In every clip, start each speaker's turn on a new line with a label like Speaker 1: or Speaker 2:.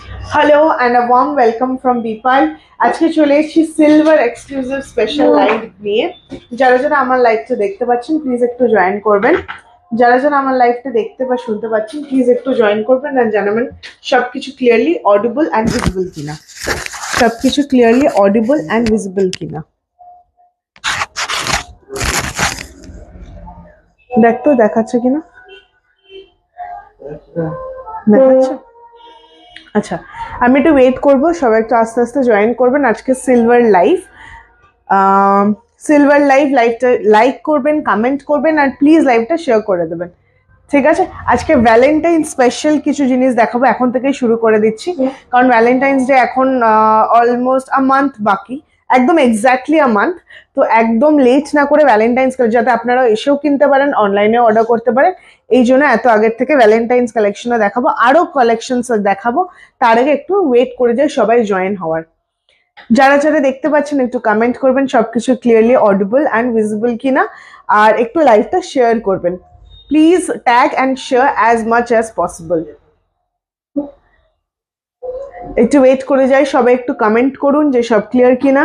Speaker 1: Hello and a warm welcome from Bipal. আজকে চলে এসেছি সিলভার এক্সক্লুসিভ স্পেশাল লাইভ নিয়ে। যারা যারা আমার লাইভটা দেখতে পাচ্ছেন প্লিজ একটু জয়েন করবেন। যারা যারা আমার লাইভটা দেখতে বা শুনতে পাচ্ছেন প্লিজ একটু জয়েন করবেন আর জানাবেন সবকিছু ক্লিয়ারলি অডিবল অ্যান্ড ভিজিবল কিনা। সবকিছু ক্লিয়ারলি অডিবল অ্যান্ড ভিজিবল কিনা। দেখতো দেখাচ্ছে কিনা, দেখাচ্ছে। আচ্ছা, আমি একটু ওয়েট করবো, সবাই একটু আস্তে আস্তে জয়েন করবেন। আজকে সিলভার লাইভ লাইভটা লাইক করবেন, কমেন্ট করবেন আর প্লিজ লাইভটা শেয়ার করে দেবেন, ঠিক আছে? আজকে ভ্যালেন্টাইন স্পেশাল কিছু জিনিস দেখাবো, এখন থেকেই শুরু করে দিচ্ছি কারণ ভ্যালেন্টাইন্স ডে এখন অলমোস্ট আ মান্থ বাকি, একদম এক্স্যাক্টলি আ মান্থ। তো একদম লেট না করে ভ্যালেন্টাইন্স যাতে আপনারা এসেও কিনতে পারেন, অনলাইনে অর্ডার করতে পারেন, এই জন্য এত আগের থেকে ভ্যালেন্টাইন্স কালেকশনও দেখাবো, আরো কালেকশনস দেখাবো। তার আগে একটু ওয়েট করে যায় সবাই জয়েন হওয়ার। যারা যারা দেখতে পাচ্ছেন একটু কমেন্ট করবেন সবকিছু ক্লিয়ারলি অডিবল অ্যান্ড ভিজিবল কিনা, আর একটু লাইভটা শেয়ার করবেন please. Tag and share as much as possible. একটু ওয়েট করে যাই, সবাই একটু কমেন্ট করুন যে সব ক্লিয়ার কিনা।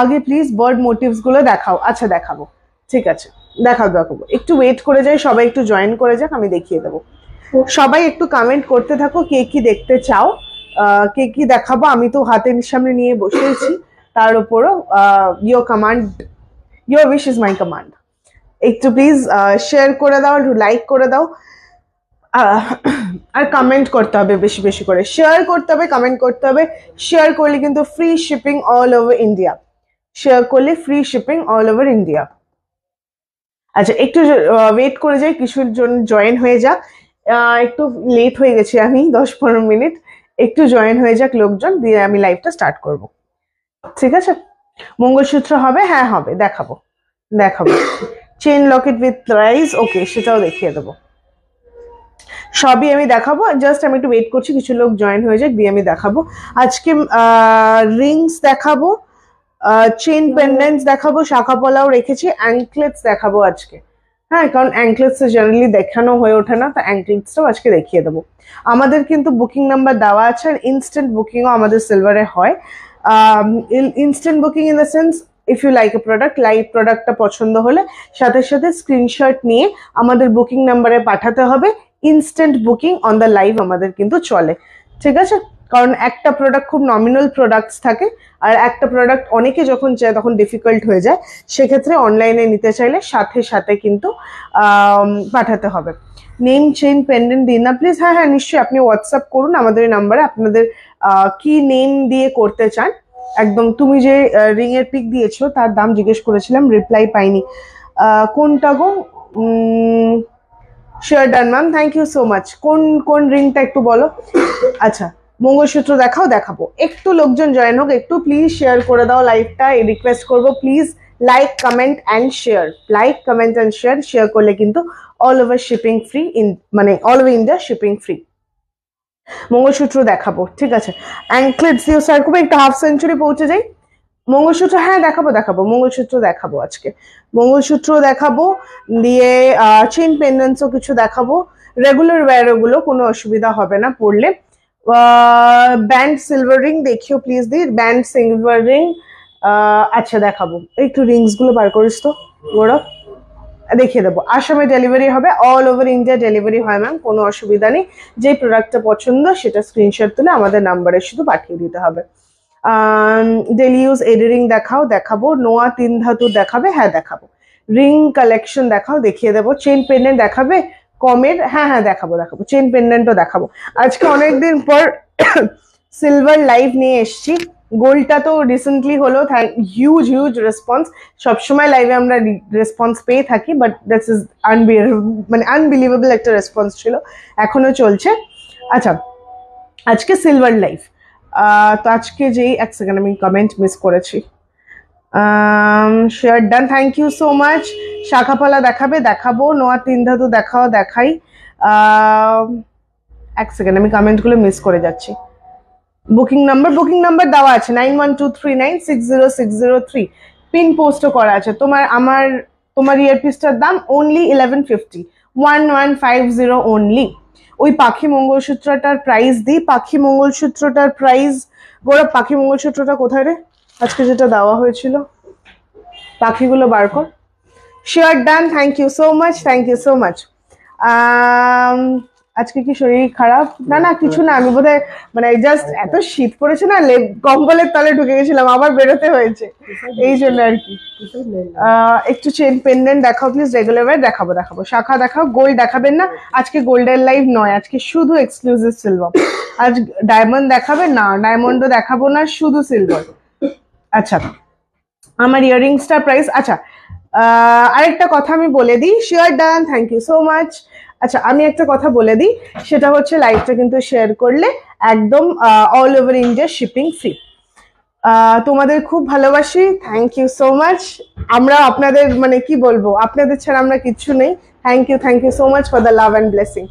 Speaker 1: আগে প্লিজ বার্ড মোটিভস গুলো দেখাও। আচ্ছা দেখাবো, ঠিক আছে, দেখাবো। একটু ওয়েট করে যাই, সবাই একটু জয়েন করে যাক, আমি দেখিয়ে দেবো। সবাই একটু কমেন্ট করতে থাকো কে কি দেখতে চাও, কে কি দেখাবো। আমি তো হাতের সামনে নিয়ে বসেছি, তার উপরও your command, your wish is my command. একটু প্লিজ শেয়ার করে দাও, একটু লাইক করে দাও আর কমেন্ট করতে হবে, বেশি বেশি করে শেয়ার করতে হবে, কমেন্ট করতে হবে। শেয়ার করলে কিন্তু free shipping all over India, share করলে free shipping all over India. আচ্ছা, একটু ওয়েট করে যাই, কিছুর জন্য জয়েন হয়ে যাক। একটু লেট হয়ে গেছি আমি 10-15 মিনিট, একটু জয়েন হয়ে যাক লোকজন, দিয়ে আমি লাইভটা স্টার্ট করব, ঠিক আছে? মঙ্গলসূত্র হবে, হ্যাঁ হবে, দেখাবো। চেইন লকেট উইথ প্রাইস, ওকে, সেটাও দেখিয়ে দেবো। সবই আমি দেখাবো, জাস্ট আমি একটু ওয়েট করছি কিছু লোক জয়েন হয়ে যাক, দিয়ে আমি দেখাবো। আজকে রিংস দেখাবো, চেইন পেন্ডেন্টস দেখাবো, শাখা পলাও রেখেছি, অ্যাঙ্কলেটস দেখাবো আজকে। হ্যাঁ, কারণ অ্যাঙ্কলেটস জেনারেলি দেখানো হয়ে ওঠে না, তো অ্যাঙ্কলেটসটাও আজকে দেখিয়ে দেবো। আমাদের কিন্তু বুকিং নাম্বার দেওয়া আছে, আর ইনস্ট্যান্ট বুকিংও আমাদের সিলভারে হয়। Instant booking in the sense, if you like a product, প্রোডাক্টটা পছন্দ হলে সাথে সাথে স্ক্রিনশট নিয়ে আমাদের বুকিং নাম্বারে পাঠাতে হবে। Instant booking on the live আমাদের কিন্তু চলে, ঠিক আছে? কারণ একটা প্রোডাক্ট খুব নমিনাল প্রোডাক্টস থাকে, আর একটা প্রোডাক্ট অনেকে যখন চায় তখন ডিফিকাল্ট হয়ে যায়, সেক্ষেত্রে অনলাইনে নিতে চাইলে সাথে সাথে কিন্তু পাঠাতে হবে। নেম চেইন পেন্ডেন্ট দিন না প্লিজ। হ্যাঁ হ্যাঁ, নিশ্চয়ই, আপনি হোয়াটসঅ্যাপ করুন আমাদের নাম্বারে আপনাদের কি নেম দিয়ে করতে চান। একদম, তুমি যে রিং এর পিক দিয়েছো তার দাম জিজ্ঞেস করেছিলাম, রিপ্লাই পাইনি। কোনটা গো? Sure done ma'am, thank you so much. কোন রিংটা একটু বলো। আচ্ছা, মঙ্গলসূত্র দেখাবো। একটু লোকজন জয়েন হোক, একটু প্লিজ শেয়ার করে দাও লাইভটা, রিকোয়েস্ট করবো please. Like comment and share, share করলে কিন্তু অল ওভার শিপিং ফ্রি, মানে all over India shipping free. Mangalsutra দেখাবো, ঠিক আছে। অ্যাঙ্কলেটস দিয়ে স্যার করবো, একটু হাফ সেঞ্চুরি পৌঁছে যাই। মঙ্গলসূত্র, হ্যাঁ দেখাবো, মঙ্গলসূত্র দেখাবো আজকে, মঙ্গলসূত্র দেখাবো, দিয়ে চেইন পেন্ডেন্টসও কিছু দেখাবো। রেগুলার ওয়্যার ওগুলো কোনো অসুবিধা হবে না পড়লে। ব্যান্ড সিলভার রিং দেখিও please the, band silver ring. আচ্ছা দেখাবো, একটু রিংস গুলো বার করিস তো ওরা, দেখিয়ে দেবো। আসামে ডেলিভারি হবে, অল ওভার ইন্ডিয়া ডেলিভারি হয় ম্যাম, কোনো অসুবিধা নেই। যে প্রোডাক্টটা পছন্দ সেটা স্ক্রিনশট তুলে আমাদের নাম্বারে শুধু পাঠিয়ে দিতে হবে। ডেলি ইউজ এডি রিং দেখাবো। নোয়া 3 ধাতু দেখাবে, হ্যাঁ দেখাবো। রিং কালেকশন দেখিয়ে দেবো। চেইন পেন্ডেন্ট দেখাবে কমের, হ্যাঁ দেখাবো। চেইন পেন্ডেন্টও দেখাবো। আজকে অনেকদিন পর সিলভার লাইভ নিয়ে এসছি। গোল্ডটা তো রিসেন্টলি হলো, হিউজ রেসপন্স। সবসময় লাইভে আমরা রেসপন্স পেয়ে থাকি, বাট দ্যাটস ইজ আনবিলিভেবল একটা রেসপন্স ছিল, এখনো চলছে। আচ্ছা, আজকে সিলভার লাইভ, তো আজকে যেই এক সেকেন্ড আমি কমেন্ট মিস করেছি। Share done, thank you so much. শাখাপালা দেখাবো। নোয়া 3 ধাতু দেখাই। এক সেকেন্ড, আমি কমেন্টগুলো মিস করে যাচ্ছি। বুকিং নাম্বার দেওয়া আছে 9123960603। পিন পোস্টও করা আছে। তোমার ইয়ারপিসটার দাম অনলি 1150, 1150 অনলি। ওই পাখি মঙ্গলসূত্রটার প্রাইস দিই। পাখি মঙ্গলসূত্রটার প্রাইস, গৌরব পাখি মঙ্গলসূত্রটা কোথায় রে আজকে যেটা দেওয়া হয়েছিল? পাখিগুলো বার কর। Sure done, thank you so much, thank you so much. আজকে কি শরীর খারাপ? না না কিছু না, আমি বোধহয় মানে জাস্ট এত শীত পড়েছে না, কম্বলের তলে ঢুকে গেছিলাম, আবার বেরোতে হয়েছে, এই জন্য আর কি। একটু চেন পেন্ডেন্ট দেখাও প্লিজ, রেগুলার ওয়্যার দেখাবো দেখাবো। শাখা দেখাও, গোল্ড দেখাবেন না আজকে, গোল্ডের লাইভ নয় আজকে, শুধু এক্সক্লুসিভ সিলভার। আজ ডায়মন্ড দেখাবে না, ডায়মন্ডও দেখাবো না, শুধু সিলভার। আচ্ছা আমার ইয়াররিংসটার প্রাইস, আচ্ছা আরেকটা কথা আমি বলে দিই, sure done, thank you so much. আচ্ছা আমি একটা কথা বলে দিই, সেটা হচ্ছে লাইভটা কিন্তু শেয়ার করলে একদম all over India shipping free. তোমাদের খুব ভালোবাসি, থ্যাংক ইউ সো মাচ। আমরা আপনাদের মানে কি বলবো, আপনাদের ছাড়া আমরা কিচ্ছু নেই। Thank you so much for the love and blessing.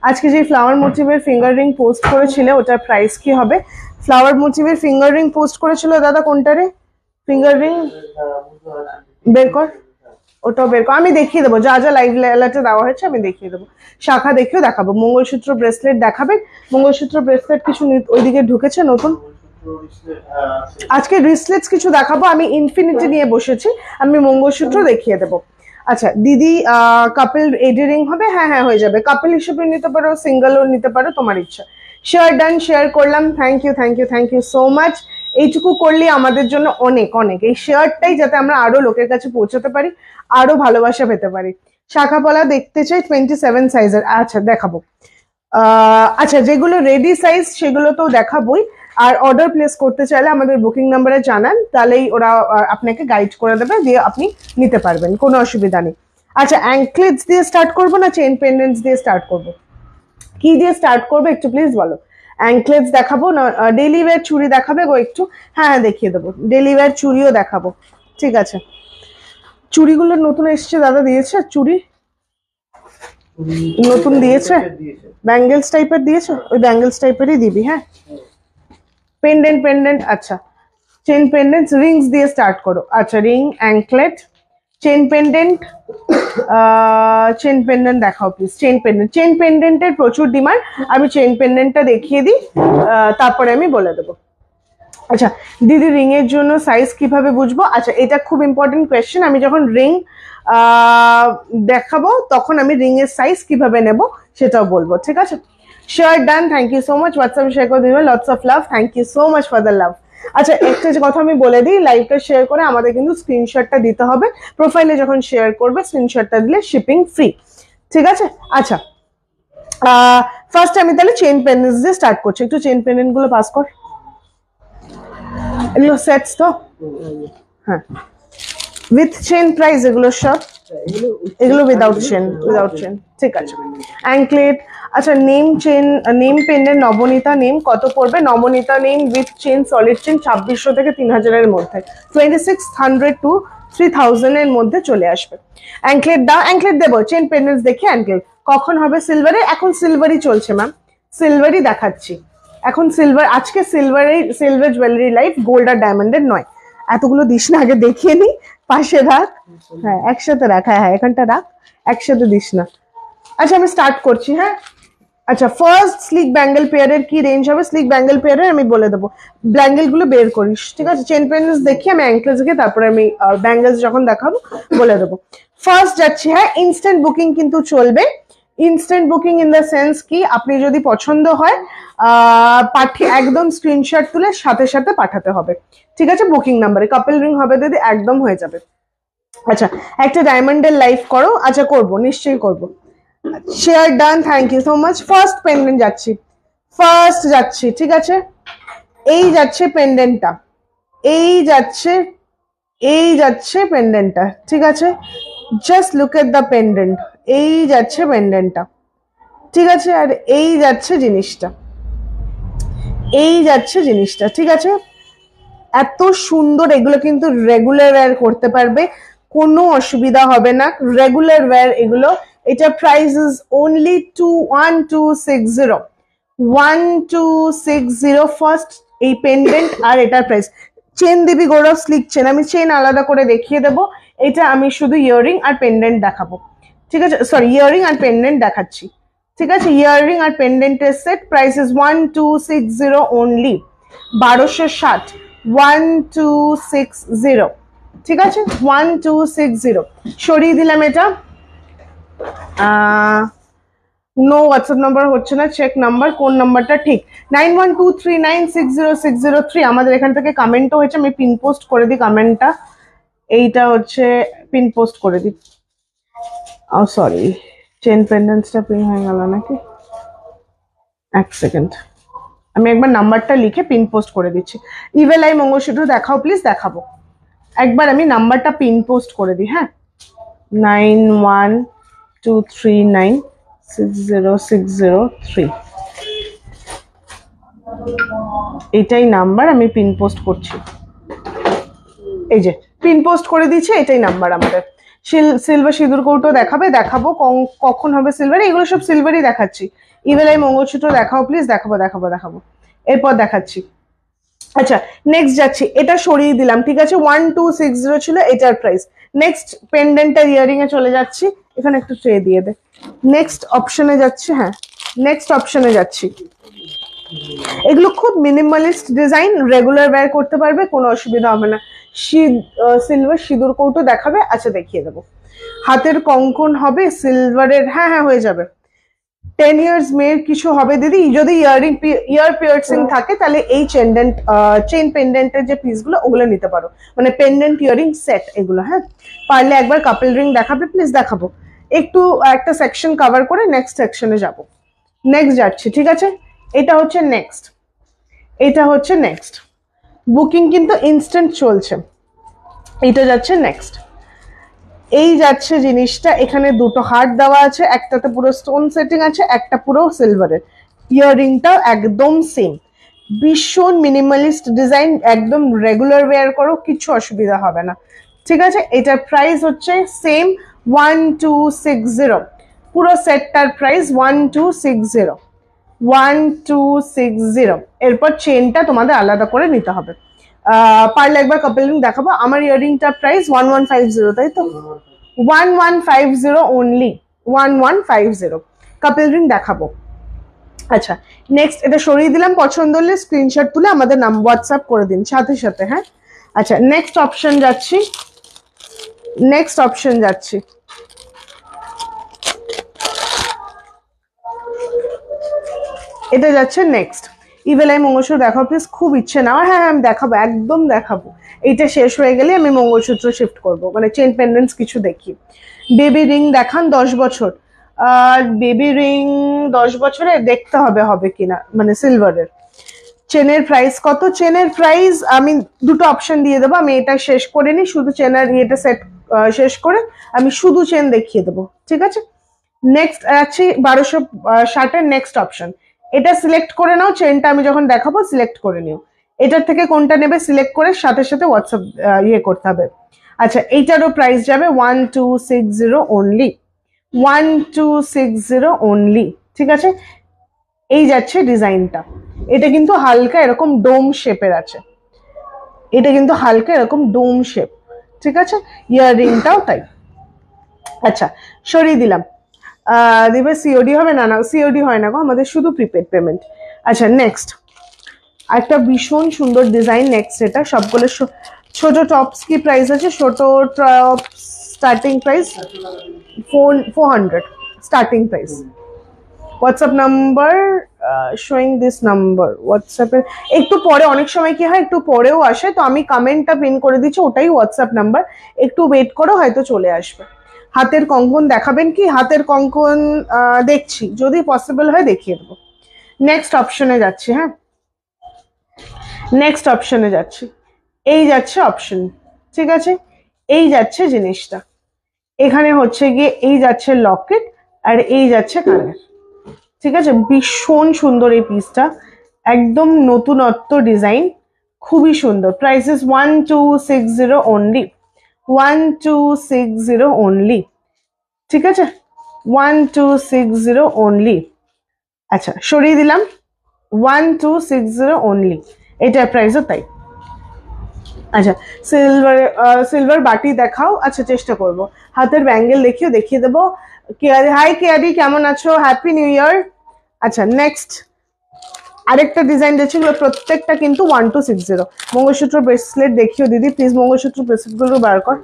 Speaker 1: আজকে যে ফ্লাওয়ার মোটিভের ফিঙ্গার রিং পোস্ট করেছিল ওটার প্রাইস কি হবে? ফ্লাওয়ার মোটিভের ফিঙ্গার রিং পোস্ট করেছিল দাদা, কোনটা রে? ফিঙ্গার রিং বের কর, ওটাও বের কর, আমি দেখিয়ে দেবো যা যা লাইভ অ্যালার্টে দেওয়া হয়েছে, আমি দেখিয়ে দেবো। শাখা দেখেও দেখাবো। মঙ্গলসূত্র ব্রেসলেট দেখাবেন? মঙ্গলসূত্র ব্রেসলেট কিছু ওইদিকে ঢুকেছে নতুন? আজকে রিসলেটস কিছু দেখাবো, আমি ইনফিনিটি নিয়ে বসেছি, আমি মঙ্গলসূত্র দেখিয়ে দেবো। আচ্ছা দিদি কাপল এডি রিং হবে? হ্যাঁ হ্যাঁ হয়ে যাবে, কাপল হিসেবে নিতে পারো, সিঙ্গেলও নিতে পারো, তোমার ইচ্ছা। শেয়ার ডান, শেয়ার করলাম, থ্যাংক ইউ সো মাচ। এইটুকু করলে আমাদের জন্য অনেক অনেক, এই শেয়ারটাই যাতে আমরা আরো লোকের কাছে পৌঁছাতে পারি, আরো ভালোবাসা পেতে পারি। শাখা পলা দেখতে চাই 27 সাইজের, আচ্ছা দেখাবো। আচ্ছা যেগুলো রেডি সাইজ সেগুলো তো দেখাবোই, আর অর্ডার প্লেস করতে চাইলে আমাদের বুকিং নাম্বারে জানান, তাহলেই ওরা আপনাকে গাইড করে দেবে, দিয়ে আপনি নিতে পারবেন, কোনো অসুবিধা নেই। আচ্ছা অ্যাঙ্কলেটস দিয়ে স্টার্ট করবো না চেইন পেন্ডেন্টস দিয়ে স্টার্ট করবো? কি দিয়ে স্টার্ট করবে একটু প্লিজ বলো। অ্যাঙ্কলেটস দেখাবো না ডেইলি ওয়্যার চুড়ি দেখাবে গো একটু? হ্যাঁ হ্যাঁ দেখিয়ে দেবো, ডেইলি ওয়্যার চুড়িও দেখাবো, ঠিক আছে। চুড়িগুলো নতুন এসছে দাদা, দিয়েছে চুড়ি নতুন দিয়েছে? ব্যাঙ্গেলস টাইপের দিয়েছে? ওই ব্যাঙ্গেলস টাইপেরই দিবি, হ্যাঁ। পেন্ডেন্ট, আচ্ছা চেন পেন্ডেন্ট, রিংস দিয়ে স্টার্ট করো। আচ্ছা রিং, অ্যাঙ্কলেট, চেন পেন্ডেন্ট দেখাও প্লিজ। চেন পেন্ডেন্টের প্রচুর ডিমান্ড, আমি চেন পেন্ডেন্টটা দেখিয়ে দিই, তারপরে আমি বলে দেবো। আচ্ছা দিদি রিং এর জন্য সাইজ কিভাবে বুঝবো? আচ্ছা এটা খুব ইম্পর্টেন্ট কোয়েশ্চেন, আমি যখন রিং দেখাবো তখন আমি রিং এর সাইজ কিভাবে নেব সেটাও বলবো, ঠিক আছে। Sure done, thank you so much. হোয়াটসঅ্যাপে শেয়ার করে দিবেন, lots of love, thank you so much for the love. আচ্ছা একটা কথা আমি বলে দিই, লাইভটা শেয়ার করে আমাদের কিন্তু স্ক্রিনশটটা দিতে হবে, প্রোফাইলে যখন শেয়ার করবে স্ক্রিনশটটা দিলে শিপিং ফ্রি, ঠিক আছে। আচ্ছা ফার্স্ট আমি তাহলে চেইন পেন্ডেন্টস দিয়ে স্টার্ট করছি, একটু চেইন পেন্ডেন্ট গুলো পাস কর। এগুলো সেটস তো? হ্যাঁ উইথ চেন প্রাইস এগুলো সব, এগুলো উইদাউট চেন, ঠিক আছে। অ্যাঙ্কলেট, আচ্ছা name chain, name pendant Nabanita name কত পড়বে? Nabanita name with chain solid chain 2600 থেকে 3000 মধ্যে, 2600 to 3000 এর মধ্যে চলে আসবে। অ্যাঙ্কলেট দাও, অ্যাঙ্কলেট দেবো, চেন পেন্ডেন্টস দেখে অ্যাঙ্কলেট কখন হবে? সিলভারে, এখন সিলভারই চলছে ম্যাম, সিলভারই দেখাচ্ছি এখন, সিলভার আজকে সিলভার জুয়েলারি লাইভ, গোল্ড আর ডায়মন্ডের নয়। এতগুলো দিস না, আগে দেখিয়ে নি, পাশে রাখ, হ্যাঁ একসাথে রাখ, হ্যাঁ এখানটা রাখ, একসাথে দিস না। আচ্ছা আমি স্টার্ট করছি, হ্যাঁ। আচ্ছা ফার্স্ট স্লিক ব্যাঙ্গেল পেয়ারের কি রেঞ্জ হবে? স্লিক ব্যাঙ্গেল পেয়ারের আমি বলে দেবো, ব্যাঙ্গেল গুলো বের করিস, ঠিক আছে। চেন পেন্ডেন্টস দেখি আমি অ্যাঙ্কলেস দেখে তারপরে আমি ব্যাঙ্গেলস যখন দেখাবো বলে দেবো। ফার্স্ট যাচ্ছি, হ্যাঁ ইনস্ট্যান্ট বুকিং কিন্তু চলবে। Instant booking in the sense কি, আপনি যদি পছন্দ হয় পাঠিয়ে একদম স্ক্রিনশট তুলে সাথে সাথে পাঠাতে হবে, ঠিক আছে। বুকিং নাম্বারে কাপল রিং হবে দিদি, একদম হয়ে যাবে। আচ্ছা একটা ডায়মন্ডের লাইভ করো? আচ্ছা করবো, নিশ্চয়ই করবো। Share done, thank you so much. First pendant যাচ্ছি, ঠিক আছে। এই যাচ্ছে পেন্ডেন্টটা, এই যাচ্ছে পেন্ডেন্টটা, ঠিক আছে। Just look at the pendant, এই যাচ্ছে পেন্ডেন্টটা, ঠিক আছে। আর এই যাচ্ছে জিনিসটা, ঠিক আছে। এত সুন্দর, এগুলো কিন্তু রেগুলার ওয়্যার করতে পারবে, কোনো অসুবিধা হবে না, রেগুলার ওয়্যার এগুলো। এটা প্রাইস ইজ অনলি 1260 ফার্স্ট এই পেন্ডেন্ট, আর এটার প্রাইস। চেন দিবি গৌরব? স্লিক চেন, আমি চেন আলাদা করে দেখিয়ে দেবো, এটা আমি শুধু ইয়াররিং আর পেন্ডেন্ট দেখাবো, ঠিক আছে। সরি ইয়াররিং আর পেন্ডেন্ট দেখাচ্ছি, ঠিক আছে, ইয়াররিং আর পেন্ডেন্টের সেট, প্রাইস ইজ 1260 অনলি, 1260, 1260, ঠিক আছে 1260। সরিয়ে দিলাম এটা। নো হোয়াটসঅ্যাপ নাম্বার হচ্ছে না, চেক নাম্বার, কোন নাম্বারটা ঠিক? 9123960603। আমাদের এখান থেকে কমেন্টও হয়েছে, আমি পিন পোস্ট করে দিই কমেন্টটা, এইটা হচ্ছে পিন পোস্ট করে দিই। ও সরি, চেন পেন্ডেন্টসটা পিন হয়ে গেল নাকি, এক সেকেন্ড, আমি একবার নাম্বারটা লিখে পিন পোস্ট করে দিচ্ছি। ইভেল আই মঙ্গলসূত্র দেখাও প্লিজ, দেখাবো একবার, আমি নাম্বারটা পিন পোস্ট করে দিই। হ্যাঁ, 9123960603, এটাই নাম্বার, আমি পিন পোস্ট করছি। এই যে পিন পোস্ট করে দিচ্ছে, এটাই নাম্বার আমাদের। সিলভার সিঁদুর কৌটো দেখাবে, দেখাবো কখন হবে সিলভার, এগুলো সব সিলভারই দেখাচ্ছি। ইভেল আই মঙ্গলসূত্র দেখাও প্লিজ, দেখাবো দেখাবো দেখাবো, এরপর দেখাচ্ছি। আচ্ছা নেক্সট যাচ্ছি, এটা সরিয়ে দিলাম, ঠিক আছে 1260 ছিল এটার প্রাইস। নেক্সট পেন্ডেন্টার ইয়ারিং এ চলে যাচ্ছি, এখানে একটু ট্রে দিয়ে দে। নেক্সট অপশনে যাচ্ছি, হ্যাঁ নেক্সট অপশনে যাচ্ছি। এগুলো খুব মিনিমালিস্ট ডিজাইন, রেগুলার ওয়্যার করতে পারবে, কোনো অসুবিধা হবে না। সিলভার সিঁদুর কৌটো দেখাবে, আচ্ছা দেখিয়ে দেবো। হাতের কঙ্কন হবে সিলভারের, হ্যাঁ হ্যাঁ হয়ে যাবে। 10 ইয়ার্স মেয়ের কিছু হবে দিদি, যদি ইয়ার পিয়ার্সিং থাকে তাহলে এই চেন পেন্ডেন্টের যে পিসগুলো ওগুলো নিতে পারো, মানে পেন্ডেন্ট ইয়ারিং সেট এগুলো। হ্যাঁ, পারলে একবার কাপল রিং দেখাবে প্লিজ, দেখাবো। একটু একটা সেকশন কভার করে নেক্সট সেকশনে যাব। নেক্সট যাচ্ছি, ঠিক আছে, এটা হচ্ছে নেক্সট, এটা হচ্ছে নেক্সট। বুকিং কিন্তু ইনস্ট্যান্ট চলছে। এটা যাচ্ছে নেক্সট, এই যাচ্ছে জিনিসটা, এখানে দুটো হার্ট দেওয়া আছে, একটাতে পুরো স্টোন সেটিং আছে, একটা পুরো সিলভারের। ইয়াররিংটাও একদম সেম, ভীষণ মিনিমালিস্ট ডিজাইন, একদম রেগুলার ওয়্যার করো, কিছু অসুবিধা হবে না। ঠিক আছে, এটার প্রাইস হচ্ছে সেম 1260, পুরো সেটটার প্রাইস 1260, 1260। এরপর চেনটা তোমাদের আলাদা করে নিতে হবে। পারলে একবার কাপল রিং দেখাবো। আমার ইয়াররিংটার প্রাইস 1150, তাই তো? 1150 অনলি, 1150। কাপল রিং দেখাবো। আচ্ছা নেক্সট, এটা সরিয়ে দিলাম, পছন্দ হলে স্ক্রিনশট তুলে আমাদের নাম হোয়াটসঅ্যাপ করে দিন সাথে সাথে। হ্যাঁ, আচ্ছা নেক্সট অপশন যাচ্ছি, নেক্সট অপশন যাচ্ছি। এটা যাচ্ছে নেক্সট। ইভেল আই মঙ্গলসূত্র দেখাও প্লিজ, খুব ইচ্ছে না আমার। হ্যাঁ হ্যাঁ আমি দেখাবো, একদম দেখাবো। এইটা শেষ হয়ে গেলে আমি মঙ্গলসূত্র শিফট করব, মানে চেন পেন্ডেন্টস কিছু দেখি। বেবি রিং দেখান 10 বছর, আর বেবি রিং 10 বছরে দেখতে হবে হবে কিনা, মানে সিলভারের। চেনের প্রাইস কত? চেনের প্রাইস আমি দুটো অপশন দিয়ে দেবো, আমি এটা শেষ করে নিই, শুধু চেনের ইয়েটা সেট শেষ করে আমি শুধু চেন দেখিয়ে দেবো, ঠিক আছে? নেক্সট আছে 1260-এর নেক্সট অপশন, এটা সিলেক্ট করে নাও, চেনটা আমি যখন দেখাবো সিলেক্ট করে নিও। এটার থেকে কোনটা নেবে সিলেক্ট করে সাথে সাথে হোয়াটসঅ্যাপ ইয়ে করতে হবে। আচ্ছা এইটারও প্রাইস যাবে 1260 অনলি, 1260 অনলি, ঠিক আছে? এই যাচ্ছে ডিজাইনটা, এটা কিন্তু হালকা এরকম ডোম শেপের আছে, এটা কিন্তু হালকা এরকম ডোম শেপ, ঠিক আছে? ইয়াররিংটাও তাই। আচ্ছা সরিয়ে দিলাম। দিবে সিওডি হবে না? না সিওডি হয় না গো, আমাদের শুধু প্রিপেড পেমেন্ট। আচ্ছা নেক্সট একটা ভীষণ সুন্দর ডিজাইন, নেক্সট এটা সবগুলো ছোট টপস কি প্রাইস আছে? ছোট top starting price 400 starting price. WhatsApp number showing this number, হোয়াটসঅ্যাপের একটু পরে, অনেক সময় কি হয় একটু পরেও আসে, তো আমি কমেন্টটা পিন করে দিচ্ছি, ওটাই হোয়াটসঅ্যাপ নাম্বার, একটু ওয়েট করো হয়তো চলে আসবে। হাতের কঙ্কন দেখাবেন কি? হাতের কঙ্কন দেখছি, যদি পসিবল হয় দেখিয়ে দেবো। নেক্সট অপশনে যাচ্ছি। হ্যাঁ, নেক্সট অপশনে যাচ্ছি। এই যাচ্ছে অপশন, ঠিক আছে? এই যাচ্ছে জিনিসটা, এখানে হচ্ছে গিয়ে এই যাচ্ছে লকেট, আর এই যাচ্ছে কানের, ঠিক আছে? ভীষণ সুন্দর এই পিসটা, একদম নতুনত্ব ডিজাইন, খুবই সুন্দর। প্রাইস ইস 1260 অনলি, 1260 অনলি, ঠিক আছে? 1260 অনলি। আচ্ছা সরিয়ে দিলাম, 1260 অনলি, এটার প্রাইসও তাই। আচ্ছা সিলভার বাটি দেখাও। আচ্ছা চেষ্টা করব। হাতের ব্যাঙ্গেল দেখিয়ে দেবো। কেয়ারি, হাই কেয়ারি, কেমন আছো? Happy new year. আচ্ছা নেক্সট আরেকটা ডিজাইন দেখছি, প্রত্যেকটা কিন্তু 1260। মঙ্গলসূত্র ব্রেসলেট দেখিও দিদি প্লিজ, মঙ্গলসূত্র ব্রেসলেট গুলো বার কর।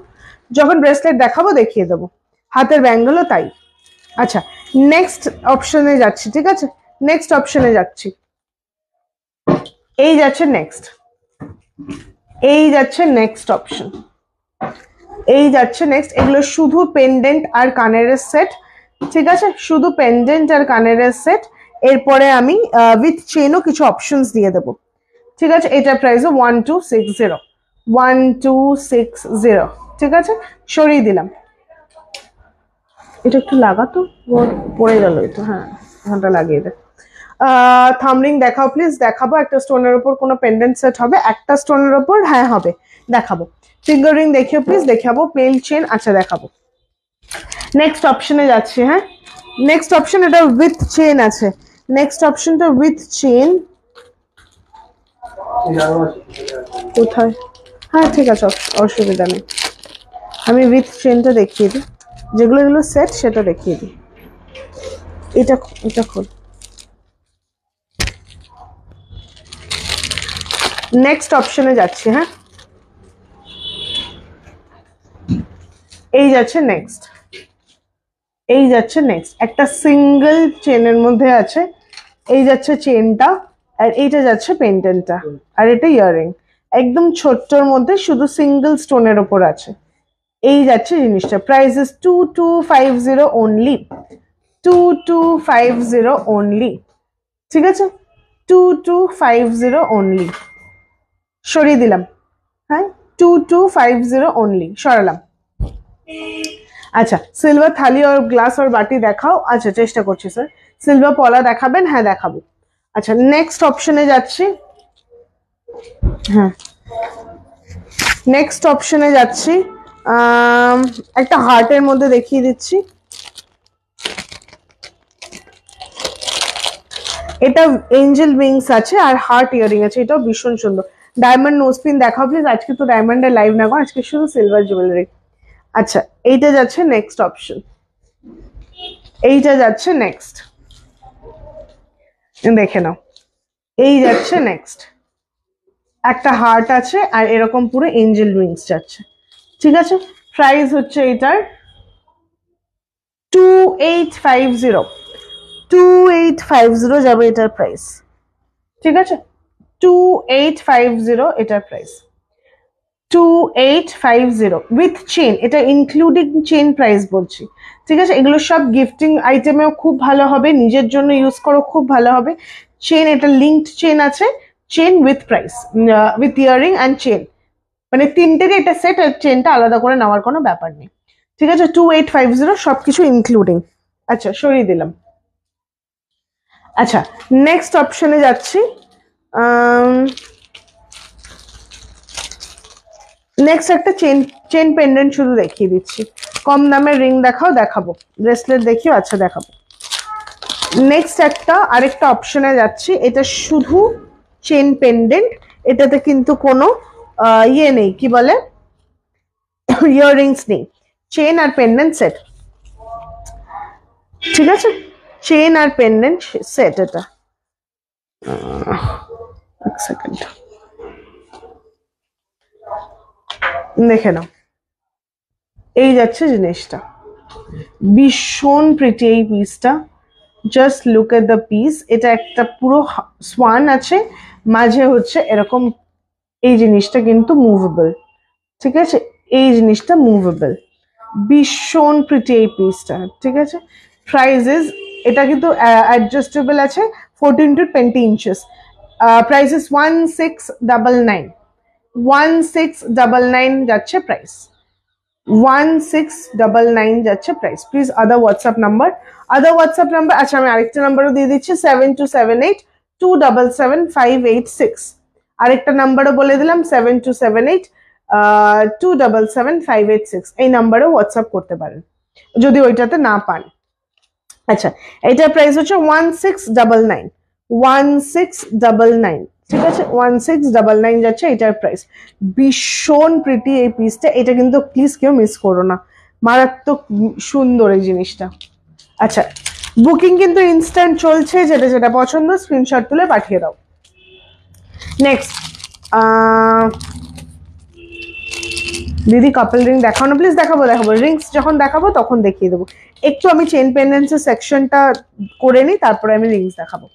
Speaker 1: যখন ব্রেসলেট দেখাবো দেখিয়ে দেবো, হাতের ব্যাঙ্গেলও তাই। আচ্ছা নেক্সট অপশনে যাচ্ছি, ঠিক আছে? নেক্সট অপশনে যাচ্ছি, এই যাচ্ছে নেক্সট, এই যাচ্ছে নেক্সট অপশন, এই যাচ্ছে নেক্সট। এগুলো শুধু পেন্ডেন্ট আর কানের সেট, ঠিক আছে? শুধু পেন্ডেন্ট আর কানের সেট। এরপরে আমি উইথ চেনও কিছু অপশনস দিয়ে দেবো, ঠিক আছে? এটার প্রাইস 1260, 1260, ঠিক আছে? সরিয়ে দিলাম। এটা একটু লাগাতো, পড়ে গেল এটা। হ্যাঁ এখানটা লাগিয়ে দে। থামরিং দেখাও প্লিজ। দেখাবো একটা স্টোনের উপর কোনো পেন্ডেন্ট সেট হবে, একটা স্টোনের উপর, হ্যাঁ হবে, দেখাবো। ফিঙ্গার রিং দেখিও প্লিজ, দেখাবো। প্লেন চেন, আচ্ছা দেখাবো। নেক্সট অপশনে যাচ্ছি, হ্যাঁ নেক্সট অপশন, এটা উইথ চেন আছে। নেক্সট অপশনটা উইথ চেন কোথায়? হ্যাঁ ঠিক আছে, অসুবিধা নেই, আমি উইথ চেনটা দেখিয়ে দিই। যেগুলো সেট সেটা দেখিয়ে দিই। এটা এটা খোল। নেক্সট অপশনে যাচ্ছি, হ্যাঁ এই যাচ্ছে নেক্সট, এই যাচ্ছে নেক্সট। একটা সিঙ্গেল চেনের মধ্যে আছে, এই যাচ্ছে চেনটা, আর এইটা যাচ্ছে পেন্ডেন্টটা, আর এটা ইয়াররিং। একদম ছোট্টর মধ্যে শুধু সিঙ্গেল স্টোনের ওপর আছে, এই যাচ্ছে জিনিসটা। প্রাইস ইজ 2250 অনলি, 2250 অনলি, ঠিক আছে? 2250 অনলি, সরিয়ে দিলাম। হ্যাঁ 2250 অনলি, সরালাম। আচ্ছা সিলভার থালি আর গ্লাস আর বাটি দেখাও। আচ্ছা চেষ্টা করছি স্যার। সিলভার পলা দেখাবেন? হ্যাঁ দেখাবো। আচ্ছা নেক্সট অপশনে যাচ্ছি, হ্যাঁ নেক্সট অপশনে যাচ্ছি। একটা হার্টের মধ্যে দেখিয়ে দিচ্ছি। এটা এঞ্জেল উইংস আছে আর হার্ট ইয়ারিং আছে, এটাও ভীষণ সুন্দর। ডায়মন্ড নোজপিন দেখাও প্লিজ। আজকে তো ডায়মন্ডের লাইভ না গো, আজকে শুধু সিলভার জুয়েলারি। আচ্ছা এইটা যাচ্ছে নেক্সট অপশন, এইটা যাচ্ছে নেক্সট, দেখে নাও। এই যাচ্ছে নেক্সট, একটা হার্ট আছে আর এরকম পুরো এঞ্জেল উইংস যাচ্ছে, ঠিক আছে? প্রাইস হচ্ছে এটার 2850, 2850 যাবে এটার প্রাইস, ঠিক আছে? 2850 এটার প্রাইস, 2850 উইথ চেন। এটা ইনক্লুডিং চেন প্রাইস বলছি, ঠিক আছে? এগুলো সব গিফটিং আইটেমেও খুব ভালো হবে, নিজের জন্য ইউজ করো খুব ভালো হবে। চেন, এটা লিঙ্কড চেন আছে, chain with price, with earring and chain, মানে তিনটেরই এটা সেট, আর চেনটা আলাদা করে নেওয়ার কোনো ব্যাপার নেই, ঠিক আছে? 2850 সবকিছু ইনক্লুডিং। আচ্ছা সরিয়ে দিলাম। আচ্ছা নেক্সট অপশনে যাচ্ছি। নেক্সট একটা চেন পেন্ডেন্ট শুধু দেখিয়ে দিচ্ছি। কম দামের রিং দেখাও, দেখাবো। ব্রেসলেট দেখিও, আচ্ছা দেখাবো। নেক্সট একটা আরেকটা অপশনে যাচ্ছি। এটা শুধু চেন পেন্ডেন্ট, এটাতে কিন্তু কোনো ইয়ে নেই, কি বলে, ইয়াররিংস নেই। চেন আর পেন্ডেন্ট সেট, ঠিক আছে? চেন আর পেন্ডেন্ট সেট। এটা এক সেকেন্ড দেখে নাও, এই যাচ্ছে জিনিসটা, ভীষণ প্রিটি এই পিসটা। Just look at the piece. এটা একটা পুরো সোয়ান আছে, মাঝে হচ্ছে এরকম, এই জিনিসটা কিন্তু মুভেবল, ঠিক আছে? এই জিনিসটা মুভেবল, ভীষণ প্রিটি এই পিসটা, ঠিক আছে? প্রাইসেস, এটা কিন্তু অ্যাডজাস্টেবল আছে 14 to 20 ইঞ্চেস। প্রাইসেস 1699, 1699 যাচ্ছে প্রাইস, 1699 যাচ্ছে price. Please other WhatsApp number, other WhatsApp number. আচ্ছা আমি আরেকটা নাম্বারও দিয়ে দিচ্ছি, 7278277586। আরেকটা নাম্বারও বলে দিলাম, 7278277586। এই নাম্বারেও হোয়াটসঅ্যাপ করতে পারেন যদি ওইটাতে না পান। আচ্ছা এটার প্রাইস হচ্ছে 1699, 1699, ঠিক আছে 1699 যাচ্ছে এটার প্রাইস। ভীষণ প্রিটি এই পিসটা, এটা কিন্তু প্লিজ কেউ মিস করো না, মারাত্মক সুন্দর এই জিনিসটা। আচ্ছা বুকিং কিন্তু ইনস্ট্যান্ট চলছে, যেটা যেটা পছন্দ স্ক্রিনশট তুলে পাঠিয়ে দাও। নেক্সট দিদি কাপল রিং দেখাও না প্লিজ। দেখাবো রিংস যখন দেখাবো তখন দেখিয়ে দেবো। একটু আমি চেন পেন্ডেন্টসের সেকশনটা করে নিই, তারপরে আমি রিংস দেখাবো।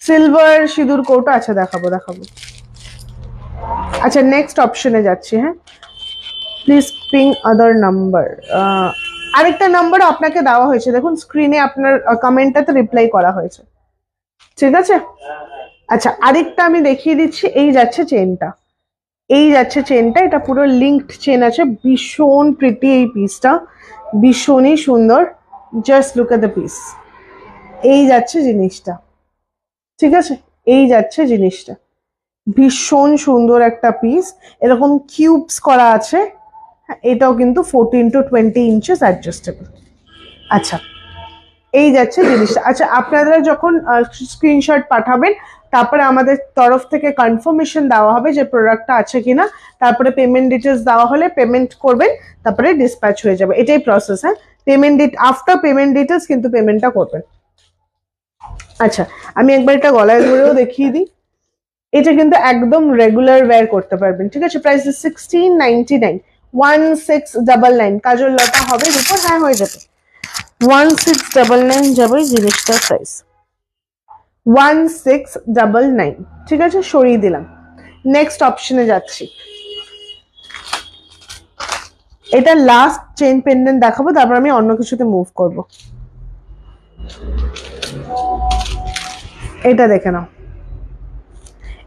Speaker 1: সিলভার সিঁদুর কৌটো, আচ্ছা দেখাবো। আচ্ছা নেক্সট অপশনে যাচ্ছি। হ্যাঁ প্লিজ পিং আদার নাম্বার, আরেকটা নাম্বার আপনাকে দেওয়া হয়েছে, দেখুন স্ক্রিনে আপনার কমেন্টটাতে রিপ্লাই করা হয়েছে, ঠিক আছে। আচ্ছা আরেকটা আমি দেখিয়ে দিচ্ছি, এই যাচ্ছে চেনটা, এটা পুরো লিঙ্কড চেন আছে, ভীষণ প্রিটি এই পিসটা, ভীষণই সুন্দর। Just look at the piece, এই যাচ্ছে জিনিসটা, ঠিক আছে, এই যাচ্ছে জিনিসটা, ভীষণ সুন্দর একটা পিস, এরকম কিউবস করা আছে। এটাও কিন্তু 14 to 20 ইঞ্চেস অ্যাডজাস্টেবল। আচ্ছা এই যাচ্ছে জিনিসটা। আচ্ছা আপনারা যখন স্ক্রিনশট পাঠাবেন, তারপরে আমাদের তরফ থেকে কনফার্মেশন দেওয়া হবে যে প্রোডাক্টটা আছে কিনা, তারপরে পেমেন্ট ডিটেলস দেওয়া হলে পেমেন্ট করবেন, তারপরে ডিসপ্যাচ হয়ে যাবে, এটাই প্রসেস। হ্যাঁ আফটার পেমেন্ট ডিটেলস কিন্তু পেমেন্টটা করবেন। আচ্ছা আমি একবার এটা গলায় ধরেও দেখিয়ে দিই, এটা কিন্তু একদম রেগুলার ওয়্যার করতে পারবেন, ঠিক আছে। প্রাইস 1699, 1699, কাজল লতা হবে উপর, হ্যাঁ হয়ে যাবে 1699 যাবে জিনিসটার প্রাইস, 1699, ঠিক আছে সরিয়ে দিলাম। নেক্সট অপশনে যাচ্ছি, এটা লাস্ট চেইন পেন্ডেন্ট দেখাবো, তারপর আমি অন্য কিছুতে মুভ করব। এটা দেখে নাও,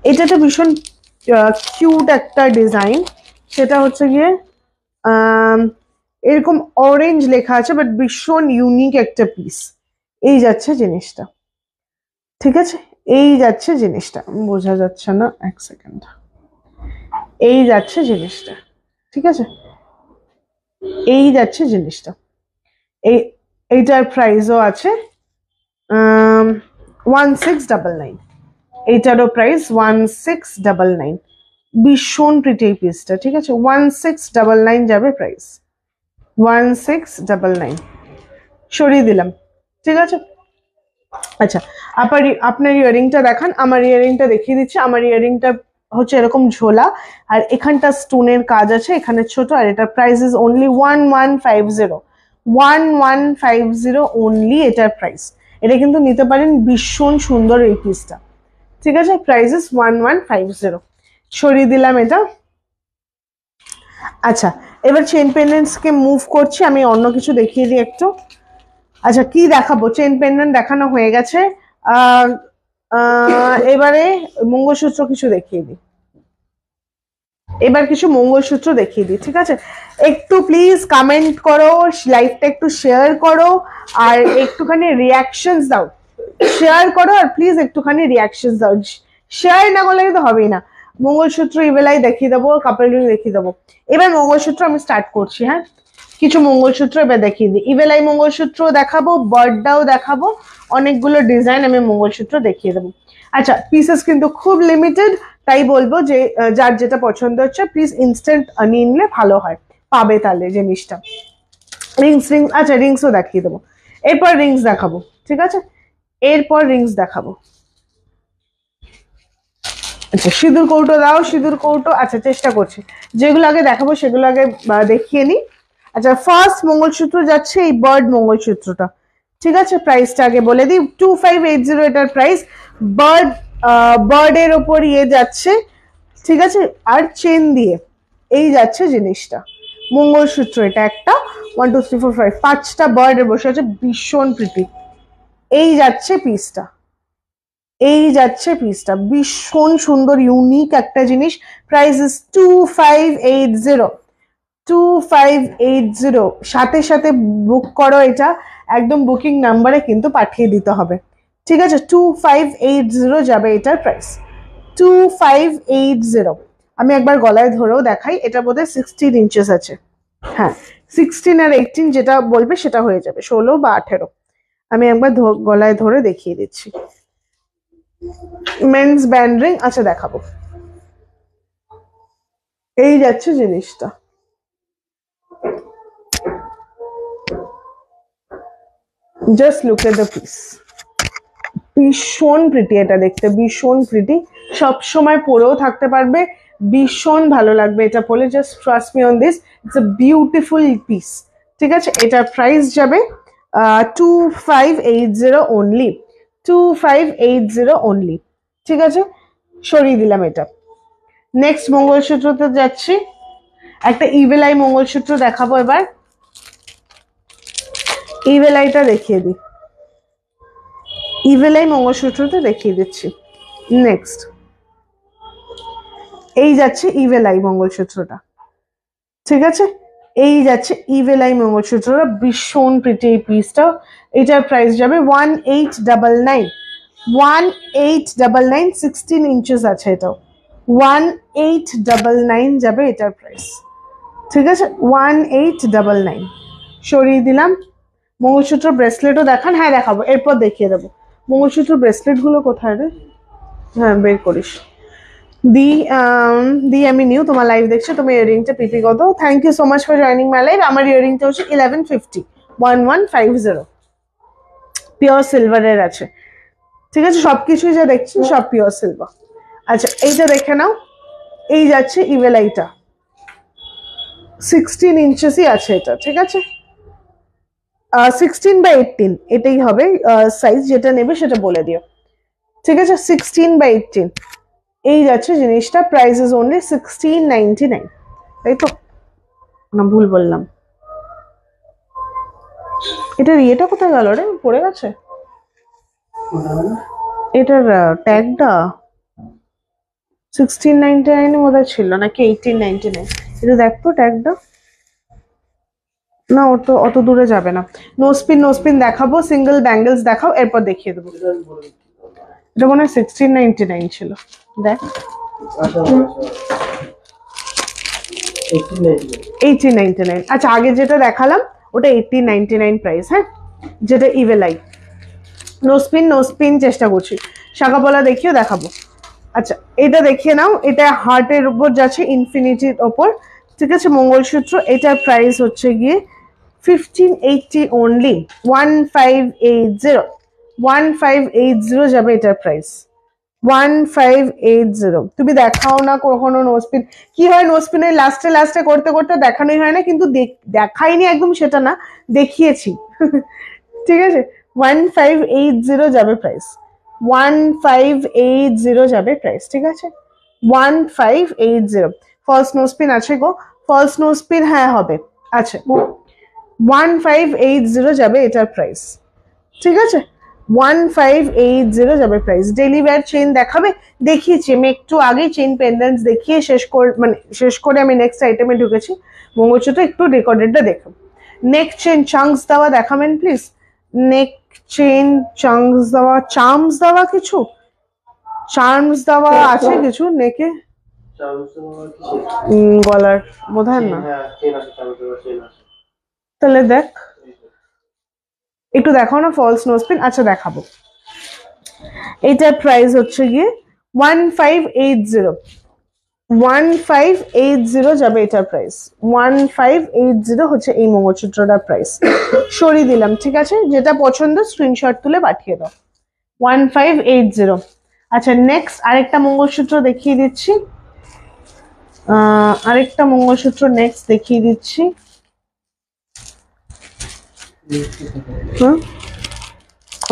Speaker 1: এটা তো ভীষণ কিউট একটা ডিজাইন, সেটা হচ্ছে গিয়ে এরকম অরেঞ্জ লেখা আছে, বাট ভীষণ ইউনিক একটা পিস। এই যাচ্ছে জিনিসটা, ঠিক আছে, এই যাচ্ছে জিনিসটা, বোঝা যাচ্ছে না, এক সেকেন্ড, এই যাচ্ছে জিনিসটা, ঠিক আছে, এই যাচ্ছে জিনিসটা। এইটার প্রাইসও আছে 1699, এইটারও প্রাইস 1699, ভীষণ প্রিটি এই পিসটা, ঠিক আছে 1699 যাবে প্রাইস, 1699 সরিয়ে দিলাম, ঠিক আছে। আচ্ছা আপনার ইয়ারিংটা দেখান, আমার ইয়ারিংটা দেখিয়ে দিচ্ছি। আমার ইয়ারিংটা হচ্ছে এরকম ঝোলা, আর এখানটা স্টোনের কাজ আছে, এখানে ছোট, আর এটার প্রাইস ইজ অনলি 1150, 1150 অনলি এটার প্রাইস। এটা কিন্তু নিতে পারেন, ভীষণ সুন্দর এই পিসটা, ঠিক আছে। প্রাইস ইজ 1150, সরিয়ে দিলাম এটা। আচ্ছা এবার চেন পেন্ডেন্টস কে মুভ করছি, আমি অন্য কিছু দেখিয়ে দিই একটু। আচ্ছা কি দেখাবো, চেন পেন্ডেন্ট দেখানো হয়ে গেছে, এবারে মঙ্গলসূত্র কিছু দেখিয়ে দিই, এবার কিছু মঙ্গলসূত্র দেখিয়ে দিই, ঠিক আছে। একটু প্লিজ কমেন্ট করো, লাইভটা একটু শেয়ার করো, আর একটুখানি রিয়াকশনস দাও, শেয়ার করো আর প্লিজ একটুখানি রিয়াকশনস দাও, শেয়ার না করলে কিন্তু হবেই না। মঙ্গলসূত্র ইভেলাই দেখিয়ে দেবো, কাপল রিং দেখিয়ে দেবো। এবার মঙ্গলসূত্র আমি স্টার্ট করছি। হ্যাঁ কিছু মঙ্গলসূত্র এবার দেখিয়ে দিই, ইভেলাই মঙ্গলসূত্র দেখাবো, বার্ডটাও দেখাবো, অনেকগুলো ডিজাইন আমি মঙ্গলসূত্র দেখিয়ে দেবো। আচ্ছা পিসেস কিন্তু খুব লিমিটেড, তাই বলবো যে যার যেটা পছন্দ হচ্ছে প্লিজ ইনস্ট্যান্ট নিয়ে নিলে ভালো হয়, পাবে তাহলে জিনিসটা। রিংস, আচ্ছা রিংসও দেখিয়ে দেবো, এরপর রিংস দেখাবো, ঠিক আছে, এরপর রিংস দেখাবো। আচ্ছা সিঁদুর কৌটো দাও, সিঁদুর কৌটো, আচ্ছা চেষ্টা করছি, যেগুলো আগে দেখাবো সেগুলো আগে দেখিয়ে নিই। আচ্ছা ফার্স্ট মঙ্গলসূত্র যাচ্ছে এই বার্ড মঙ্গলসূত্রটা, ঠিক আছে, প্রাইসটা আগে বলে দিই, 2580 এটার প্রাইস। বার্ডের ওপর ইয়ে যাচ্ছে, ঠিক আছে, আর চেন দিয়ে এই যাচ্ছে জিনিসটা, মঙ্গলসূত্র এটা একটা, 1 2 3 4 5 5টা বার্ডের বসে আছে, ভীষণ প্রিটি। এই যাচ্ছে পিসটা, এই যাচ্ছে পিসটা, ভীষণ সুন্দর ইউনিক একটা জিনিস। প্রাইস ইজ 2580, 2580, সাথে সাথে বুক করো, এটা একদম বুকিং নাম্বারে কিন্তু পাঠিয়ে দিতে হবে, ঠিক আছে। 2580 যাবে এটার প্রাইস, 2580। আমি একবার গলায় ধরেও দেখাই, এটা বোধহয় 16 ইঞ্চেস আছে, হ্যাঁ 16 আর 18 যেটা বলবে সেটা হয়ে যাবে, 16 বা 18। আমি একবার গলায় ধরে দেখিয়ে দিচ্ছি, মেন্স ব্যান্ড রিং, আচ্ছা দেখাবো। এই যাচ্ছে জিনিসটা, just look at the piece, ভীষণ প্রিটি, এটা দেখতে ভীষণ প্রিটি, সব সময় পরেও থাকতে পারবে, ভীষণ ভালো লাগবে এটা পরে, just trust me on this, it's a beautiful piece. ঠিক আছে, এটার প্রাইস যাবে 2580 অনলি, 2580 অনলি। ঠিক আছে, সরিয়ে দিলাম এটা। নেক্সট মঙ্গলসূত্রতে যাচ্ছি, একটা ইভেল আই মঙ্গলসূত্র দেখাবো এবার। ইভেল আইটা দেখিয়ে দিই, ইভেল আই মঙ্গলসূত্রটা দেখিয়ে দিচ্ছি। নেক্সট এই যাচ্ছে ইভেল আই মঙ্গলসূত্রটা। ঠিক আছে, এই যাচ্ছে ইভেল আই মঙ্গলসূত্রটা, ভীষণ প্রিটি এই পিসটা। এটার প্রাইস যাবে 1899, 1899, 16 ইঞ্চেস আছে এটাও, 1899 যাবে এটার প্রাইস। ঠিক আছে, 1899 সরিয়ে দিলাম। মঙ্গলসূত্র ব্রেসলেটও দেখান, হ্যাঁ দেখাবো, এরপর দেখিয়ে দেবো। মঙ্গলসূত্র ব্রেসলেট গুলো কোথায় রে, হ্যাঁ বের করিস। দি আমি নিউ, তোমার লাইভ দেখছো, তোমার ইয়ারিংটা পিপি কত? Thank you so much for joining my live. আমার ইয়ারিংটা হচ্ছে 1150, 1150, পিওর সিলভারের আছে। ঠিক আছে, সবকিছুই যা দেখছি সব পিওর সিলভার। আচ্ছা এইটা দেখে নাও, এই যাচ্ছে ইভেল আইটা, 16 ইঞ্চেসই আছে এটা। ঠিক আছে, 16/18 এটাই হবে সাইজ, যেটা নেবে সেটা বলে দিও। ঠিক আছে, 16/18 এই যাচ্ছে জিনিসটা, প্রাইস ইজ অনলি 1699, তাই তো না ভুল বললাম? এটার ইয়েটা কোথায় গেল রে, পড়ে গেছে এটার ট্যাগটা, 1699 বোধহয় ছিল নাকি 1899, এটা দেখতো ট্যাগটা, না ওটা অত দূরে যাবে না। নোস্পিন দেখাবো, সিঙ্গেল ব্যাঙ্গেলস দেখাও, এরপর দেখিয়ে দেবো। এটা মনে হয় 1699 ছিল, দেখ 1899। আচ্ছা আগে যেটা দেখালাম ওটা 1899 প্রাইস, হ্যাঁ, যেটা ইভেল আই। নোস্পিন চেষ্টা করছি, শাখাপলা দেখিও দেখাবো। আচ্ছা এটা দেখিয়ে নাও, এটা হার্টের উপর যাচ্ছে, ইনফিনিটির ওপর। ঠিক আছে, মঙ্গলসূত্র, এটার প্রাইস হচ্ছে গিয়ে 1580 অনলি, 1580, 1580 যাবে এটার প্রাইস, 1580। তুমি দেখাও না কখনো নোস্পিন, কি হয় নোস্পিনের লাস্টে করতে করতে দেখানোই হয় না, কিন্তু দেখাইনি একদম সেটা না, দেখিয়েছি। ঠিক আছে, 1580 যাবে প্রাইস, 1580 যাবে প্রাইস। ঠিক আছে, 1580। ফলস নোস্পিন আছে গো, ফলস নোস্পিন হ্যাঁ হবে, আচ্ছা 1580 যাবে এটার প্রাইস। ঠিক আছে, 1580 যাবে প্রাইস। ডেলি ওয়্যার চেইন দেখাবে, দেখিয়েছি আমি একটু আগে, চেইন পেন্ডেন্টস দেখিয়ে শেষ করে আমি নেক্সট আইটেমে ঢুকেছি। মঙ্গলসূত্র একটু রেকর্ডেডটা দেখো। নেক চেইন চাংস দেওয়া দেখাবেন প্লিজ, নেক চেইন চাংস দেওয়া, চার্মস দেওয়া, কিছু চার্মস দেওয়া আছে কিছু নেকে, গলার বোধহয় না, তাহলে দেখ একটু দেখাও না ফলস নোস্পিন। আচ্ছা দেখাবো, এটার প্রাইস হচ্ছে গিয়ে 1580, 1580 যাবে এটার প্রাইস, 1580 হচ্ছে এই মঙ্গলসূত্রটার প্রাইস। সরিয়ে দিলাম, ঠিক আছে, যেটা পছন্দ স্ক্রিনশট তুলে পাঠিয়ে দাও, 1580। আচ্ছা নেক্সট আরেকটা মঙ্গলসূত্র দেখিয়ে দিচ্ছি, আরেকটা মঙ্গলসূত্র নেক্সট দেখিয়ে দিচ্ছি।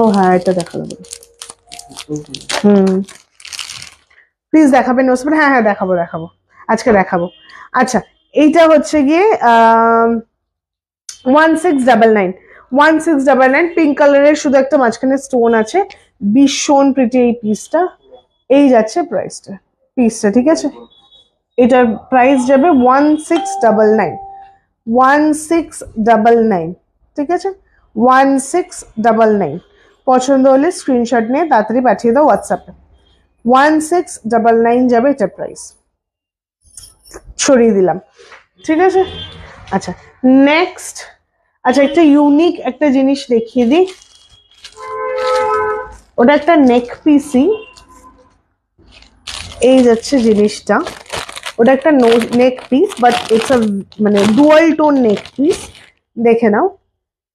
Speaker 1: ও হ্যাঁ এটা দেখালো, প্লিজ দেখাবেন নোসপিন, হ্যাঁ হ্যাঁ দেখাবো আজকে দেখাবো। আচ্ছা এইটা হচ্ছে গিয়ে 1699, 1699 পিঙ্ক কালারের, শুধু একটা মাঝখানে স্টোন আছে, ভীষণ প্রিটি এই পিসটা। এই যাচ্ছে প্রাইসটা, পিসটা। ঠিক আছে, এটার প্রাইস যাবে 1699, 1699। ঠিক আছে, 1699। পছন্দ হলে স্ক্রিনশট নিয়ে তাড়াতাড়ি পাঠিয়ে দাও হোয়াটসঅ্যাপে, 1699 যাবে এটা প্রাইস। সরিয়ে দিলাম, ঠিক আছে। আচ্ছা নেক্সট, আচ্ছা একটা ইউনিক একটা জিনিস দেখিয়ে দিই, ওটা একটা নেক পিসি, এই যাচ্ছে জিনিসটা, ওটা একটা নেক পিস, বাট ইটস আ মানে ডুয়াল টোন নেক পিস। দেখে নাও,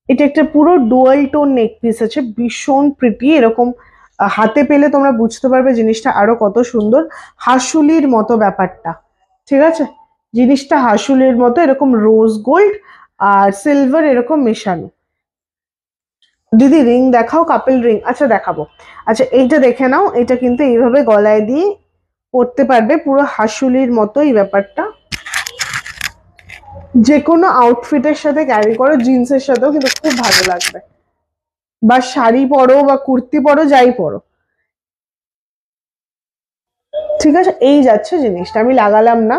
Speaker 1: এটা একটা পুরো ডুয়াল টোন নেক পিস আছে, ভীষণ প্রিটি। এরকম হাতে পেলে তোমরা বুঝতে পারবে জিনিসটা আরো কত সুন্দর, হাসুলির মতো ব্যাপারটা। ঠিক আছে, জিনিসটা হাসুলির মতো, এরকম রোজ গোল্ড আর সিলভার এরকম মেশানো। দিদি রিং দেখাও, কাপল রিং। আচ্ছা দেখাবো। আচ্ছা এইটা দেখে নাও, এটা কিন্তু এইভাবে গলায় দিয়ে পরতে পারবে, পুরো হাসুলির মতো এই ব্যাপারটা। যে কোনো আউটফিটের সাথে ক্যারি করো, জিন্সের সাথেও কিন্তু খুব ভালো লাগবে, বা শাড়ি পরো বা কুর্তি পরো, যাই পরো। ঠিক আছে, এই যাচ্ছে জিনিসটা, আমি লাগালাম না।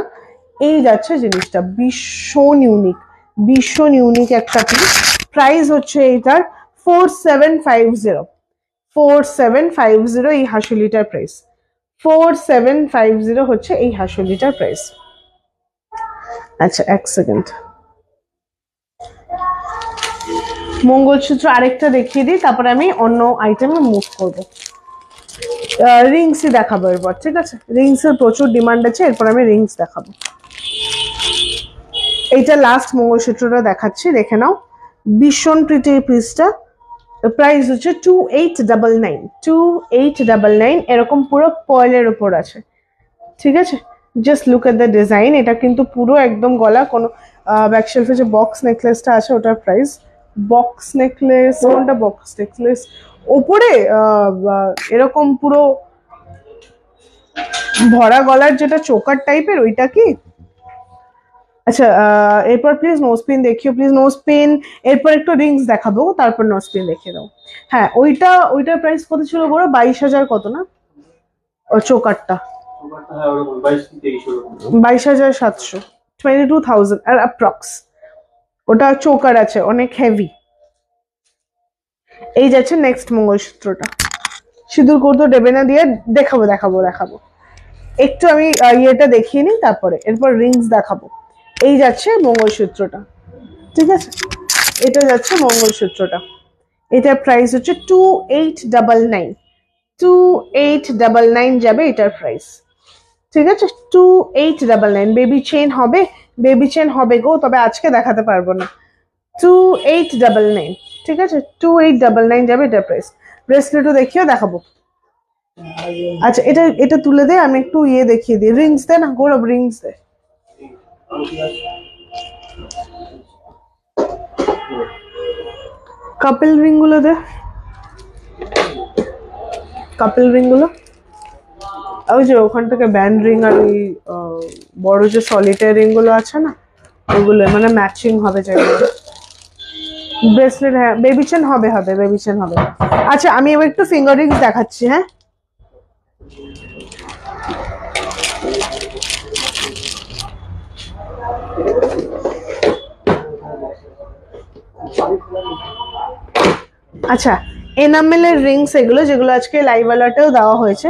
Speaker 1: এই যাচ্ছে জিনিসটা, ভীষণ ইউনিক, ভীষণ ইউনিক একটা পিস। প্রাইস হচ্ছে এইটার 4750। 4750 এই হাসুলিটার প্রাইস। 4750 হচ্ছে এই হাসুলিটার প্রাইস। আচ্ছা এক সেকেন্ড, মঙ্গলসূত্র আরেকটা দেখিয়ে দিই, তারপরে আমি অন্য আইটেমে মুভ করবো। রিংসই দেখাবো এরপর। ঠিক আছে, রিংস এর প্রচুর ডিমান্ড আছে, এরপর আমি রিংস দেখাবো। এইটা লাস্ট মঙ্গলসূত্রটা দেখাচ্ছি, দেখে নাও, ভীষণ প্রিটি পিসটা। প্রাইস হচ্ছে 2899। 2899 এরকম পুরো পয়েলের উপর আছে। ঠিক আছে, just look at the design. এটা কিন্তু পুরো একদম গলা, কোনো ব্যাক শেলফে যে বক্স নেকলেসটা আছে ওটার প্রাইস। বক্স নেকলেস কোনটা? বক্স নেকলেস ওপরে এরকম পুরো ভরা গলার যেটা চোকার টাইপের, ওইটা কি? আচ্ছা এরপর প্লিজ নোজপিন দেখিও, প্লিজ নোজপিন। এরপর একটু রিংস দেখাবো, তারপর নোজপিন দেখিয়ে দাও। হ্যাঁ ওইটার প্রাইস কত ছিল বড়? 22,000 কত না? ও চোকারটা 22,700, 22,000 আর অ্যাপ্রক্স। ওটা চোকার আছে, অনেক হেভি। এই যাচ্ছে নেক্সট মঙ্গলসূত্রটা, সিঁদুর কৌটো দেবে না দিয়ে দেখাবো দেখাবো দেখাবো। একটু আমি ইয়েটা দেখিয়ে নিই, তারপরে এরপর রিংস দেখাবো। এই যাচ্ছে মঙ্গলসূত্রটা। ঠিক আছে, এটা যাচ্ছে মঙ্গলসূত্রটা। এটার প্রাইস হচ্ছে 2899। 2899 যাবে এটার প্রাইস। ঠিক আছে, 2899। বেবি চেইন হবে, বেবি চেইন হবে গো, তবে আজকে দেখাতে পারবো না। 2899। ঠিক আছে, 2899 যাবে এটার প্রাইস। ব্রেসলেটও দেখিও, দেখাবো। আচ্ছা এটা এটা তুলে দে, আমি একটু ইয়ে দেখিয়ে দিই। রিংস দে না গৌরব, রিংস দে। কাপল রিং গুলো দে, কাপল রিং গুলো। ওই যে ওখান থেকে ব্যান্ড রিং আর ওই বড় যে সলিটার রিং গুলো আছে না, ওগুলো মানে ম্যাচিং হবে যেগুলো। ব্রেসলেট, হ্যাঁ বেবি চেন হবে, হবে বেবি চেন হবে। আচ্ছা আমি এবার একটু ফিঙ্গার রিংস দেখাচ্ছি। হ্যাঁ আচ্ছা, এনামেল এর রিংস এগুলো, যেগুলো আজকে লাইভ অ্যালার্টেও দেওয়া হয়েছে।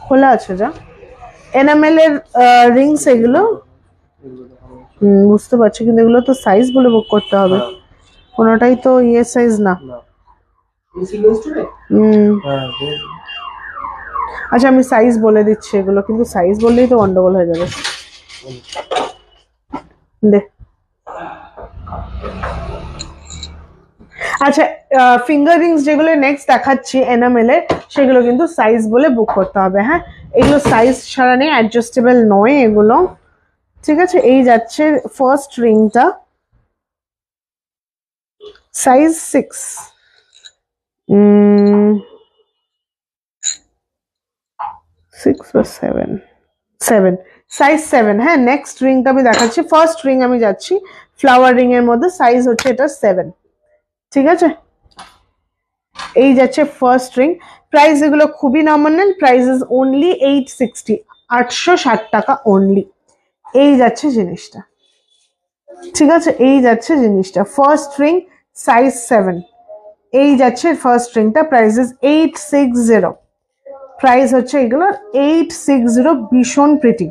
Speaker 1: খোলা আছে যা, এনামেল এর রিংস এগুলো। বুঝতে পারছি, কিন্তু এগুলো তো সাইজ বলে বুক করতে হবে, কোনোটাই তো ইয়ে সাইজ না। আচ্ছা আমি সাইজ বলে দিচ্ছি, এগুলো কিন্তু সাইজ বললেই তো গন্ডগোল হয়ে যাবে। দে আচ্ছা, ফিঙ্গার রিংস যেগুলো নেক্সট দেখাচ্ছি এনামেল এর, সেগুলো কিন্তু সাইজ বলে বুক করতে হবে। হ্যাঁ এগুলো সাইজ ছাড়া নেই, অ্যাডজাস্টেবল নয় এগুলো। ঠিক আছে, এই যাচ্ছে ফার্স্ট রিংটা, সাইজ 6, 6 বা 7, 7 সাইজ 7। হ্যাঁ নেক্সট রিংটা আমি দেখাচ্ছি, ফার্স্ট রিং আমি যাচ্ছি ফ্লাওয়ার রিং এর মধ্যে, সাইজ হচ্ছে এটা 7। ঠিক আছে, এই যাচ্ছে ফার্স্ট রিং। প্রাইস এগুলো খুবই নমিনাল, প্রাইস ইজ অনলি 860, 860 টাকা অনলি। এই যাচ্ছে জিনিসটা। ঠিক আছে, এই যাচ্ছে জিনিসটা, ফার্স্ট রিং সাইজ 7। এই যাচ্ছে ফার্স্ট রিংটা, প্রাইস ইজ 860। প্রাইস হচ্ছে এগুলোর 860, ভীষণ প্রিটি।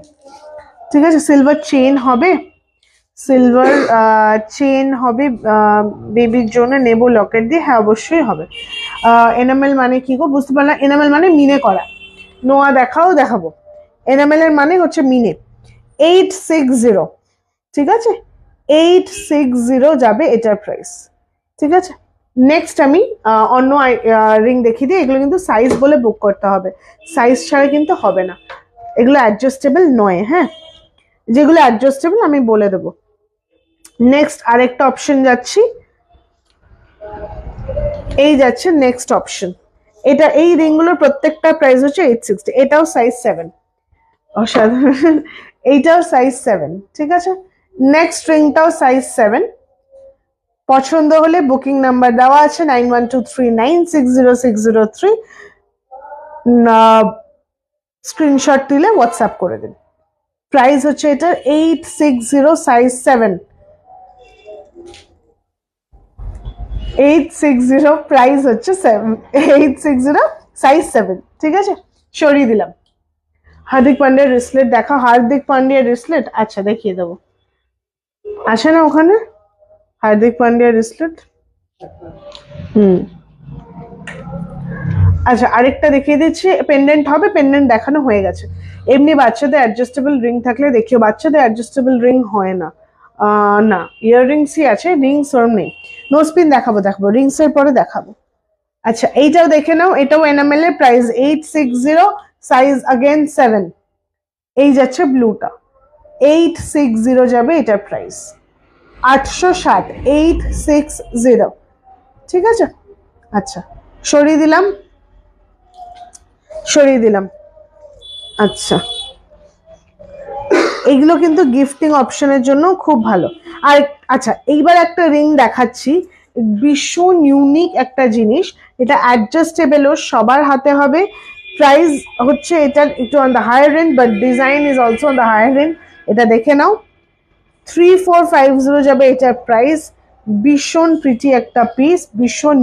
Speaker 1: ঠিক আছে, সিলভার চেইন হবে, সিলভার চেইন হবে বেবির জন্য, নেবো লকেট দিয়ে। হ্যাঁ অবশ্যই হবে। এনামেল মানে কি গো বুঝতে পারলাম? এনামেল মানে মিনে করা, নোয়া দেখাবো। এনামেল এর মানে হচ্ছে মিনে। 860, ঠিক আছে, 860 যাবে এটার প্রাইস। ঠিক আছে, নেক্সট আমি অন্য রিং দেখিয়ে দিই। এগুলো কিন্তু সাইজ বলে বুক করতে হবে, সাইজ ছাড়া কিন্তু হবে না। এগুলো অ্যাডজাস্টেবল নয়, হ্যাঁ, যেগুলো অ্যাডজাস্টেবল আমি বলে দেবো। নেক্সট আরেকটা অপশন যাচ্ছি, এই যাচ্ছে নেক্সট অপশন। এটা এই রিংগুলোর প্রত্যেকটা প্রাইস হচ্ছে 860। এটাও সাইজ 7, অসাধারণ। এইটাও সাইজ 7, ঠিক আছে। নেক্সট রিংটাও সাইজ 7। পছন্দ হলে বুকিং নাম্বার দেওয়া আছে 9123960603, স্ক্রিনশট দিলে হোয়াটসঅ্যাপ করে দিন। প্রাইস হচ্ছে এটার 860, সাইজ 7। 860 প্রাইস হচ্ছে 860, সাইজ 7, ঠিক আছে। সরিয়ে দিলাম। হার্দিক পান্ডিয়ার রিসলেট দেখা, হার্দিক পান্ডিয়ার রিসলেট, আচ্ছা দেখিয়ে দেবো, আছে না ওখানে হার্দিক পান্ডিয়ার রিসলেট? আচ্ছা আরেকটা দেখিয়ে দিচ্ছি, পেন্ডেন্ট হবে, পেন্ডেন্ট দেখানো হয়ে গেছে। এমনি বাচ্চাদের অ্যাডজাস্টেবল রিং থাকলে দেখিও, বাচ্চাদের অ্যাডজাস্টেবল রিং হয় না, না ইয়াররিংসই আছে, রিংস ওর নেই। নোজপিন দেখাবো, রিংস এর পরে দেখাবো। আচ্ছা এইটাও দেখে নাও, এটাও এনামেল এর, প্রাইস 860, সাইজ अगेन 7। এই যাচ্ছে ব্লুটা, 860 যাবে এটার প্রাইস, 860, 860, ঠিক আছে। আচ্ছা সরিয়ে দিলাম। আচ্ছা এগুলো কিন্তু গিফটিং অপশনের জন্য খুব ভালো। আর আচ্ছা এইবার একটা রিং দেখাচ্ছি, ভীষণ ইউনিক একটা জিনিস, এটা অ্যাডজাস্টেবলও, সবার হাতে হবে। প্রাইস হচ্ছে এটার একটু on the higher range, but design is also on the higher range. এটা দেখে নাও, 3450 যাবে এটার প্রাইস। ভীষণ প্রিটি একটা পিস, ভীষণ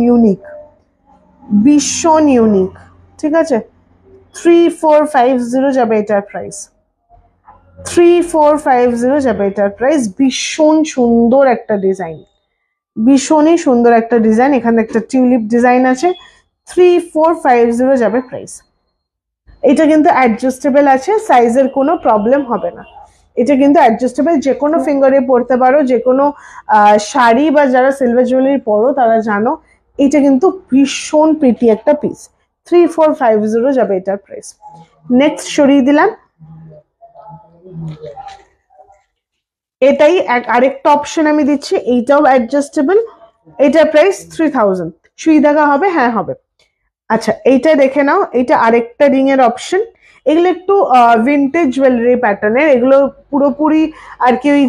Speaker 1: ইউনিক, ঠিক আছে। 3450 যাবে এটার প্রাইস, 3450 যাবে এটার প্রাইস। ভীষণ সুন্দর একটা ডিজাইন, ভীষণই সুন্দর একটা ডিজাইন, এখানে একটা টিউলিপ ডিজাইন আছে। 3450 যাবে প্রাইস। এটা কিন্তু অ্যাডজাস্টেবল আছে, সাইজের কোনো প্রবলেম হবে না। এটা কিন্তু অ্যাডজাস্টেবল, যে কোনো ফিঙ্গারে পরতে পারো, যে কোনো শাড়ি বা যারা সিলভার জুয়েলারি পরো তারা জানো এটা কিন্তু ভীষণ প্রিটি একটা পিস। 3450 যাবে এটার প্রাইস। নেক্সট সরিয়ে দিলাম। এটাই আরেকটা অপশন আমি দিচ্ছি, এইটাও অ্যাডজাস্টেবল, এটার প্রাইস 3000। সুই ধাগা হবে? হ্যাঁ হবে। আচ্ছা এইটা দেখে নাও, এটা আরেকটা রিং এর অপশন। এগুলো একটু ভিন্টেজ জুয়েলারি প্যাটার্নের, এগুলো পুরোপুরি আর কি ওই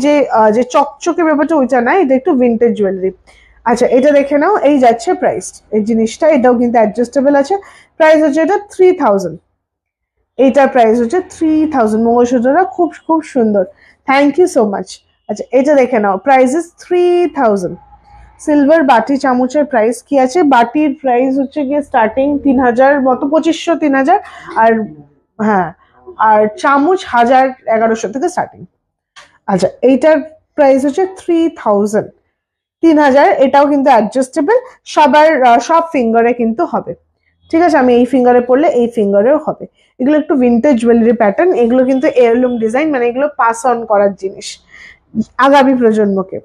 Speaker 1: যে চকচকে ব্যাপারটা ওইটা না, এটা একটু ভিন্টেজ জুয়েলারি। আচ্ছা এটা দেখে নাও, এই যাচ্ছে প্রাইস এই জিনিসটা, এটাও কিন্তু অ্যাডজাস্টেবল আছে। প্রাইস হচ্ছে এটা 3000, এইটার প্রাইস হচ্ছে 3000। মঙ্গলসূত্রটা খুব খুব সুন্দর, থ্যাংক ইউ সো মাচ। আচ্ছা এটা দেখে নাও, প্রাইস ইজ 3000। সিলভার বাটি চামচের প্রাইস কি আছে? বাটির প্রাইস হচ্ছে গিয়ে স্টার্টিং 3000 মতো, 2500 3000, আর হ্যাঁ আর চামচ 1000 1100 থেকে স্টার্টিং। আচ্ছা এইটার প্রাইস হচ্ছে 3000, 3000। এটাও কিন্তু অ্যাডজাস্টেবল, সব ফিঙ্গারে কিন্তু হবে, ঠিক আছে। আমি এই ফিঙ্গারে পড়লে এই ফিঙ্গারেও হবে। এগুলো একটু ভিন্টেজ জুয়েলারি প্যাটার্ন, এগুলো কিন্তু এয়ারলুম ডিজাইন, মানে এগুলো পাস অন করার জিনিস আগামী প্রজন্মকে।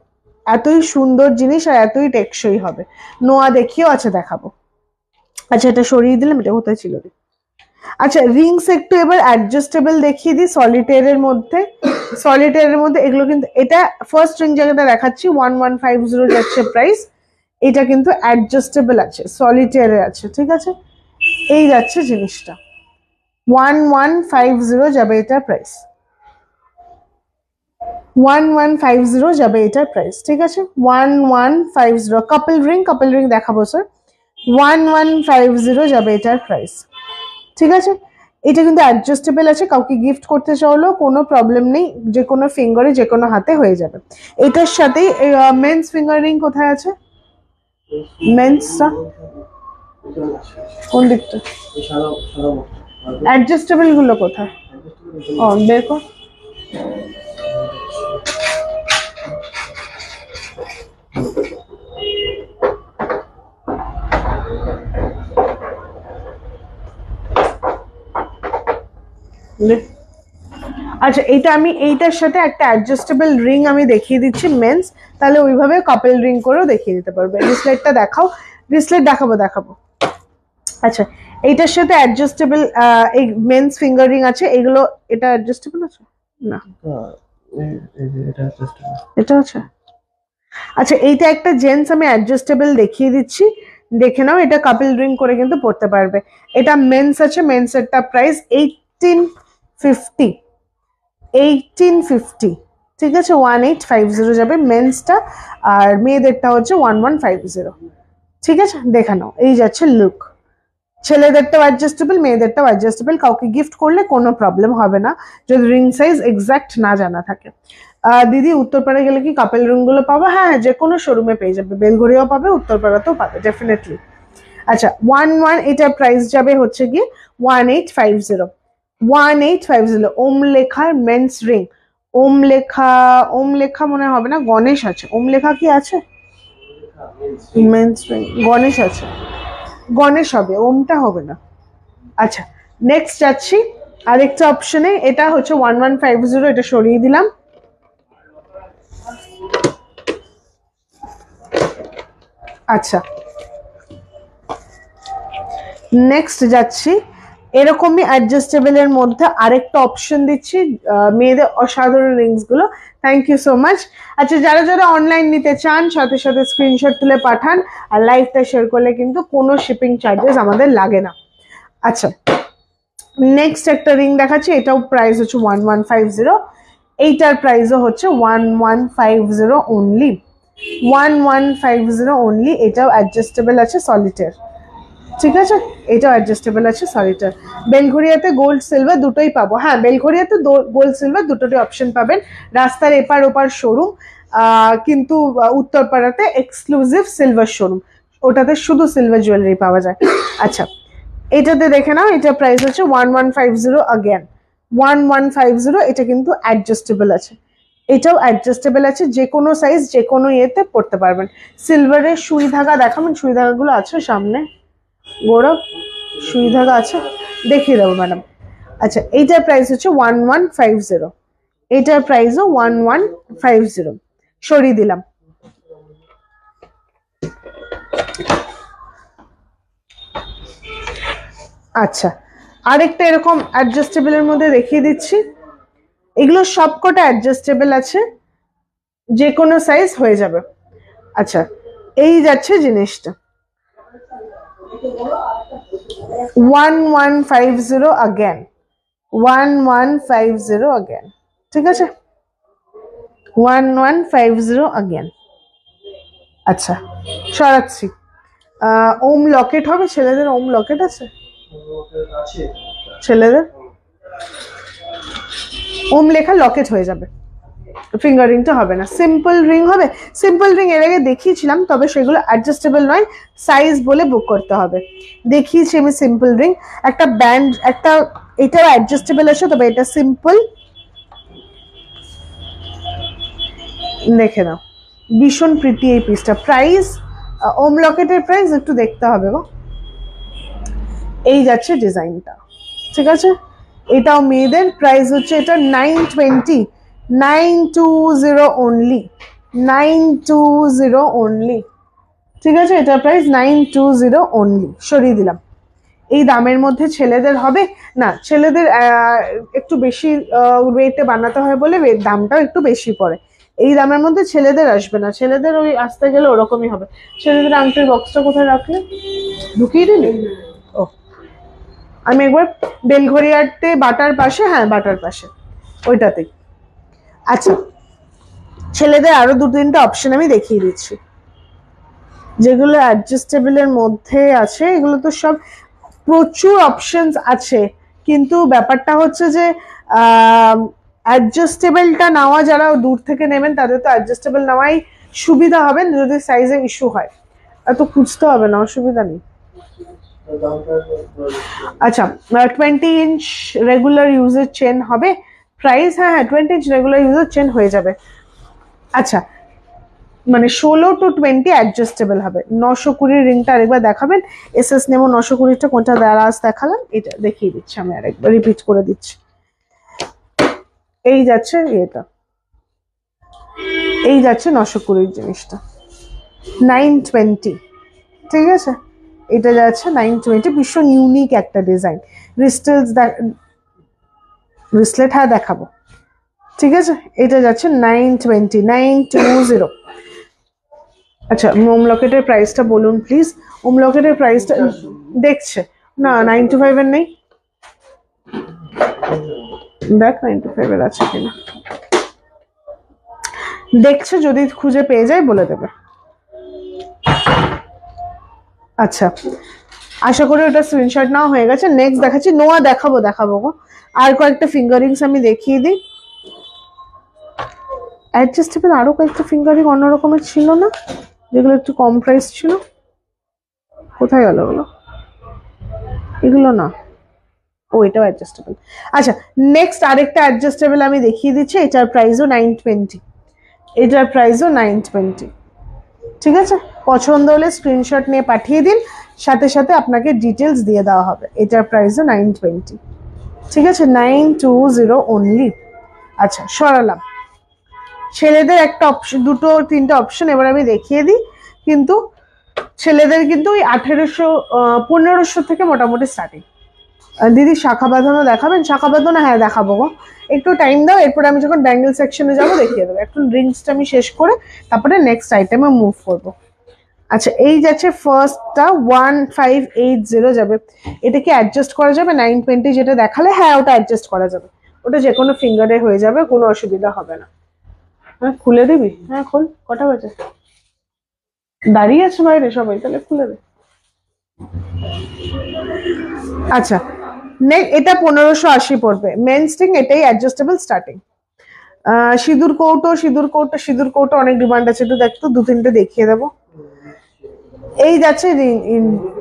Speaker 1: এতই সুন্দর জিনিস আর এতই টেকসই হবে। নোয়া দেখিও, আচ্ছা দেখাবো। আচ্ছা এটা সরিয়ে দিলাম, এটা কোথায় ছিল? আচ্ছা রিংস একটু এবার অ্যাডজাস্টেবল দেখিয়ে দিই। সলিটেয়ারের মধ্যে এগুলো কিন্তু, এটা ফার্স্ট রিং জায়গাটা দেখাচ্ছি 1150 যাচ্ছে প্রাইস। এটা কিন্তু অ্যাডজাস্টেবল আছে, সলিটেয়ারে আছে, ঠিক আছে। এই যাচ্ছে জিনিসটা 1150 যাবে এটার প্রাইস, 1150 যাবে এটার প্রাইস, ঠিক আছে। 1150 কাপল রিং দেখাবো স্যার, 1150 যাবে এটার প্রাইস, ঠিক আছে। এটা কিন্তু অ্যাডজাস্টেবল আছে, কাউকে গিফট করতে চাইলেও কোনো প্রবলেম নেই, যে কোনো ফিঙ্গারে যে কোনো হাতে হয়ে যাবে। এটার সাথেই মেন্স ফিঙ্গার রিং কোথায় আছে? মেন্সটা কোন দিকটা? অ্যাডজাস্টেবল গুলো কোথায়? ও বের কর। আচ্ছা এইটা আমি এইটার সাথে একটা অ্যাডজাস্টেবল রিং আমি দেখিয়ে দিচ্ছি মেন্স, তাহলে ওইভাবে কাপল রিং করেও দেখিয়ে দিতে পারবে। ব্রেসলেটটা দেখাও, ব্রেসলেট দেখাবো। আচ্ছা এইটার সাথে অ্যাডজাস্টেবল এই মেন্স ফিঙ্গার রিং আছে, এগুলো এটা অ্যাডজাস্টেবল আছে না? এটা আছে। আচ্ছা এইটা একটা জেন্টস আমি অ্যাডজাস্টেবল দেখিয়ে দিচ্ছি, দেখে নাও। এটা কাপল রিং করে কিন্তু পড়তে পারবে। এটা মেন্স আছে, মেন্সেরটা প্রাইস 1850, ঠিক আছে? 1850 যাবে মেন্সটা, আর মেয়েদেরটা হচ্ছে 1150, ঠিক আছে? দেখে নাও, এই যাচ্ছে লুক। ছেলেদেরটাও অ্যাডজাস্টেবল, মেয়েদেরটাও অ্যাডজাস্টেবল। কাউকে গিফট করলে কোনো প্রবলেম হবে না যদি রিং সাইজ এক্সাক্ট না জানা থাকে। দিদি উত্তরপাড়া গেলে কি কাপল রিং গুলো পাবো? হ্যাঁ, যে কোনো শোরুমে পেয়ে যাবে, বেলঘড়িয়াও পাবে, উত্তরপাড়াতেও পাবে ডেফিনেটলি। আচ্ছা এটার প্রাইস যাবে হচ্ছে গিয়ে 1850। ওম লেখার মেন্স রিং। ওম লেখা মনে হবে না, গণেশ আছে। ওম লেখা কি আছে? মেন্স রিং গণেশ আছে, গণেশ হবে, ওমটা হবে না। আচ্ছা নেক্সট যাচ্ছি আরেকটা অপশনে, এটা হচ্ছে 1150, এটা সরিয়ে দিলাম। আচ্ছা নেক্সট যাচ্ছি এরকমই অ্যাডজাস্টেবল এর মধ্যে আরেকটা অপশন দিচ্ছি, মেয়েদের অসাধারণ রিংস গুলো। Thank you so much. আচ্ছা যারা যারা অনলাইন নিতে চান সাথে সাথে স্ক্রিনশট তুলে পাঠান, আর লাইভটা শেয়ার করলে কিন্তু কোনো শিপিং চার্জেস আমাদের লাগে না। আচ্ছা নেক্সট একটা রিং দেখাচ্ছি, এটাও প্রাইস হচ্ছে 1150, এইটার প্রাইসও হচ্ছে 1150 অনলি, 1150 অনলি। এটাও অ্যাডজাস্টেবল আছে সলিটার, ঠিক আছে? এটাও অ্যাডজাস্টেবল আছে সলিটার। বেলঘড়িয়াতে গোল্ড সিলভার দুটোই পাবো। হ্যাঁ, বেলঘড়িয়াতে গোল্ড সিলভার দুটোরই অপশন পাবেন, রাস্তার এপার ওপার শোরুম, কিন্তু উত্তরপাড়াতে এক্সক্লুসিভ সিলভার শোরুম, ওটাতে শুধু সিলভার জুয়েলারি পাওয়া যায়। আচ্ছা এটাতে দেখে নাও, এটা প্রাইস হচ্ছে 1150 अगेन 1150। এটা কিন্তু অ্যাডজাস্টেবল আছে, এটাও অ্যাডজাস্টেবল আছে, যে কোনো সাইজ যে কোনো ইয়েতে পড়তে পারবেন। সিলভারের সুই ধাগা দেখাবেন, সুই ধাগাগুলো আছে সামনে, গৌরব সুই ধাগা আছে, দেখিয়ে দেবো ম্যাডাম। আচ্ছা এইটার প্রাইস হচ্ছে 1150, এটার প্রাইসও 1150, সরিয়ে দিলাম। আচ্ছা আরেকটা এরকম অ্যাডজাস্টেবল এর মধ্যে দেখিয়ে দিচ্ছি, এগুলো সবকটা অ্যাডজাস্টেবল আছে, যে কোনো সাইজ হয়ে যাবে। আচ্ছা এই যাচ্ছে জিনিসটা 1150 अगेन 1150 अगेन, ঠিক আছে? 1150 अगेन। আচ্ছা সরাচ্ছি। ওম লকেট হবে, ছেলেদের ওম লকেট আছে, ছেলেদের ওম লেখা লকেট হয়ে যাবে, ফিঙ্গার রিংটা হবে না, সিম্পল রিং হবে। সিম্পল রিং এর আগে দেখিয়েছিলাম, তবে সেগুলো অ্যাডজাস্টেবল নয়, সাইজ বলে বুক করতে হবে। দেখিয়েছি আমি সিম্পল রিং, একটা ব্যান্ড, একটা এটাও অ্যাডজাস্টেবল আছে, তবে এটা সিম্পল। দেখে নাও ভীষণ প্রীতি এই পিসটা। প্রাইস ওম লকেটের প্রাইস একটু দেখতে হবে গো। এই যাচ্ছে ডিজাইনটা, ঠিক আছে? এটাও মেয়েদের, প্রাইস হচ্ছে এটা 920 অনলি, 920 অনলি, ঠিক আছে? এটার প্রাইস 920 অনলি, সরিয়ে দিলাম। এই দামের মধ্যে ছেলেদের হবে না, ছেলেদের একটু বেশি ওয়েটে বানাতে হয় বলে দামটাও একটু বেশি পড়ে। এই দামের মধ্যে ছেলেদের আসবে না, ছেলেদের ওই আসতে গেলে ওরকমই হবে। ছেলেদের আংটির বক্সটা কোথায় রাখলে? ঢুকিয়ে দিলি? ও আমি একবার বেলঘড়িয়াতে বাটার পাশে, হ্যাঁ বাটার পাশে ওইটাতেই। আচ্ছা ছেলেদের আরো দু তিনটা অপশন আমি দেখিয়ে দিচ্ছি, যেগুলো অ্যাডজাস্টেবল এর মধ্যে আছে। এগুলো তো সব প্রচুর অপশনস আছে, কিন্তু ব্যাপারটা হচ্ছে যে অ্যাডজাস্টেবলটা নেওয়া, যারা দূর থেকে নেবেন তাদের তো অ্যাডজাস্টেবল নেওয়াই সুবিধা হবে, যদি সাইজে ইস্যু হয় এত খুঁজতে হবে না, অসুবিধা নেই। আচ্ছা 20 ইঞ্চ রেগুলার ইউজের চেন হবে, প্রাইস হ্যাঁ 20 ইঞ্চ রেগুলার ইউজের চেন হয়ে যাবে। আচ্ছা মানে 16 to 20 অ্যাডজাস্টেবল হবে। 920 রিংটা আরেকবার দেখাবেন, এসএস নেমো 920টা কোনটা দারাজ দেখালাম, এটা দেখিয়ে দিচ্ছি আমি আরেকবার, রিপিট করে দিচ্ছি। এই যাচ্ছে এটা, এই যাচ্ছে 920 জিনিসটা 920, ঠিক আছে। এটা যাচ্ছে 920, ভীষণ ইউনিক একটা ডিজাইন। রিসলেট হ্যাঁ দেখাবো, ঠিক আছে। এটা যাচ্ছে 920, 920। আচ্ছা মোম লকেটের প্রাইসটা বলুন প্লিজ। মোম লকেটের প্রাইসটা দেখছে না, 925 এর নেই, দেখ 925 এর আছে কিনা দেখছে, যদি খুঁজে পেয়ে যায় বলে দেবে। আচ্ছা আশা করি ওটা স্ক্রিনশট নাও হয়ে গেছে। নেক্সট দেখাচ্ছি, নোয়া দেখাবো গো। আর কয়েকটা ফিঙ্গারিংস আমি দেখিয়ে দিই। অ্যাডজাস্টেবল আরো কয়েকটা ফিঙ্গারিং অন্য রকমের ছিল না, যেগুলো একটু কম প্রাইস ছিল, কোথায় গেল ওগুলো? এগুলো না, ও এটাও অ্যাডজাস্টেবল। আচ্ছা নেক্সট আরেকটা অ্যাডজাস্টেবল আমি দেখিয়ে দিচ্ছি, এটার প্রাইসও 920, এটার প্রাইসও 920, ঠিক আছে। পছন্দ হলে স্ক্রিনশট নিয়ে পাঠিয়ে দিন, সাথে সাথে আপনাকে ডিটেলস দিয়ে দেওয়া হবে। এটার প্রাইসও 920, ঠিক আছে, 920 অনলি। আচ্ছা সরালাম। ছেলেদের একটা অপশন, দুটো তিনটে অপশন এবার আমি দেখিয়ে দিই, কিন্তু ছেলেদের কিন্তু ওই 1500 থেকে মোটামুটি স্টার্টিং। দিদি শাখা বাঁধানো দেখাবেন? শাখা বাঁধানো হ্যাঁ দেখাবো গো, একটু টাইম দাও, এরপরে আমি যখন ব্যাঙ্গেল সেকশনে যাবো দেখিয়ে দেবো। একটু রিংসটা আমি শেষ করে তারপরে নেক্সট আইটেমে মুভ করবো। আচ্ছা এই যাচ্ছে ফার্স্টটা 1580 যাবে। এটা কি অ্যাডজাস্ট করা যাবে? 920 যেটা দেখালে, হ্যাঁ ওটা অ্যাডজাস্ট করা যাবে, ওটা যে কোনো ফিঙ্গারে হয়ে যাবে, কোনো অসুবিধা হবে না। হ্যাঁ খুলে দিবি? হ্যাঁ খোল, কটা বাজে? দাঁড়িয়ে আছে বাইরে সবাই, তাহলে খুলে দে। আচ্ছা এটা 1580 পড়বে মেন স্টিং, এটাই অ্যাডজাস্টেবল স্টার্টিং। সিঁদুর কৌটো অনেক ডিমান্ড আছে, একটু দেখতো, দু তিনটে দেখিয়ে দেবো। এই যাচ্ছে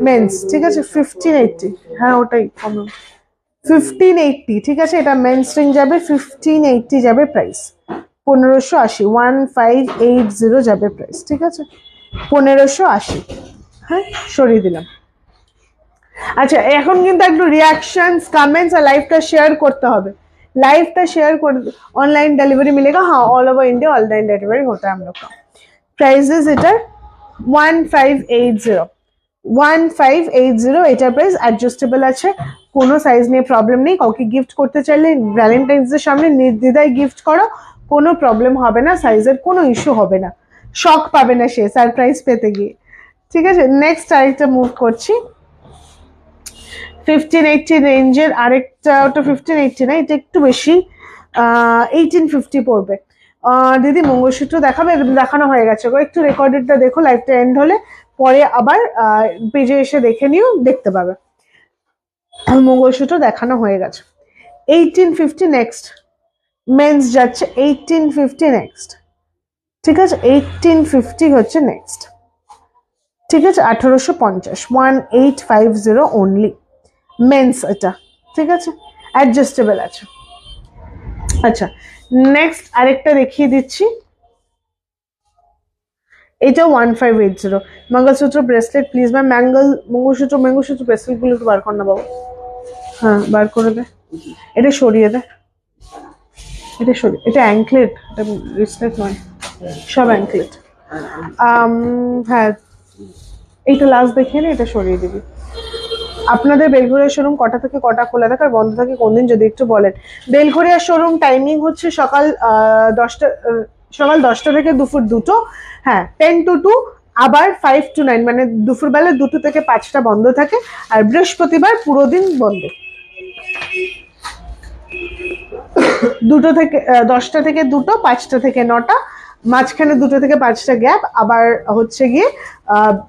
Speaker 1: মেন্স, ঠিক আছে 1580, হ্যাঁ ওটাই 1580, ঠিক আছে। এটা মেন স্ট্রিং যাবে 1580 যাবে প্রাইস, 1580, 1580 যাবে প্রাইস, ঠিক আছে 1580। হ্যাঁ সরিয়ে দিলাম। আচ্ছা এখন কিন্তু একটু রিয়াকশনস কমেंट्स আর লাইভটা শেয়ার করতে হবে, लाइवটা শেয়ার করে। ऑनलाइन डिलीवरी मिलेगा? हाँ all over India online delivery होता है हम लोग का। प्राइसेस এটার 1580, 1580 এটার প্রাইস। অ্যাডজাস্টেবল আছে, কোনো সাইজ নিয়ে প্রবলেম নেই। কাউকে গিফট করতে চাইলে ভ্যালেন্টাইন্স ডে সামনে নির্দ্বিধায় গিফট করো, কোনো প্রবলেম হবে না, সাইজের কোনো ইস্যু হবে না, শক পাবে না সে সারপ্রাইজ পেতে গিয়ে, ঠিক আছে। নেক্সট আরেকটা মুভ করছি 1580 রেঞ্জের আরেকটা, ওটা 1580 না, এটা একটু বেশি, 1850 পড়বে। দিদি মঙ্গলসূত্র দেখাবে? দেখানো হয়ে গেছে গো, একটু রেকর্ডেডটা দেখো, লাইভটা এন্ড হলে পরে আবার পেজে এসে দেখে নিও, দেখতে পাবে। মঙ্গলসূত্র দেখানো হয়ে গেছে। 1850 নেক্সট মেন্স যাচ্ছে 1850 নেক্সট, ঠিক আছে 1850 হচ্ছে নেক্সট, ঠিক আছে 1850, 1850 অনলি মেন্স এটা, ঠিক আছে অ্যাডজাস্টেবল আছে। আচ্ছা নেক্সট আরেকটা দেখিয়ে দিচ্ছি, এটা 1580 mangalsutra bracelet please ma'am. Mangalsutra bracelet গুলো একটু বার কর না বাবু, হ্যাঁ বার করে দে, এটা সরিয়ে দে, এটা অ্যাঙ্কলেট, এটা ব্রেসলেট নয়, সব অ্যাঙ্কলেট। হ্যাঁ এইটা লাস্ট দেখিয়ে নে, এটা সরিয়ে দিবি। আপনাদের বেলঘরিয়া শোরুম কটা থেকে কটা খোলা থাকে আর বন্ধ থাকে কোন দিন যদি একটু বলেন। বেলঘরিয়া শোরুম টাইমিং হচ্ছে সকাল 10টা থেকে দুপুর 2টো, হ্যাঁ 10 to 2, আবার 5 to 9, মানে দুপুরবেলা 2টো থেকে 5টা বন্ধ থাকে, আর বৃহস্পতিবার পুরো দিন বন্ধ। 10টা থেকে 2টো, 5টা থেকে 9টা, মাঝখানে 2টো থেকে 5টা গ্যাপ, আবার হচ্ছে গিয়ে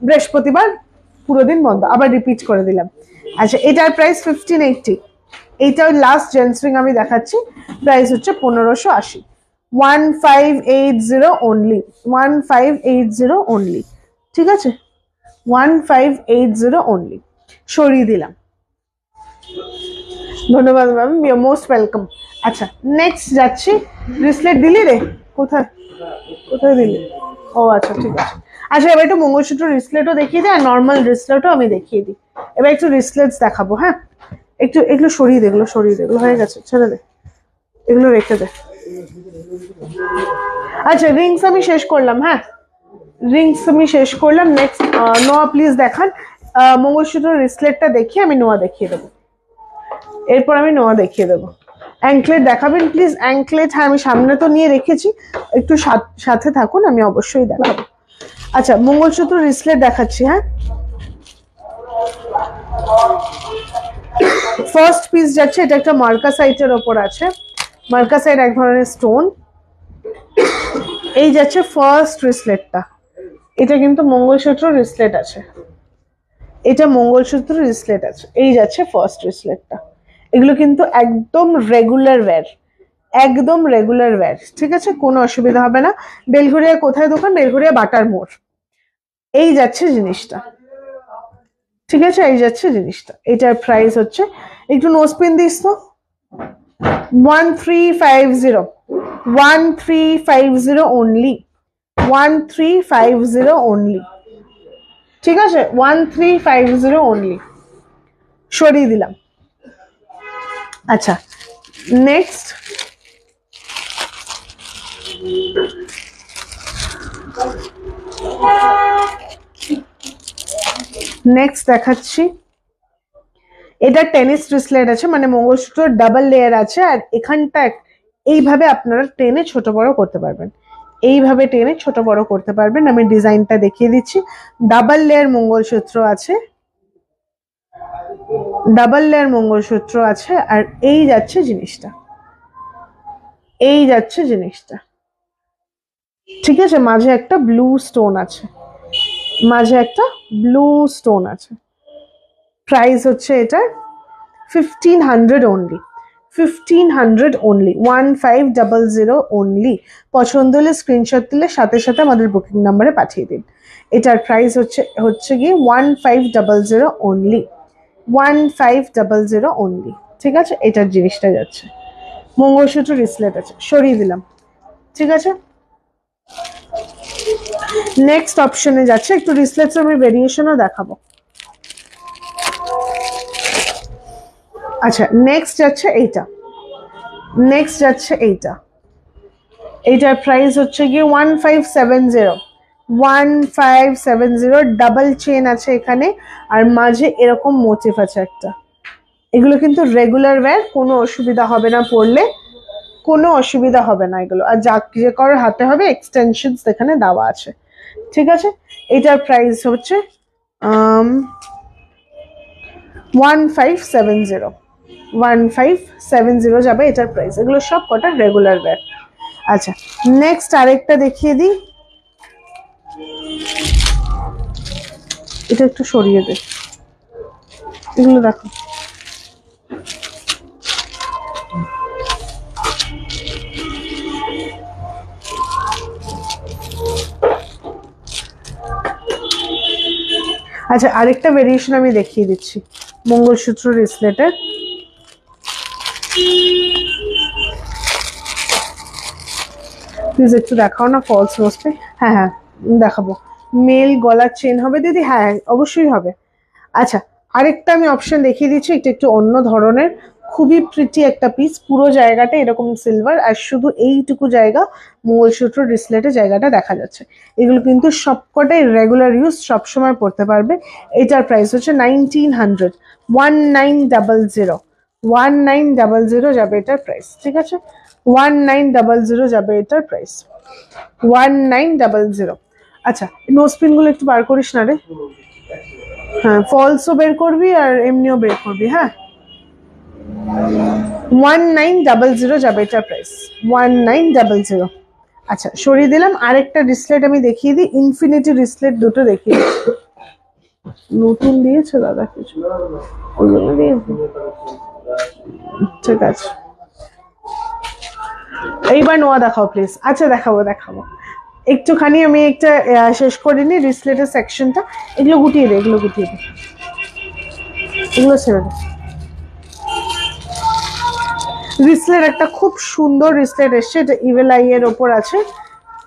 Speaker 1: বৃহস্পতিবার পুরো দিন বন্ধ, আবার রিপিট করে দিলাম। আচ্ছা এটার প্রাইস 1580, এইটার লাস্ট জেন্টস আমি দেখাচ্ছি, প্রাইস হচ্ছে 1580, 1580 অনলি, 1580 অনলি, ঠিক আছে 1580 অনলি, সরিয়ে দিলাম। ধন্যবাদ ম্যাম, ইউ মোস্ট ওয়েলকাম। আচ্ছা নেক্সট যাচ্ছি, ব্রেসলেট দিলি রে? কোথায় দিলি? ও আচ্ছা ঠিক আছে। আচ্ছা এবার একটু মঙ্গলসূত্র রিসলেটও দেখিয়ে দিই, আর নর্মাল রিসলেটও আমি দেখিয়ে দিই। এবার একটু রিসলেটস দেখাবো, হ্যাঁ একটু এগুলো সরিয়ে দেখলো হয়ে গেছে, ছেড়ে দে। এগুলো রেখে দে। আচ্ছা রিংস আমি শেষ করলাম, হ্যাঁ রিংস আমি শেষ করলাম। নেক্সট নোয়া প্লিজ দেখান। মঙ্গলসূত্র রিসলেটটা দেখিয়ে আমি নোয়া দেখিয়ে দেবো, এরপর আমি নোয়া দেখিয়ে দেবো। অ্যাঙ্কলেট দেখাবেন প্লিজ। অ্যাঙ্কলেট হ্যাঁ আমি সামনে তো নিয়ে রেখেছি, একটু সাথে থাকুন, আমি অবশ্যই দেখাবো। আচ্ছা মঙ্গলসূত্র রিসলেট দেখাচ্ছি। হ্যাঁ ফার্স্ট পিস যাচ্ছে, এটা একটা মার্কাসাইটের ওপর আছে, মার্কাসাইট এক ধরনের স্টোন। এই যাচ্ছে ফার্স্ট রিসলেটটা, এটা কিন্তু মঙ্গলসূত্র রিসলেট আছে, এটা মঙ্গলসূত্র রিসলেট আছে। এই যাচ্ছে ফার্স্ট রিসলেটটা। এগুলো কিন্তু একদম রেগুলার ওয়্যার, একদম রেগুলার ওয়্যার, ঠিক আছে, কোনো অসুবিধা হবে না। বেলঘরিয়া কোথায় দোকান? বেলঘরিয়া বাটার মোড়। এই যাচ্ছে জিনিসটা, ঠিক আছে, এই যাচ্ছে জিনিসটা। এটার প্রাইস হচ্ছে, একটু নোজ পিন দিস তো, 1350, 1350 অনলি, 1350 অনলি, ঠিক আছে, 1350 অনলি, সরিয়ে দিলাম। আচ্ছা নেক্সট দেখাচ্ছি, এটা টেনিস রিসলেট আছে, মানে মঙ্গলসূত্র ডাবল লেয়ার আছে, আর এখানটা এইভাবে আপনারা টেনে ছোট বড় করতে পারবেন, এইভাবে টেনে ছোট বড় করতে পারবেন। আমি ডিজাইনটা দেখিয়ে দিচ্ছি। ডাবল লেয়ার মঙ্গলসূত্র আছে, ডাবল লেয়ার মঙ্গলসূত্র আছে, আর এই যাচ্ছে জিনিসটা, এই যাচ্ছে জিনিসটা, ঠিক আছে। মাঝে একটা ব্লু স্টোন আছে, মাঝে একটা ব্লু স্টোন আছে। প্রাইস হচ্ছে এটা 1500 অনলি, 1500 অনলি, 1500 অনলি। পছন্দ হলে স্ক্রিনশট দিলে সাথে সাথে আমাদের বুকিং নাম্বারে পাঠিয়ে দিন। এটার প্রাইস হচ্ছে গিয়ে 1500 অনলি, 1500 অনলি, ঠিক আছে। এটার জিনিসটা যাচ্ছে, মঙ্গলসূত্র রিসলেট আছে, সরিয়ে দিলাম, ঠিক আছে। নেক্সট অপশনে যাচ্ছে, একটু রিসলেটস আমি ভেরিয়েশনও দেখাবো। আচ্ছা নেক্সট যাচ্ছে এইটা, নেক্সট যাচ্ছে এইটা, এইটার প্রাইস হচ্ছে গিয়ে 1570, 1570। ডাবল চেন আছে এখানে, আর মাঝে এরকম মোটিভ আছে একটা। এগুলো কিন্তু রেগুলার ওয়্যার, কোনো অসুবিধা হবে না পরলে, কোনো অসুবিধা হবে না এগুলো। আর যে কারোর হাতে হবে এক্সটেনশনস এখানে দেওয়া আছে, ঠিক আছে। এটার প্রাইস হচ্ছে 1570, 1570 যাবে এটার প্রাইস। এগুলো সব কটা রেগুলার ওয়্যার। আচ্ছা নেক্সট আরেকটা দেখিয়ে দিই, এটা একটু সরিয়ে দে, এগুলো দেখো। আচ্ছা আরেকটা ভেরিয়েশন আমি দেখিয়ে দিচ্ছি মঙ্গলসূত্র রিসলেটের। প্লিজ একটু দেখাও না ফলস নোজটা। হ্যাঁ হ্যাঁ দেখাবো। মেল গলার চেন হবে দিদি? হ্যাঁ অবশ্যই হবে। আচ্ছা আরেকটা আমি অপশন দেখিয়ে দিচ্ছি, এটা একটু অন্য ধরনের, খুবই প্রিটি একটা পিস, পুরো জায়গাটা এরকম সিলভার, আর শুধু এইটুকু জায়গা মঙ্গলসূত্র রিসলেটের জায়গাটা দেখা যাচ্ছে। এগুলো কিন্তু সবকটাই রেগুলার ইউজ, সবসময় পড়তে পারবে। এটার প্রাইস হচ্ছে 1900, 1900, 1900 যাবে এটার প্রাইস, ঠিক আছে, 1900 যাবে এটার প্রাইস, 1900। আচ্ছা নোজপিন গুলো একটু বার করিস না রে। হ্যাঁ ফলসও বের করবি আর এমনিও বের করবি। হ্যাঁ 1900 যাবে এটার প্রাইস, 1900। আচ্ছা সরিয়ে দিলাম। আরেকটা রিসলেট আমি দেখিয়ে দিই, ইনফিনিটি রিসলেট দুটো দেখিয়ে দিই। নতুন দিয়েছে দাদা কিছু, ওই জন্য দিয়েছে, ঠিক আছে। এইবার নোয়া দেখাও প্লিজ। আচ্ছা দেখাবো দেখাবো, একটুখানি আমি একটা শেষ করিনি রিসলেটের সেকশনটা। এগুলো গুটিয়ে দে, এগুলো গুটিয়ে দে, এগুলো ছেড়ে দে। রিসলেট একটা খুব সুন্দর রিসলেট এসছে, এটা ইভেল আই এর ওপর আছে।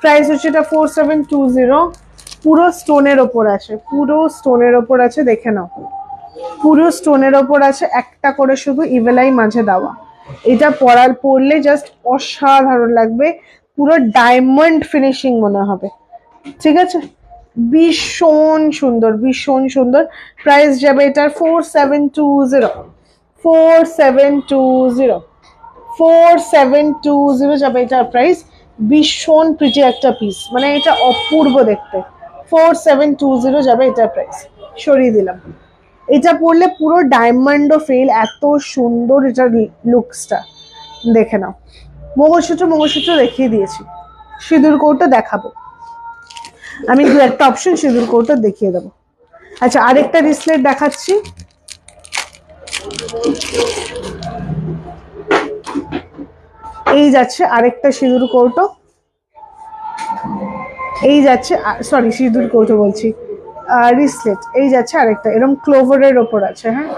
Speaker 1: প্রাইস হচ্ছে এটা 4720, পুরো স্টোনের ওপর আছে, পুরো স্টোনের ওপর আছে, দেখে নাও, পুরো স্টোনের ওপর আছে, একটা করে শুধু ইভেল আই মাঝে দেওয়া। এটা পরলে জাস্ট অসাধারণ লাগবে, পুরো ডায়মন্ড ফিনিশিং মনে হবে। ঠিক আছে, ভীষণ সুন্দর, ভীষণ সুন্দর। প্রাইস যাবে এটার 4720, 4720, 4720 যাবে এটার প্রাইস। ভীষণ প্রিটি একটা পিস, মানে এটা অপূর্ব দেখতে। 4720 যাবে এটার প্রাইস। সরিয়ে দিলাম। এটা পরলে পুরো ডায়মন্ডও ফেল, এত সুন্দর এটার লুকসটা। দেখে নাও। মঙ্গলসূত্র দেখিয়ে দিয়েছি, সিঁদুর কৌটা দেখাবো আমি, দু একটা অপশন সিঁদুর কৌটা দেখিয়ে দেবো। আচ্ছা, আরেকটা রিসলেট দেখাচ্ছি। এই যাচ্ছে আরেকটা সিঁদুর কৌটো, এই যাচ্ছে, সরি সিঁদুর কৌটো বলছি, রিসলেট। এই যাচ্ছে আরেকটা, এরকম ক্লোভারের ওপর আছে, হ্যাঁ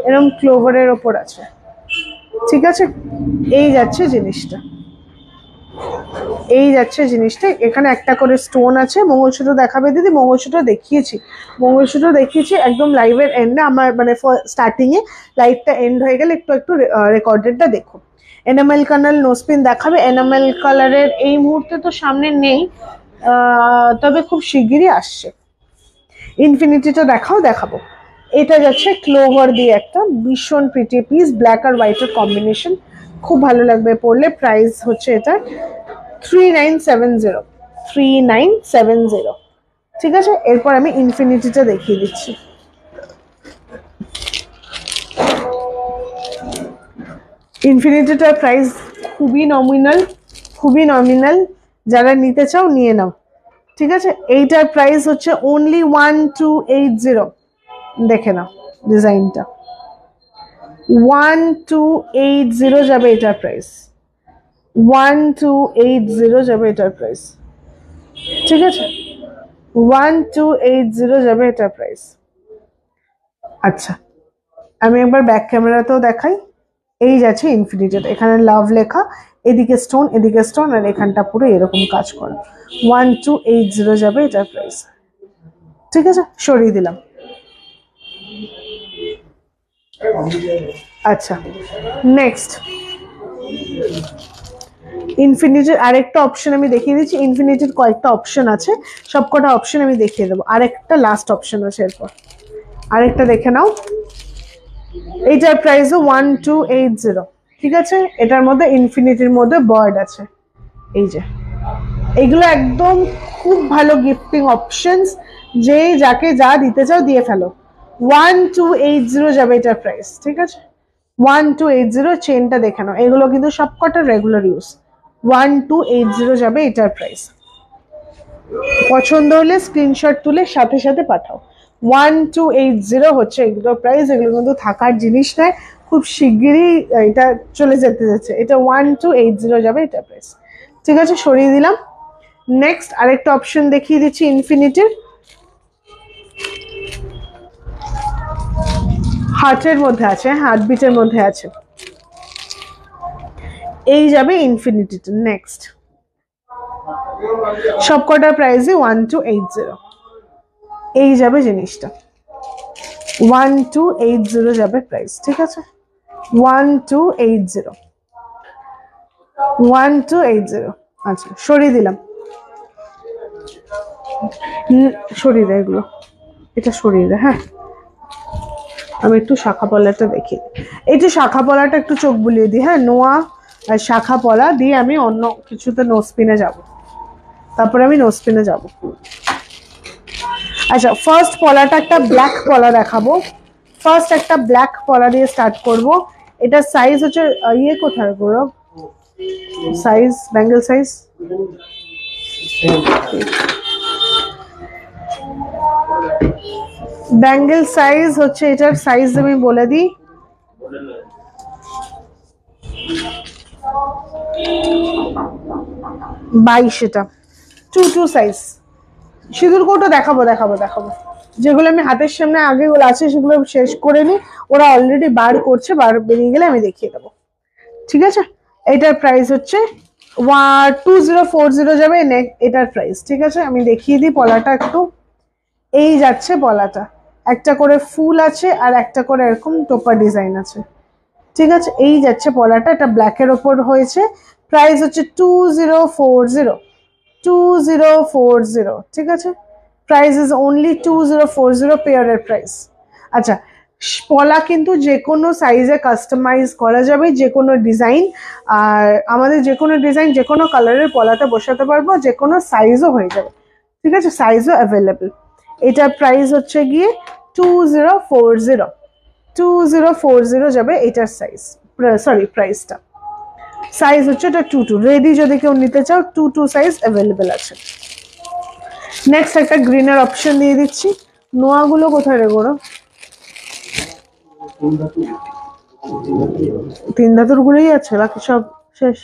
Speaker 1: এরকম ক্লোভারের ওপর আছে। ঠিক আছে, এই যাচ্ছে জিনিসটা, এই যাচ্ছে জিনিসটা। এখানে একটা করে স্টোন আছে। মঙ্গলসূত্র দেখাবে দিদি? মঙ্গলসূত্র দেখিয়েছি, মঙ্গলসূত্র দেখিয়েছি একদম লাইভের এন্ডে, আমার মানে স্টার্টিং এ। লাইভটা এন্ড হয়ে গেলে একটু একটু রেকর্ডেডটা দেখো। এনামেল কালার নোসপিন দেখাবে। এনামেল কালারের এই মুহূর্তে তো সামনে নেই, তবে খুব শিগগিরই আসছে। ইনফিনিটিটা দেখাবো। এটা যাচ্ছে ক্লোভার দিয়ে একটা ভীষণ প্রিটি পিস, ব্ল্যাক আর হোয়াইটের কম্বিনেশন, খুব ভালো লাগবে পরলে। প্রাইস হচ্ছে এটা 3970, 3970। ঠিক আছে, এরপর আমি ইনফিনিটিটা দেখিয়ে দিচ্ছি। ইনফিনিটিটার প্রাইস খুবই নমিনাল, খুবই নমিনাল। যারা নিতে চাও নিয়ে নাও। ঠিক আছে, এইটার প্রাইস হচ্ছে অনলি 1280। দেখে নাও ডিজাইনটা, 1280 যাবে এটার প্রাইস, 1280 যাবে এটার প্রাইস। ঠিক আছে, 1280 যাবে এটার প্রাইস। আচ্ছা, আমি একবার ব্যাক ক্যামেরাতেও দেখাই। এই যাচ্ছে ইনফিনিটিটা, এখানে লাভ লেখা, এদিকে স্টোন, এদিকে স্টোন, আর এখানটা পুরো এরকম কাজ করা। 1280 যাবে এটার প্রাইস। ঠিক আছে, সরিয়ে দিলাম। আচ্ছা, নেক্সট ইনফিনিটির আরেকটা অপশন আমি দেখিয়ে দিচ্ছি। ইনফিনিটির কয়েকটা অপশন আছে, সবকটা অপশন আমি দেখিয়ে দেবো। আরেকটা লাস্ট অপশন আছে, এরপর আরেকটা দেখে নাও। এইটার প্রাইসও 1280। ঠিক আছে, এটার মধ্যে ইনফিনিটির মধ্যে বার্ড আছে। এই যে এগুলো একদম খুব ভালো গিফটিং অপশনস, যে যাকে যা দিতে চাও দিয়ে ফেলো। 1280 যাবে এটার প্রাইস। ঠিক আছে, 1280। চেনটা দেখে নাও, এগুলো কিন্তু সবকটা রেগুলার ইউজ। 1280 যাবে এটার প্রাইস। পছন্দ হলে স্ক্রিনশট তুলে সাথে সাথে পাঠাও। 1280 হচ্ছে এগুলোর প্রাইস। এগুলো কিন্তু থাকার জিনিস নয়, খুব শিগগিরই এটা চলে যেতে যাচ্ছে। এটা 1280 যাবে এটা প্রাইস। ঠিক আছে, সরিয়ে দিলাম। নেক্সট আরেকটা অপশন দেখিয়ে দিচ্ছি ইনফিনিটির। হার্টের মধ্যে আছে, হার্টবিটের মধ্যে আছে। এই যাবে ইনফিনিটিটা। নেক্সট সবকটার প্রাইসই 1280। এই যাবে জিনিসটা, 1280 যাবে প্রাইস। ঠিক আছে, 1280, 1280। আচ্ছা, সরিয়ে দিলাম। সরিয়ে দেয় এগুলো, এটা সরিয়ে দেয়। হ্যাঁ, আমি একটু শাখা পলাটা দেখি। এই যে শাখা পলাটা একটু চোখ বুলিয়ে দিই। হ্যাঁ, নোয়া আর শাখা পলা দিয়ে আমি অন্য কিছুতে নোসপিনে যাব, তারপরে আমি নোসপিনে যাব। আচ্ছা, ফার্স্ট পলাটা একটা ব্ল্যাক পলা দেখাবো। ফার্স্ট একটা ব্ল্যাক পলা দিয়ে স্টার্ট করব। এটা সাইজ হচ্ছে ইয়ে কোথায় Gourav, size, bangle size bangle size হচ্ছে, এটার সাইজ আমি বলে দিই। 22, এটা 22 সাইজ। সিঁদুর কৌটো দেখাবো, যেগুলো আমি হাতের সামনে আগেগুলো আছে সেগুলো শেষ করে নি, ওরা অলরেডি বার করছে, বার বেরিয়ে গেলে আমি দেখিয়ে দেবো। ঠিক আছে, এটার প্রাইস হচ্ছে 2040 যাবে এটার প্রাইস। ঠিক আছে, আমি দেখিয়ে দিই পলাটা একটু। এই যাচ্ছে পলাটা, একটা করে ফুল আছে আর একটা করে এরকম টোপা ডিজাইন আছে। ঠিক আছে, এই যাচ্ছে পলাটা, এটা ব্ল্যাকের ওপর হয়েছে। প্রাইস হচ্ছে 2040, 2040, ঠিক আছে। প্রাইস ইজ অনলি 2040 পেয়ারের প্রাইস। আচ্ছা, পলা কিন্তু যে কোনো সাইজে কাস্টমাইজ করা যাবে, যে কোনো ডিজাইন। আর আমাদের যে কোনো ডিজাইন যে কোনো কালারের পলাতে বসাতে পারবো, যে কোনো সাইজও হয়ে যাবে, ঠিক আছে, সাইজও অ্যাভেলেবল। এটার প্রাইস হচ্ছে গিয়ে 2040, 2040 যাবে এটার সাইজ, সরি প্রাইসটা। সাইজ হচ্ছে এটা 22, রেডি যদি কেউ নিতে চাও 22 সাইজ অ্যাভেলেবেল আছে। নেক্সট একটা গ্রিনের অপশন দিয়ে দিচ্ছি। নোয়াগুলো কোথায় রে গোড়ো? তিন ধাতুর গুলোই আছে, বাকি সব শেষ।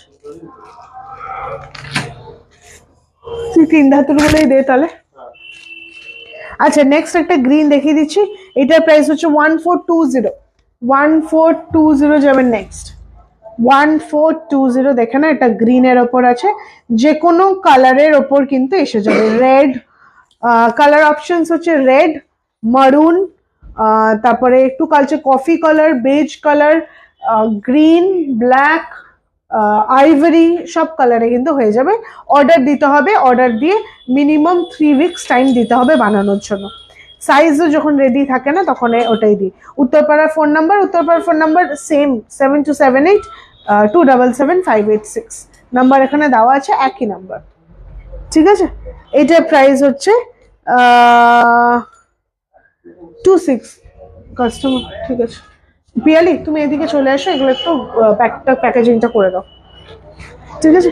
Speaker 1: তুই তিন ধাতুর গুলোই দে তাহলে। আচ্ছা, নেক্সট একটা গ্রিন দেখিয়ে দিচ্ছি। এটার প্রাইস হচ্ছে 1420, 1420 যাবে নেক্সট। 1420 দেখে না, এটা গ্রিনের ওপর আছে, যে কোনো কালারের ওপর কিন্তু এসে যাবে। রেড কালার অপশনস হচ্ছে রেড, মারুন, তারপরে একটু কালচে coffee colour, beige colour, green, black, ivory, সব কালারে কিন্তু হয়ে যাবে। অর্ডার দিতে হবে, অর্ডার দিয়ে মিনিমাম 3 উইকস টাইম দিতে হবে বানানোর জন্য। সাইজও যখন রেডি থাকে না তখন ওটাই দিই। উত্তরপাড়ার ফোন নাম্বার সেম 7278 277 586 নাম্বার এখানে দেওয়া আছে, একই নাম্বার, ঠিক আছে। এটার প্রাইস হচ্ছে 26 কাস্টমার, ঠিক আছে। পিয়ালি তুমি এদিকে চলে আসো, এগুলো একটু প্যাকেজিংটা করে দাও, ঠিক আছে।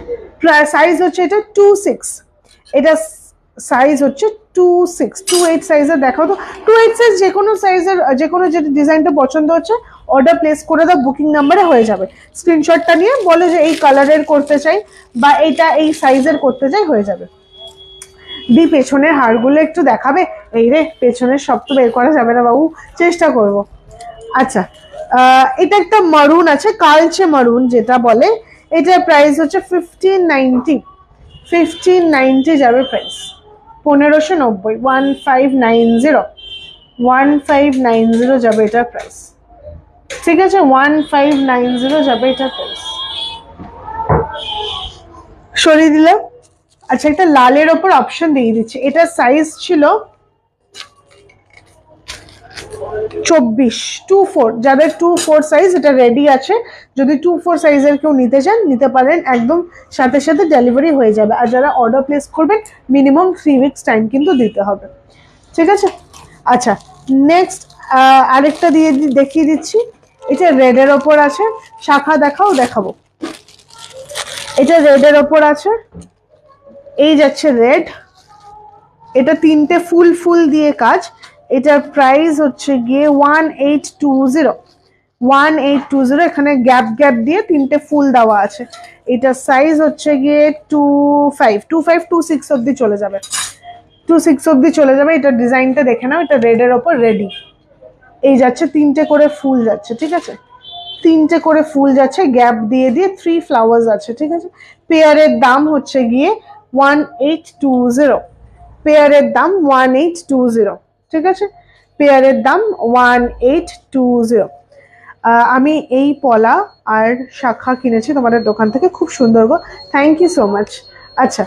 Speaker 1: সাইজ হচ্ছে এটা 26, এটা সাইজ হচ্ছে 26, 28 সাইজের দেখাও তো। 28 সাইজ যে কোনো সাইজের, যে কোনো যেটা ডিজাইনটা পছন্দ হচ্ছে অর্ডার প্লেস করে দাও, বুকিং নাম্বারে হয়ে যাবে। স্ক্রিনশটটা নিয়ে বলে যে এই কালারের করতে চাই বা এইটা এই সাইজের করতে চাই, হয়ে যাবে। দি পেছনের হাড়গুলো একটু দেখাবে? এই রে, পেছনের সব তো বের করা যাবে না বাবু, চেষ্টা করব। আচ্ছা, এটা একটা মারুন আছে, কালচে মারুন যেটা বলে। এটার প্রাইস হচ্ছে 1590, 1590 যাবে প্রাইস। 1590, 1590, 1590 যাবে এটার প্রাইস, ঠিক আছে। 1590 যাবে এটার প্রাইস, সরিয়ে দিলাম। আচ্ছা, একটা লালের ওপর অপশন দিয়ে দিচ্ছি। এটার সাইজ ছিল 24, 24, যাদের 24 সাইজ এটা রেডি আছে। যদি 24 সাইজের কেউ নিতে চান নিতে পারেন, একদম সাথে সাথে ডেলিভারি হয়ে যাবে। আর যারা অর্ডার প্লেস করবেন মিনিমাম 3 উইকস টাইম কিন্তু দিতে হবে, ঠিক আছে। আচ্ছা, নেক্সট আরেকটা দেখিয়ে দিচ্ছি। এটা রেডের ওপর আছে, শাখা দেখাবো। এটা রেডের ওপর আছে, এই যাচ্ছে রেড, এটা তিনটে ফুল দিয়ে কাজ। এটার প্রাইস হচ্ছে গিয়ে 1820, 1820, এখানে গ্যাপ দিয়ে তিনটে ফুল দেওয়া আছে। এটার সাইজ হচ্ছে গিয়ে 25, 26 অব্দি চলে যাবে, 26 অব্দি চলে যাবে। এটা ডিজাইনটা দেখে নাও, এটা রেডের ওপর রেডি। এই যাচ্ছে তিনটে করে ফুল যাচ্ছে, ঠিক আছে, তিনটে করে ফুল যাচ্ছে, গ্যাপ দিয়ে 3 ফ্লাওয়ার্স আছে, ঠিক আছে। পেয়ারের দাম হচ্ছে গিয়ে 1820, পেয়ারের দাম 1820, ঠিক আছে। পেয়ারের দাম 1820। আমি এই পলা আর শাখা কিনেছি তোমাদের দোকান থেকে, খুব সুন্দর গো, থ্যাংক ইউ সো মাচ। আচ্ছা,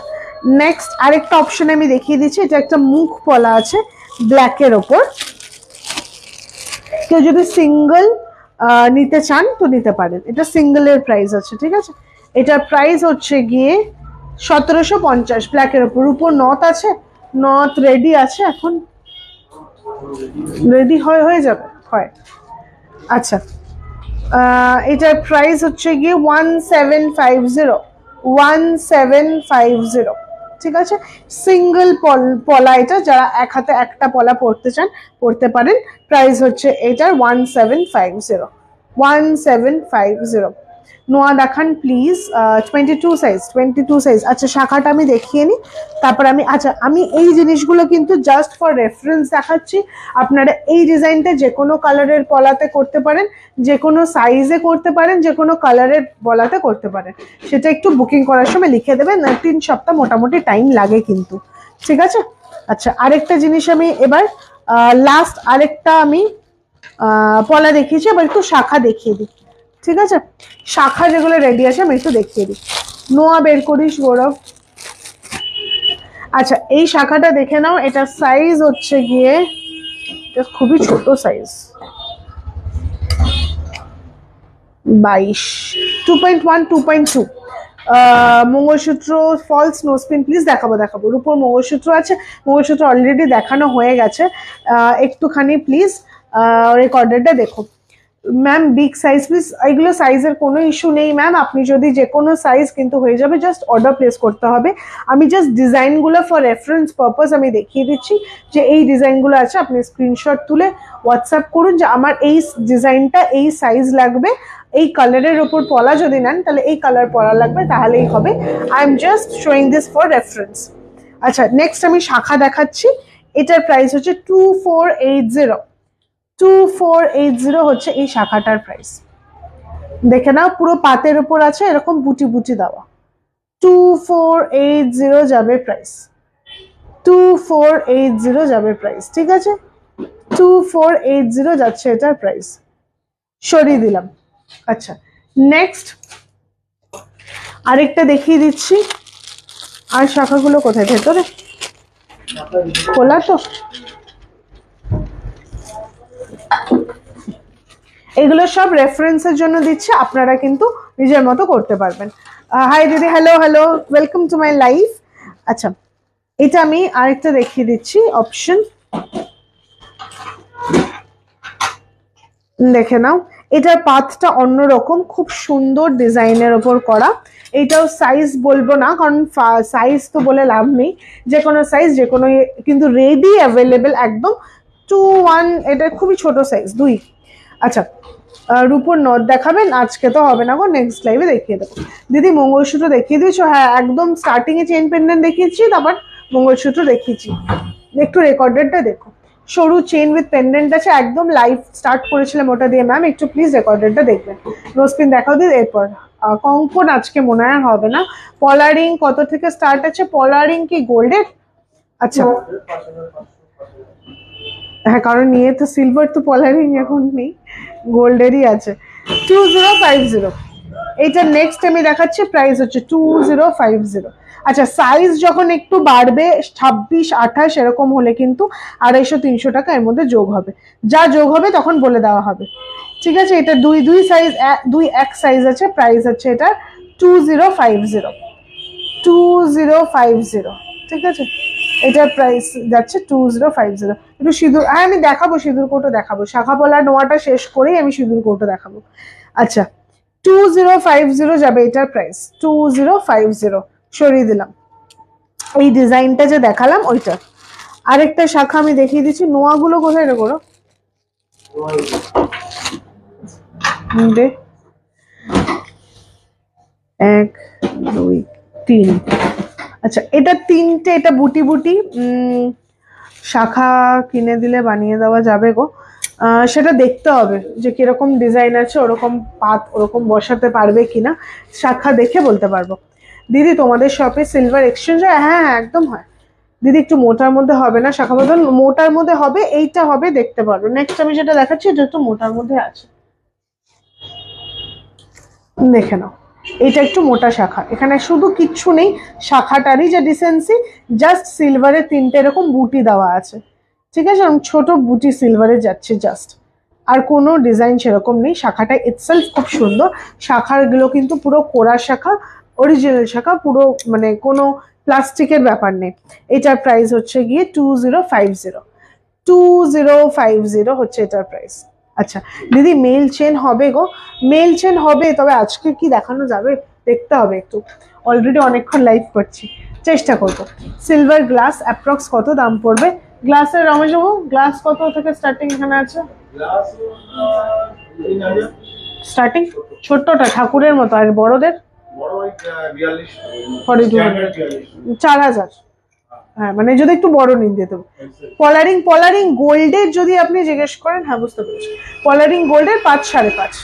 Speaker 1: নেক্সট আরেকটা অপশন আমি দেখিয়ে দিচ্ছি। এটা একটা মুখ পলা আছে ব্ল্যাকের ওপর, কেউ যদি সিঙ্গেল নিতে চান তো নিতে পারেন। এটা সিঙ্গেলের প্রাইস আছে, ঠিক আছে। এটার প্রাইস হচ্ছে গিয়ে 1750, ব্ল্যাকের উপর নথ আছে, নথ রেডি আছে, এখন রেডি হয়ে যাবে, হয়। আচ্ছা, এটার প্রাইস হচ্ছে গিয়ে 1750, 1750, ঠিক আছে। সিঙ্গেল পলা, এটা যারা এক হাতে একটা পলা পরতে চান পরতে পারেন। প্রাইস হচ্ছে এটার 1750, 1750। নোয়া দেখান প্লিজ, 22 সাইজ, 22 সাইজ। আচ্ছা, শাখাটা আমি দেখিয়ে নিই, তারপর আমি এই জিনিসগুলো কিন্তু জাস্ট ফর রেফারেন্স দেখাচ্ছি। আপনারা এই ডিজাইনটা যে কোনো কালারের পলাতে করতে পারেন, যে কোনো সাইজে করতে পারেন, যে কোনো কালারের পলাতে করতে পারেন। সেটা একটু বুকিং করার সময় লিখে দেবেন, 3 সপ্তাহ মোটামুটি টাইম লাগে কিন্তু, ঠিক আছে। আচ্ছা, আরেকটা জিনিস আমি এবার লাস্ট আরেকটা আমি পলা দেখিয়েছি, এবার একটু শাখা দেখিয়ে দিই, ঠিক আছে। শাখা যেগুলো রেডি আছে আমি একটু দেখিয়ে দিই। নোয়া বের করিস গৌরব। আচ্ছা এই শাখাটা দেখে নাও, এটা সাইজ হচ্ছে গিয়ে খুবই ছোট size, 22, 2.1, 2.2। Mangalsutra false nosepin please দেখাবো রূপোর মঙ্গলসূত্র আছে, মঙ্গলসূত্র অলরেডি দেখানো হয়ে গেছে, একটুখানি প্লিজ রেকর্ডেডটা দেখো। ম্যাম বিগ সাইজ প্লিজ, এগুলো সাইজের কোনো ইস্যু নেই ম্যাম, আপনি যদি যে কোনো সাইজ কিন্তু হয়ে যাবে, জাস্ট অর্ডার প্লেস করতে হবে। আমি জাস্ট ডিজাইনগুলো ফর রেফারেন্স পারপাস আমি দেখিয়ে দিচ্ছি যে এই ডিজাইনগুলো আছে, আপনি স্ক্রিনশট তুলে হোয়াটসঅ্যাপ করুন যে আমার এই ডিজাইনটা এই সাইজ লাগবে, এই কালারের ওপর পলা যদি নেন তাহলে এই কালার পলা লাগবে, তাহলেই হবে। I am just showing this for reference. আচ্ছা নেক্সট আমি শাখা দেখাচ্ছি, এটার প্রাইস হচ্ছে 2480, 2480 হচ্ছে এই শাখাটার প্রাইস। দেখে নাও পুরো পাতের উপর আছে এরকম বুটি বুটি দেওয়া, 2480 যাবে প্রাইস, 2480 যাবে প্রাইস, ঠিক আছে 2480 যাচ্ছে এটার প্রাইস, সরিয়ে দিলাম। আচ্ছা নেক্সট আরেকটা দেখিয়ে দিচ্ছি। আর শাখাগুলো কোথায়, ভেতরে খোলা তো? এগুলো সব রেফারেন্সের জন্য দিচ্ছে, আপনারা কিন্তু নিজের মতো করতে পারবেন। হাই দিদি, hello hello, welcome to my life. আচ্ছা এটা আমি আরেকটা দেখিয়ে দিচ্ছি অপশন, দেখে নাও এটার পাতটা অন্যরকম, খুব সুন্দর ডিজাইনের ওপর করা। এইটাও সাইজ বলবো না, কারণ সাইজ তো বলে লাভ নেই, যে কোনো সাইজ যে কোনো, কিন্তু রেডি অ্যাভেলেবেল একদম 2-1, এটা খুবই ছোট সাইজ 2। আচ্ছা রূপোর নথ দেখাবেন? আজকে তো হবে না গো, নেক্সট লাইভে দেখিয়ে দেবো। দিদি মঙ্গলসূত্র দেখিয়ে দিয়েছো? হ্যাঁ একদম স্টার্টিং এ চেইন পেন্ডেন্ট দেখিয়েছি, তারপর মঙ্গলসূত্র দেখিয়েছি, একটু রেকর্ডেডটা দেখো। সরু চেইন উইথ পেন্ডেন্ট আছে, একদম লাইভ স্টার্ট করেছিলাম ওটা দিয়ে ম্যাম, একটু প্লিজ রেকর্ডেডটা দেখবেন। নোজপিন দেখাও দিদি। এরপর কঙ্কন আজকে মনে হয় হবে না। পলারিং কত থেকে স্টার্ট আছে? পলারিং কি গোল্ডের? আচ্ছা হ্যাঁ, কারণ নিয়ে তো সিলভার তো পলারিং এখন নেই, গোল্ডেরই আছে। 2050 এইটা নেক্সট আমি দেখাচ্ছি, প্রাইস হচ্ছে 2050। আচ্ছা সাইজ যখন একটু বাড়বে 26-28 এরকম হলে কিন্তু 250-300 টাকা এর মধ্যে যোগ হবে, যা যোগ হবে তখন বলে দেওয়া হবে, ঠিক আছে। এটা দুই সাইজ, দুই এক সাইজ আছে, প্রাইস হচ্ছে এটা 2050, 2050, ঠিক আছে। এটার প্রাইস যাচ্ছে 2050। একটু সিঁদুর, হ্যাঁ আমি দেখাবো, সিঁদুর কোটও দেখাবো, শাখা পলা নোয়াটা শেষ করেই আমি সিঁদুর কোটও দেখাবো। আচ্ছা 2050 যাবে এটার প্রাইস, 2050 সরিয়ে দিলাম। এই ডিজাইনটা যে দেখালাম ওইটা। আরেকটা শাখা আমি দেখিয়ে দিচ্ছি। নোয়াগুলো কোথায় রে করো? 1 2 3। আচ্ছা এটা 3টে, এটা বুটি বুটি শাখা কিনে দিলে বানিয়ে দেওয়া যাবে গো, সেটা দেখতে হবে যে কিরকম ডিজাইন আছে, ওরকম পাত ওরকম বসাতে পারবে কিনা, শাখা দেখে বলতে পারবো। দিদি তোমাদের শপে সিলভার এক্সচেঞ্জ হয়? হ্যাঁ হ্যাঁ একদম হয় দিদি, একটু মোটার মধ্যে হবে না শাখা বদল, মোটার মধ্যে হবে, এইটা হবে, দেখতে পারবো। নেক্সট আমি যেটা দেখাচ্ছি এটা একটু মোটার মধ্যে আছে, দেখে নাও। এটা একটু মোটা শাখা, এখানে শুধু কিচ্ছু নেই, শাখাটারই যে ডিসেন্সি, জাস্ট সিলভারের 3টে এরকম বুটি দেওয়া আছে, ঠিক আছে, ছোট বুটি সিলভারে যাচ্ছে জাস্ট, আর কোনো ডিজাইন সেরকম নেই। শাখাটা ইটসেলফ খুব সুন্দর, শাখাগুলো কিন্তু পুরো কোরা শাখা, অরিজিনাল শাখা, পুরো মানে কোনো প্লাস্টিকের ব্যাপার নেই। এটার প্রাইস হচ্ছে গিয়ে 2050, 2050 হচ্ছে এটার প্রাইস। আচ্ছা দিদি মেল চেন হবে গো? মেল চেন হবে, তবে আজকে কি দেখানো যাবে দেখতে হবে একটু, অলরেডি অনেকক্ষণ লাইভ করছি, চেষ্টা করবো। সিলভার গ্লাস অ্যাপ্রক্স কত দাম পড়বে? গ্লাসের রমেশ বাবু গ্লাস কত থেকে স্টার্টিং এখানে আছে? স্টার্টিং ছোট্টটা ঠাকুরের মতো, আর বড়দের 4000। হ্যাঁ মানে যদি একটু বড় নিন দিতে। পলারিং গোল্ডের যদি আপনি জিজ্ঞেস করেন, হ্যাঁ বুঝতে পেরেছি, পলারিং গোল্ডের 5-5.5।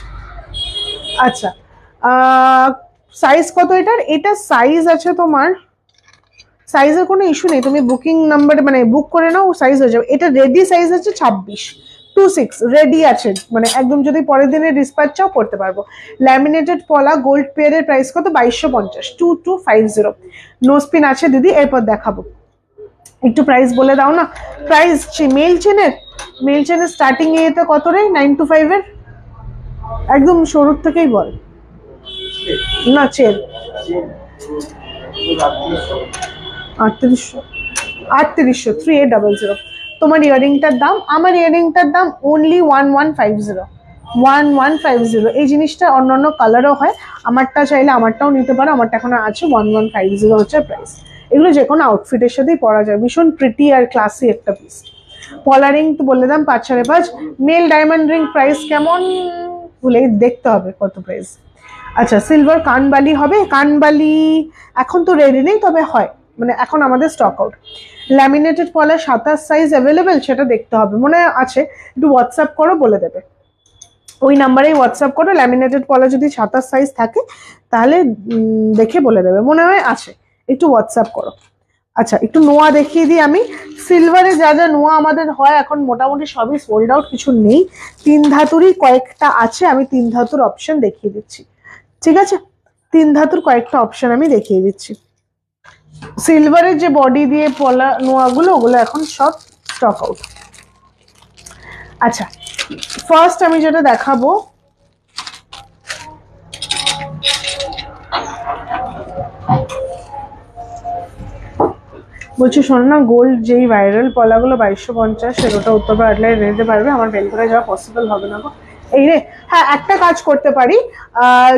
Speaker 1: আচ্ছা সাইজ কত এটার? এটা সাইজ আছে তোমার, সাইজের কোনো ইস্যু নেই, তুমি বুকিং নাম্বার মানে বুক করে নাও, সাইজ হয়ে যাবে। এটা রেডি সাইজ আছে 26, 26 রেডি আছে, মানে একদম যদি পরের দিনের ডিসপ্যাচ চাও করতে পারবো। ল্যামিনেটেড পলা গোল্ড পেয়ারের প্রাইস কত? 2250, 2250। নোস্পিন আছে দিদি, এরপর দেখাবো। একটু প্রাইস বলে দাও না। প্রাইস মেল চেনের স্টার্টিং এতে কত রে? 925 এর একদম শুরুর থেকেই বল না। চেন 3800, 3800। তোমার ইয়ারিংটার দাম, আমার ইয়ারিংটার দাম অনলি 1150, 1150। এই জিনিসটা অন্যান্য কালারও হয়, আমারটা চাইলে আমারটাও নিতে পারো, আমারটা এখন আছে 1150 হচ্ছে প্রাইস। এগুলো যে কোনো আউটফিটের সাথেই পরা যায়, ভীষণ প্রিটি আর ক্লাসি একটা পিস। পলা রিং তো বলে দাম 5-5.5। মেল ডায়মন্ড রিং প্রাইস কেমন বলে দেখতে হবে কত প্রাইস। আচ্ছা, সিলভার কানবালি হবে। কানবালি এখন তো রেডি নেই, তবে হয়, মানে এখন আমাদের স্টক আউট। ল্যামিনেটেড পলা 27 সাইজ অ্যাভেলেবেল, সেটা দেখতে হবে, মনে আছে। একটু হোয়াটসঅ্যাপ করো, বলে দেবে। ওই নাম্বারেই হোয়াটসঅ্যাপ করো। ল্যামিনেটেড পলা যদি 27 সাইজ থাকে তাহলে দেখে বলে দেবে, মনে হয় আছে। একটু হোয়াটসঅ্যাপ করো। আচ্ছা, একটু নোয়া দেখিয়ে দিই আমি। সিলভারে যা যা নোয়া আমাদের হয় এখন মোটামুটি সবই সোল্ড আউট, কিছু নেই। 3 ধাতুরই কয়েকটা আছে, আমি 3 ধাতুর অপশন দেখিয়ে দিচ্ছি, ঠিক আছে? 3 ধাতুর কয়েকটা অপশন আমি দেখিয়ে দিচ্ছি। সিলভারের যে বডি দিয়ে পলা নোয়াগুলো, ওগুলো এখন সব স্টক আউট। আচ্ছা, ফার্স্ট আমি যেটা দেখাবো, বলছি শোনো না, গোল্ড যেই ভাইরাল পলাগুলো 2250, ওটা উত্তরপাড়া আটলায় নিতে পারবে, আমার বেলঘড়ায় যাওয়া পসিবল হবে না গো। এই রে, হ্যাঁ একটা কাজ করতে পারি,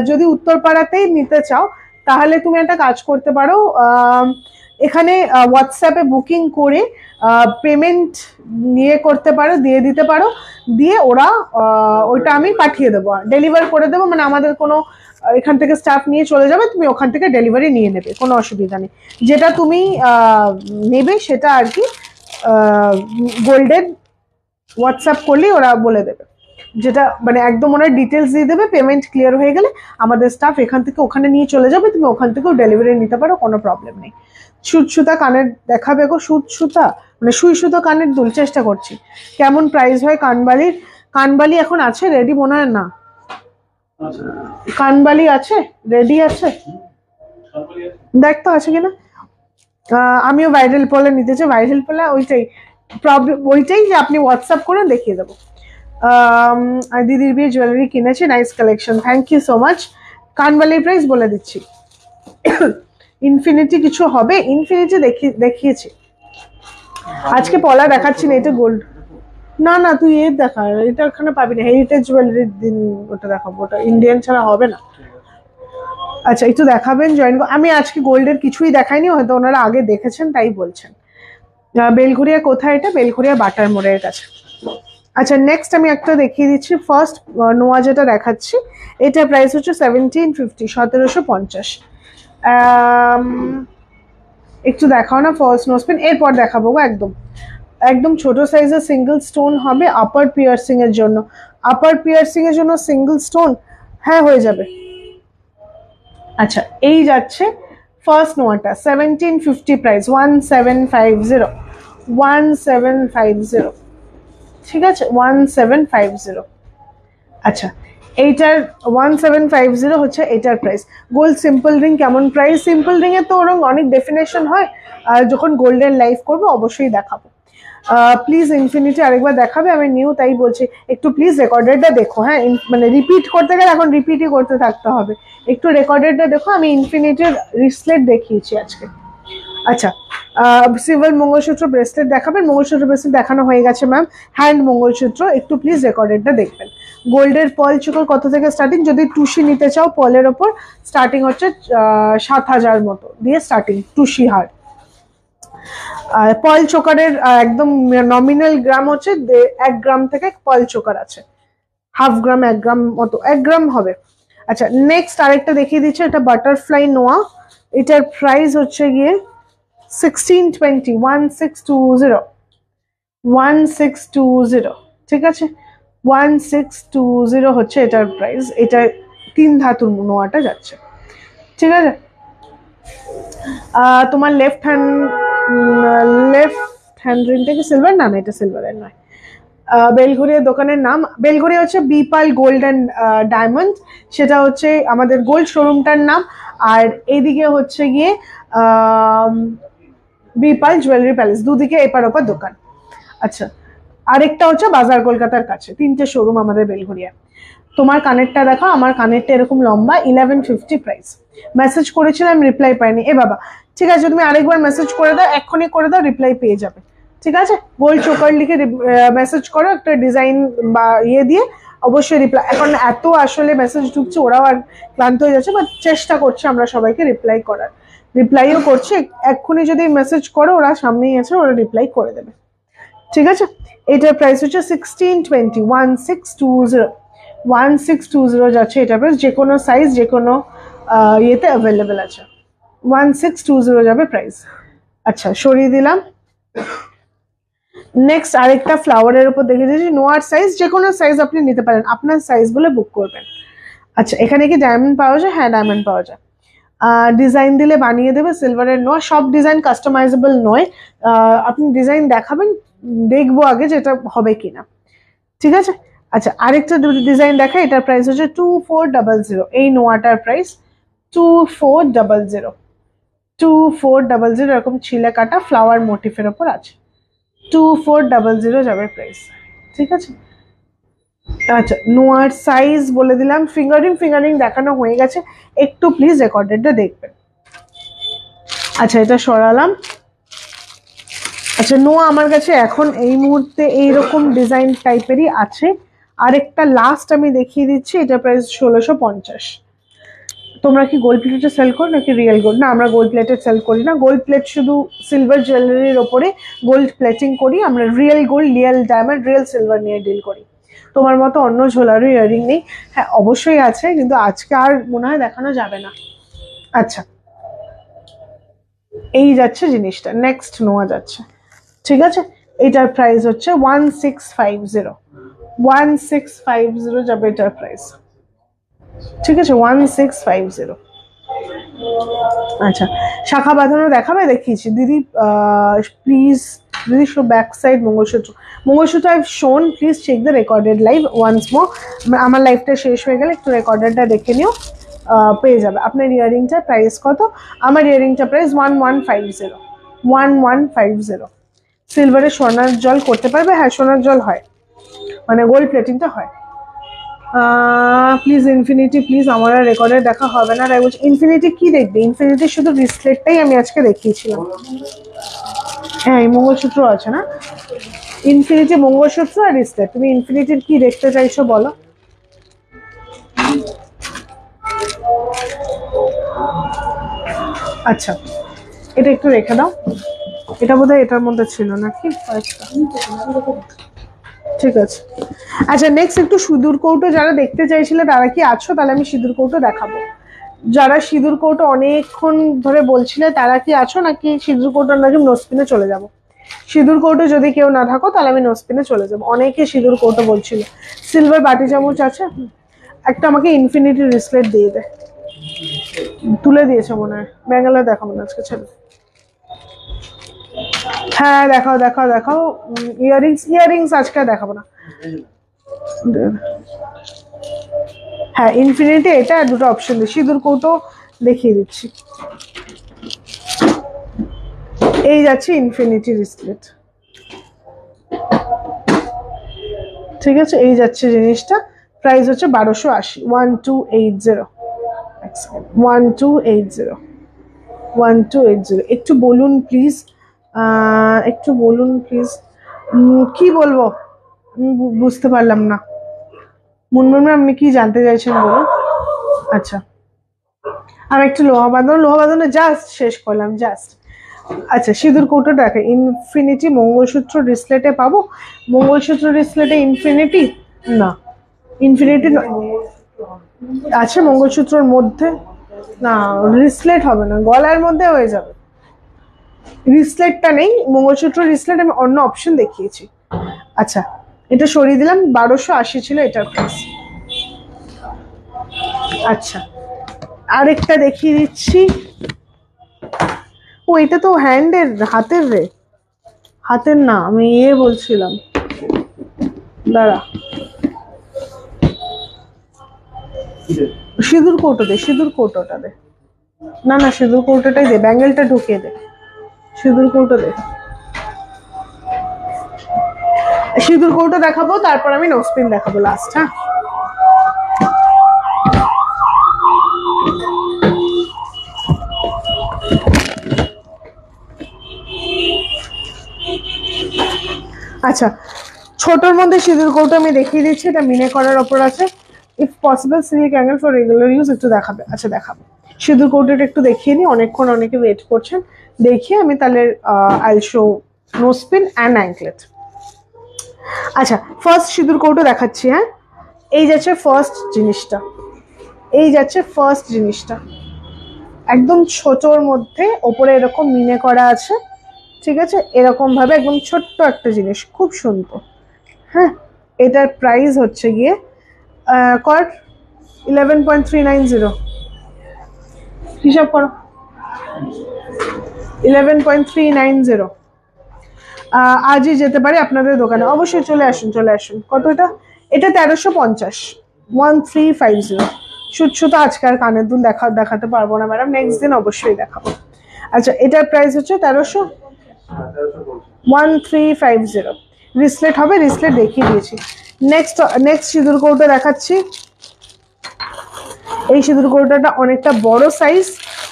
Speaker 1: যদি উত্তরপাড়াতেই নিতে চাও তাহলে তুমি একটা কাজ করতে পারো, এখানে হোয়াটসঅ্যাপে বুকিং করে পেমেন্ট নিয়ে করতে পারো, দিয়ে দিতে পারো, দিয়ে ওরা ওইটা আমি পাঠিয়ে দেবো, ডেলিভার করে দেবো, মানে আমাদের কোনো এখান থেকে স্টাফ নিয়ে চলে যাবে, তুমি ওখান থেকে ডেলিভারি নিয়ে নেবে, কোনো অসুবিধা নেই। যেটা তুমি নেবে সেটা আর কি গোল্ডের হোয়াটসঅ্যাপ করলেই ওরা বলে দেবে, যেটা মানে একদম ওনার ডিটেলস দিয়ে দেবে। পেমেন্ট ক্লিয়ার হয়ে গেলে আমাদের স্টাফ এখান থেকে ওখানে নিয়ে চলে যাবে, তুমি ওখান থেকেও ডেলিভারি নিতে পারো, কোনো প্রবলেম নেই। সুত সুতা কানের দেখাবে গো, সুত সুতা মানে সুই সুতো কানের দুল, চেষ্টা করছি। কেমন প্রাইস হয় কানবালির? কানবালি এখন আছে রেডি মনে হয় না? কানবালি আছে রেডি আছে, দেখ তো আছে কিনা। আমিও ভাইরাল পলা নিতে চাই। ভাইরাল পলা ওইটাই প্রবলেম, ওইটাই যে আপনি হোয়াটসঅ্যাপ করে দেখিয়ে দেবো। দিদির বিয়ে জুয়েলারি কিনেছে, nice collection, thank you so much. কানবালির প্রাইস বলে দিচ্ছি। ইনফিনিটি কিছু হবে? ইনফিনিটি দেখিয়েছি আজকে, পলা দেখাচ্ছি না, এটা গোল্ড। না না, তুই এর দেখা, এটা ওখানে পাবি না, হেরিটেজ জুয়েলারির দিন ওটা দেখাবো, ওটা ইন্ডিয়ান ছাড়া হবে না। আচ্ছা, একটু দেখাবেন জয়েন। আমি আজকে গোল্ডের কিছুই দেখাইনি, হয়তো ওনারা আগে দেখেছেন তাই বলছেন। বেলঘরিয়া কোথায়? এটা বেলঘরিয়া বাটার মোড়ের কাছে। আচ্ছা, নেক্সট আমি একটা দেখিয়ে দিচ্ছি। ফার্স্ট নোয়া যেটা দেখাচ্ছি, এটা প্রাইস হচ্ছে 1750, 1750। একটু দেখাও না ফার্স্ট নোজপিন, এরপর দেখাবো গো। একদম একদম ছোট সাইজের সিঙ্গেল স্টোন হবে আপার পিয়ার্সিং এর জন্য। আপার পিয়ার্সিং এর জন্য সিঙ্গেল স্টোন, হ্যাঁ হয়ে যাবে। আচ্ছা, এই যাচ্ছে ফার্স্ট নোয়াটা 1750 প্রাইস, 1750, 1750, ঠিক আছে 1750। আচ্ছা, এইটার 1750 হচ্ছে এটার প্রাইস। গোল্ড সিম্পল রিং কেমন প্রাইস? সিম্পল রিং এর তো ওরকম অনেক ডেফিনেশন হয়, আর যখন গোল্ডের লাইভ করবো অবশ্যই দেখাবো। প্লিজ ইনফিনিটি আরেকবার দেখাবে, আমি নিউ তাই বলছি, একটু প্লিজ রেকর্ডেডটা দেখো। হ্যাঁ, মানে রিপিট করতে গেলে এখন রিপিটই করতে থাকতে হবে, একটু রেকর্ডেডটা দেখো। আমি ইনফিনিটির রিসলেট দেখিয়েছি আজকে। আচ্ছা, সিলভার মঙ্গলসূত্র ব্রেসলেট দেখাবেন? মঙ্গলসূত্র ব্রেসলেট দেখানো হয়ে গেছে ম্যাম, হ্যান্ড মঙ্গলসূত্র, একটু প্লিজ রেকর্ডেডটা দেখবেন। গোল্ডের পল চোকার কত থেকে স্টার্টিং? যদি টুসি নিতে চাও পলের ওপর স্টার্টিং হচ্ছে 7000 মতো দিয়ে স্টার্টিং টুসি হার। পয়েল চোকারের একদম নমিনাল গ্রাম হচ্ছে 1 গ্রাম থেকে পয়েল চোকার আছে, হাফ গ্রাম 1 গ্রাম মতো, 1 গ্রাম হবে। আচ্ছা, নেক্সট আরেকটা দেখিয়ে দিচ্ছে, এটা বাটারফ্লাই নোয়া, এটার প্রাইস হচ্ছে গিয়ে 1620, 1620, 1620, ঠিক আছে 1620 হচ্ছে এটার প্রাইস। এটা 3 ধাতুর নোয়াটা যাচ্ছে, ঠিক আছে। তোমার লেফট হ্যান্ড রিংটা কি সিলভার? না না, এটা সিলভারের নয়। বেলঘড়িয়া দোকানের নাম, বেলঘড়িয়া হচ্ছে বিপাল গোল্ড অ্যান্ড ডায়মন্ড, সেটা হচ্ছে আমাদের গোল্ড শোরুমটার নাম। আর এইদিকে হচ্ছে গিয়ে বিপাল জুয়েলারি প্যালেস, দুদিকে এপার ওপার দোকান। আচ্ছা, আরেকটা হচ্ছে বাজার কলকাতার কাছে, 3টে শোরুম আমাদের বেলঘড়িয়া। তোমার কানেরটা দেখো, আমার কানেরটা এরকম লম্বা, 1150 প্রাইস। মেসেজ করেছিলাম, রিপ্লাই পাইনি। এ বাবা, ঠিক আছে, তুমি আরেকবার মেসেজ করে দাও, এক্ষুনি করে দাও, রিপ্লাই পেয়ে যাবে। ঠিক আছে, গোল্ড চোকার লিখে মেসেজ করো, একটা ডিজাইন বা ইয়ে দিয়ে, অবশ্যই রিপ্লাই। এখন এত আসলে মেসেজ ঢুকছে, ওরাও আর ক্লান্ত হয়ে যাচ্ছে, বাট চেষ্টা করছে আমরা সবাইকে রিপ্লাই করার, রিপ্লাইও করছে। এক্ষুনি যদি মেসেজ করো, ওরা সামনেই আছে, ওরা রিপ্লাই করে দেবে। ঠিক আছে, এটার প্রাইস হচ্ছে 1620, 1620, 1620 যাচ্ছে এটা প্রাইস। যে কোনো সাইজ, যে কোনো ইয়েতে অ্যাভেলেবেল আছে, 1620 যাবে প্রাইস। আচ্ছা, সরিয়ে দিলাম। নেক্সট আরেকটা ফ্লাওয়ারের উপর দেখে দিয়েছি, নোয়ার সাইজ, যে কোনো সাইজ আপনি নিতে পারেন, আপনার সাইজ বলে বুক করবেন। আচ্ছা, এখানে কি ডায়মন্ড পাওয়া যায়? হ্যাঁ, ডায়মন্ড পাওয়া যায়। ডিজাইন দিলে বানিয়ে দেবে, সিলভারের নোয়া। সব ডিজাইন কাস্টমাইজেবল নয়, আপনি ডিজাইন দেখাবেন, দেখবো আগে যেটা হবে কিনা। ঠিক আছে, আচ্ছা, আরেকটা ডিজাইন দেখা, এটার প্রাইস হচ্ছে 2400। এই নোয়াটার প্রাইস 2400, 2400, এরকম ছিলে কাটা ফ্লাওয়ার মোটিফের ওপর আছে, 2400 যাবে প্রাইস। ঠিক আছে, আচ্ছা, নোয়ার সাইজ বলে দিলাম। ফিঙ্গারিং দেখানো হয়ে গেছে, একটু প্লিজ রেকর্ডেডটা দেখবেন। আচ্ছা, এটা সরালাম। আচ্ছা, নোয়া আমার কাছে এখন এই মুহূর্তে এইরকম ডিজাইন টাইপেরই আছে। আরেকটা লাস্ট আমি দেখিয়ে দিচ্ছি, এটা প্রাইস 1650। তোমরা কি গোল্ড প্লেটে সেল করো নাকি রিয়েল গোল্ড? না, আমরা গোল্ড প্লেটে সেল করি না। গোল্ড প্লেট শুধু সিলভার জুয়েলারির ওপরে গোল্ড প্লেটিং করি আমরা। Real gold, real diamond, real silver নিয়ে ডিল করি। তোমার মতো অন্য ঝোলারও ইয়ারিং নেই। হ্যাঁ, অবশ্যই আছে, কিন্তু আজকে আর মনে হয় দেখানো যাবে না। আচ্ছা, এই যাচ্ছে জিনিসটা, নেক্সট নোয়া যাচ্ছে। ঠিক আছে, এটার প্রাইস হচ্ছে 1650, 1650 যাবে এটার প্রাইস। ঠিক আছে, 1650। আচ্ছা, শাখা বাঁধানো দেখাবে? দেখিয়েছি দিদি, প্লিজ দিদি, show back side mangalsutra. Mangalsutra আই শোন, please check the recorded live once more. আমার লাইভটা শেষ হয়ে গেলে একটু রেকর্ডেডটা দেখে নিও, পেয়ে যাবে। আপনার ইয়ারিংটার প্রাইস কত? আমার ইয়ারিংটা প্রাইস 1150, 1150। সিলভারে সোনার জল করতে পারবে? হ্যাঁ, সোনার জল হয়, মানে গোল্ড প্লেটিংটা হয়। প্লিজ ইনফিনিটি, প্লিজ, আমার আর রেকর্ডে দেখা হবে না। তাই বলছি, ইনফিনিটি কি দেখবে? ইনফিনিটি শুধু রিসলেটটাই আমি আজকে দেখিয়েছিলাম। হ্যাঁ, এই মঙ্গলসূত্র আছে না, ইনফিনিটি মঙ্গলসূত্র আর রিসলেট। তুমি ইনফিনিটির কি দেখতে চাইছো বলো? আচ্ছা, এটা একটু রেখে দাও, এটা বোধহয় এটার মধ্যে ছিল নাকি? আচ্ছা, ঠিক আছে। আচ্ছা, নেক্সট একটু সিঁদুর কৌটো যারা দেখতে চাইছিলে, তারা কি আছো? তাহলে আমি সিঁদুর কৌটো দেখাবো। যারা সিঁদুর কৌটো অনেকক্ষণ ধরে বলছিলে, তারা কি আছো? নাকি সিঁদুর কৌটো নাকি নোসপিনে চলে যাব? সিঁদুর কৌটো যদি কেউ না থাকো, তাহলে আমি নোসপিনে চলে যাবো। অনেকে সিঁদুর কৌটো বলছিল। সিলভার বাটি চামচ আছে? একটা আমাকে ইনফিনিটি রিসলেট দিয়ে দে, তুলে দিয়েছে মনে হয়। ব্যাঙ্গালোর দেখাবো না আজকে, ছেড়ে। হ্যাঁ, দেখাও দেখাও দেখাও। ইয়ারিংস আজকে দেখাবো না। হ্যাঁ, ইনফিনিটি এটা দুটো অপশন দিই। সিঁদুর কৌটো দেখিয়ে দিচ্ছি, এই যাচ্ছে ইনফিনিটি রিসলেট। ঠিক আছে, এই যাচ্ছে জিনিসটা, প্রাইস হচ্ছে 1280, 1280, 1280, 1280। একটু বলুন প্লিজ, একটু বলুন প্লিজ। কি বলবো বুঝতে পারলাম না। মুনমুন ম্যাম, আপনি কি জানতে চাইছেন বলুন। আচ্ছা, আমি একটু লোহা বাঁধানো জাস্ট শেষ করলাম, জাস্ট। আচ্ছা, সিঁদুর কৌটো দেখে ইনফিনিটি মঙ্গলসূত্র রিসলেটে পাবো? মঙ্গলসূত্র রিসলেটে ইনফিনিটি না, ইনফিনিটি আছে মঙ্গলসূত্রের মধ্যে না, রিসলেট হবে না, গলার মধ্যে হয়ে যাবে। রিসলেটটা নেই, মঙ্গলসূত্র রিসলেট আমি অন্য অপশন দেখিয়েছি। আচ্ছা, এটা সরিয়ে দিলাম, 1280 ছিল এটার প্রাইস। আচ্ছা, আরেকটা দেখিয়ে দিচ্ছি। ও, এটা তো হ্যান্ডের, হাতের রে, হাতের না, আমি বলছিলাম। দাঁড়া, সিঁদুর কৌটো দে, সিঁদুর কৌটোটা দে। না না, সিঁদুর কৌটোটাই দে, ব্যাঙ্গেলটা ঢুকিয়ে দে, সিঁদুর কৌটো দে। সিঁদুর কৌটো দেখাবো, তারপর আমি নোজপিন দেখাবো লাস্ট। হ্যাঁ, আচ্ছা, ছোটর মধ্যে সিঁদুর কৌটো আমি দেখিয়ে দিচ্ছি, এটা মিনে করার ওপর আছে। If possible silk angle for regular use একটু দেখাবে। আচ্ছা দেখাবো, সিঁদুর কৌটোটা একটু দেখিয়ে নিই, অনেকক্ষণ অনেকে ওয়েট করছেন। দেখিয়ে আমি তাহলে আইল শো নোজপিন অ্যান্ড অ্যাঙ্কলেট। আচ্ছা, ফার্স্ট সিঁদুর কৌটো দেখাচ্ছি। হ্যাঁ, এই যাচ্ছে ফার্স্ট জিনিসটা, এই যাচ্ছে ফার্স্ট জিনিসটা, একদম ছোটর মধ্যে ওপরে এরকম মিনে করা আছে। ঠিক আছে, এরকম ভাবে একদম ছোট্ট একটা জিনিস, খুব সুন্দর। হ্যাঁ, এটার প্রাইস হচ্ছে গিয়ে কর 11.390, হিসাব করো, 11.390। আজই যেতে পারি আপনাদের দোকানে, অবশ্যই চলে আসুন, চলে আসুন। কত এটা? এটা 1350, 1350। শুধু আজকাল কানের দুল দেখাতে পারবো না ম্যাডাম, নেক্সট দিন অবশ্যই দেখাবো। আচ্ছা, এটার প্রাইস হচ্ছে 1350। রিসলেট হবে, রিসলেট দেখিয়ে দিয়েছি। নেক্সট সিঁদুর কৌটো দেখাচ্ছি। এই সিঁদুর কৌটোটা অনেকটা বড় সাইজ,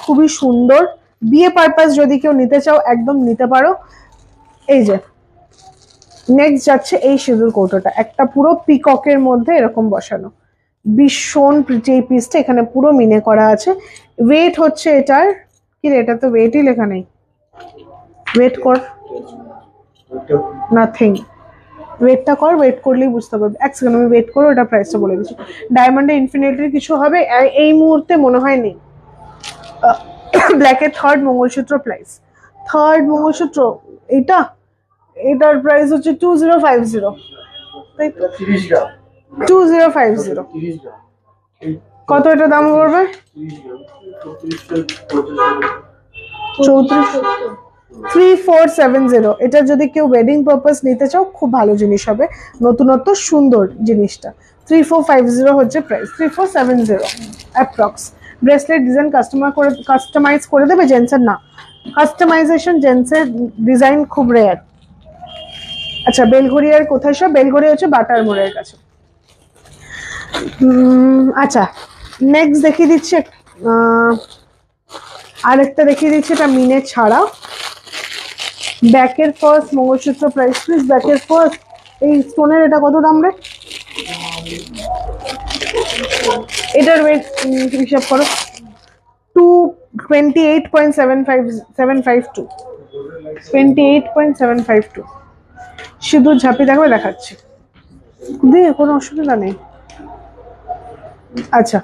Speaker 1: খুবই সুন্দর। বিয়ে পারপাস যদি কেউ নিতে চাও একদম নিতে পারো। এই যে নেক্সট যাচ্ছে এই সিঁদুর কৌটোটা, একটা পুরো পিককের মধ্যে এরকম বসানো, ভীষণ প্রিটি। এই পিসটা এখানে পুরো মিনে করা আছে। ওয়েট হচ্ছে এটার কি রে, এটা তো ওয়েটই লেখা নেই। ওয়েট কর, নাথিং। ওয়েটটা কর, ওয়েট করলেই বুঝতে পারবে। এক সেকেন্ড আমি ওয়েট করো, এটা প্রাইসটা বলে দিচ্ছি। ডায়মন্ডে ইনফিনিটির কিছু হবে এই মুহূর্তে মনে হয় নেই। ব্ল্যাকের third mangalsutra price, third mangalsutra এটা, এটার প্রাইস হচ্ছে 2050। 2050 কত এটা দাম পড়বে? 3470। এটা যদি কেউ ওয়েডিং পারপাস নিতে চাও খুব ভালো জিনিস হবে, নতুনত্ব সুন্দর জিনিসটা। 3450 হচ্ছে price, 3470 approx. Bracelet design customise করে দেবে, জেন্টসের না, কাস্টমাইজেশন জেন্টসের ডিজাইন খুব রেয়ার। আচ্ছা, বেলঘড়িয়ার কোথায় সব? বেলঘড়িয়া হচ্ছে বাটার মোড়ের কাছে। আচ্ছা, নেক্সট দেখিয়ে দিচ্ছি, আরেকটা দেখিয়ে দিচ্ছি, এটা মিনে ছাড়া। ব্যাকের ফার্স্ট মঙ্গলসূত্র প্রাইস প্লিজ, ব্যাকের ফার্স্ট। এই স্টোনের এটা কত দাম রে? এটার ওয়েট হিসাব করো, 28.752, 28.752। শুধু ঝাঁপি দেখবে, দেখাচ্ছি দিয়ে, কোনো অসুবিধা নেই। আচ্ছা,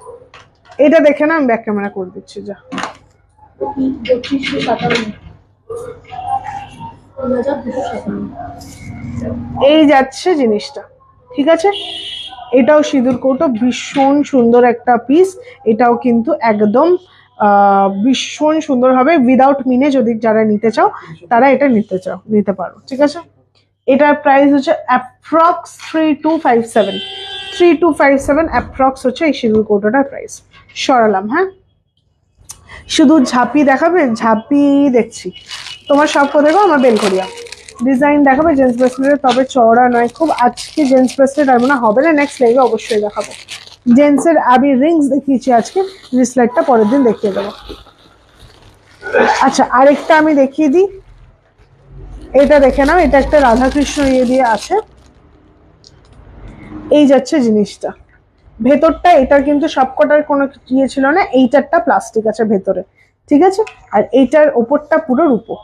Speaker 1: এটা দেখে না, আমি ব্যাক ক্যামেরা করে দিচ্ছি। যা, এই যাচ্ছে জিনিসটা। ঠিক আছে, এটাও সিঁদুর কৌটো, ভীষণ সুন্দর একটা পিস। এটাও কিন্তু একদম ভীষণ সুন্দর হবে, উইদাউট মিনে। যদি যারা নিতে চাও তারা এটা নিতে পারো। ঠিক আছে, এটার প্রাইস হচ্ছে অ্যাপ্রক্স 3257, 3257 অ্যাপ্রক্স হচ্ছে এই সিঁদুর কৌটোটার প্রাইস। সরালাম। হ্যাঁ, শুধু ঝাঁপি দেখাবে? ঝাঁপি দেখছি তোমার সব করে দেবো। আমার বেলঘড়িয়া ডিজাইন দেখাবে জেন্টস ব্রেসলেটের, তবে চওড়া নয় খুব। আজকে জেন্টস ব্রেসলেট আর মনে হবে না, নেক্সট লাইভে অবশ্যই দেখাবো। জেন্টসের আবি রিংস দেখিয়েছি আজকে, রিসলেটটা পরের দিন দেখিয়ে দেবো। আচ্ছা, আরেকটা আমি দেখিয়ে দিই, এটা দেখে নাও। এটা একটা রাধাকৃষ্ণ ইয়ে দিয়ে আছে। এই যাচ্ছে জিনিসটা, ভেতরটা এটার কিন্তু সবকটার কোনো ইয়ে ছিল না, এইটারটা প্লাস্টিক আছে ভেতরে। ঠিক আছে, আর এইটার ওপরটা পুরো রূপো।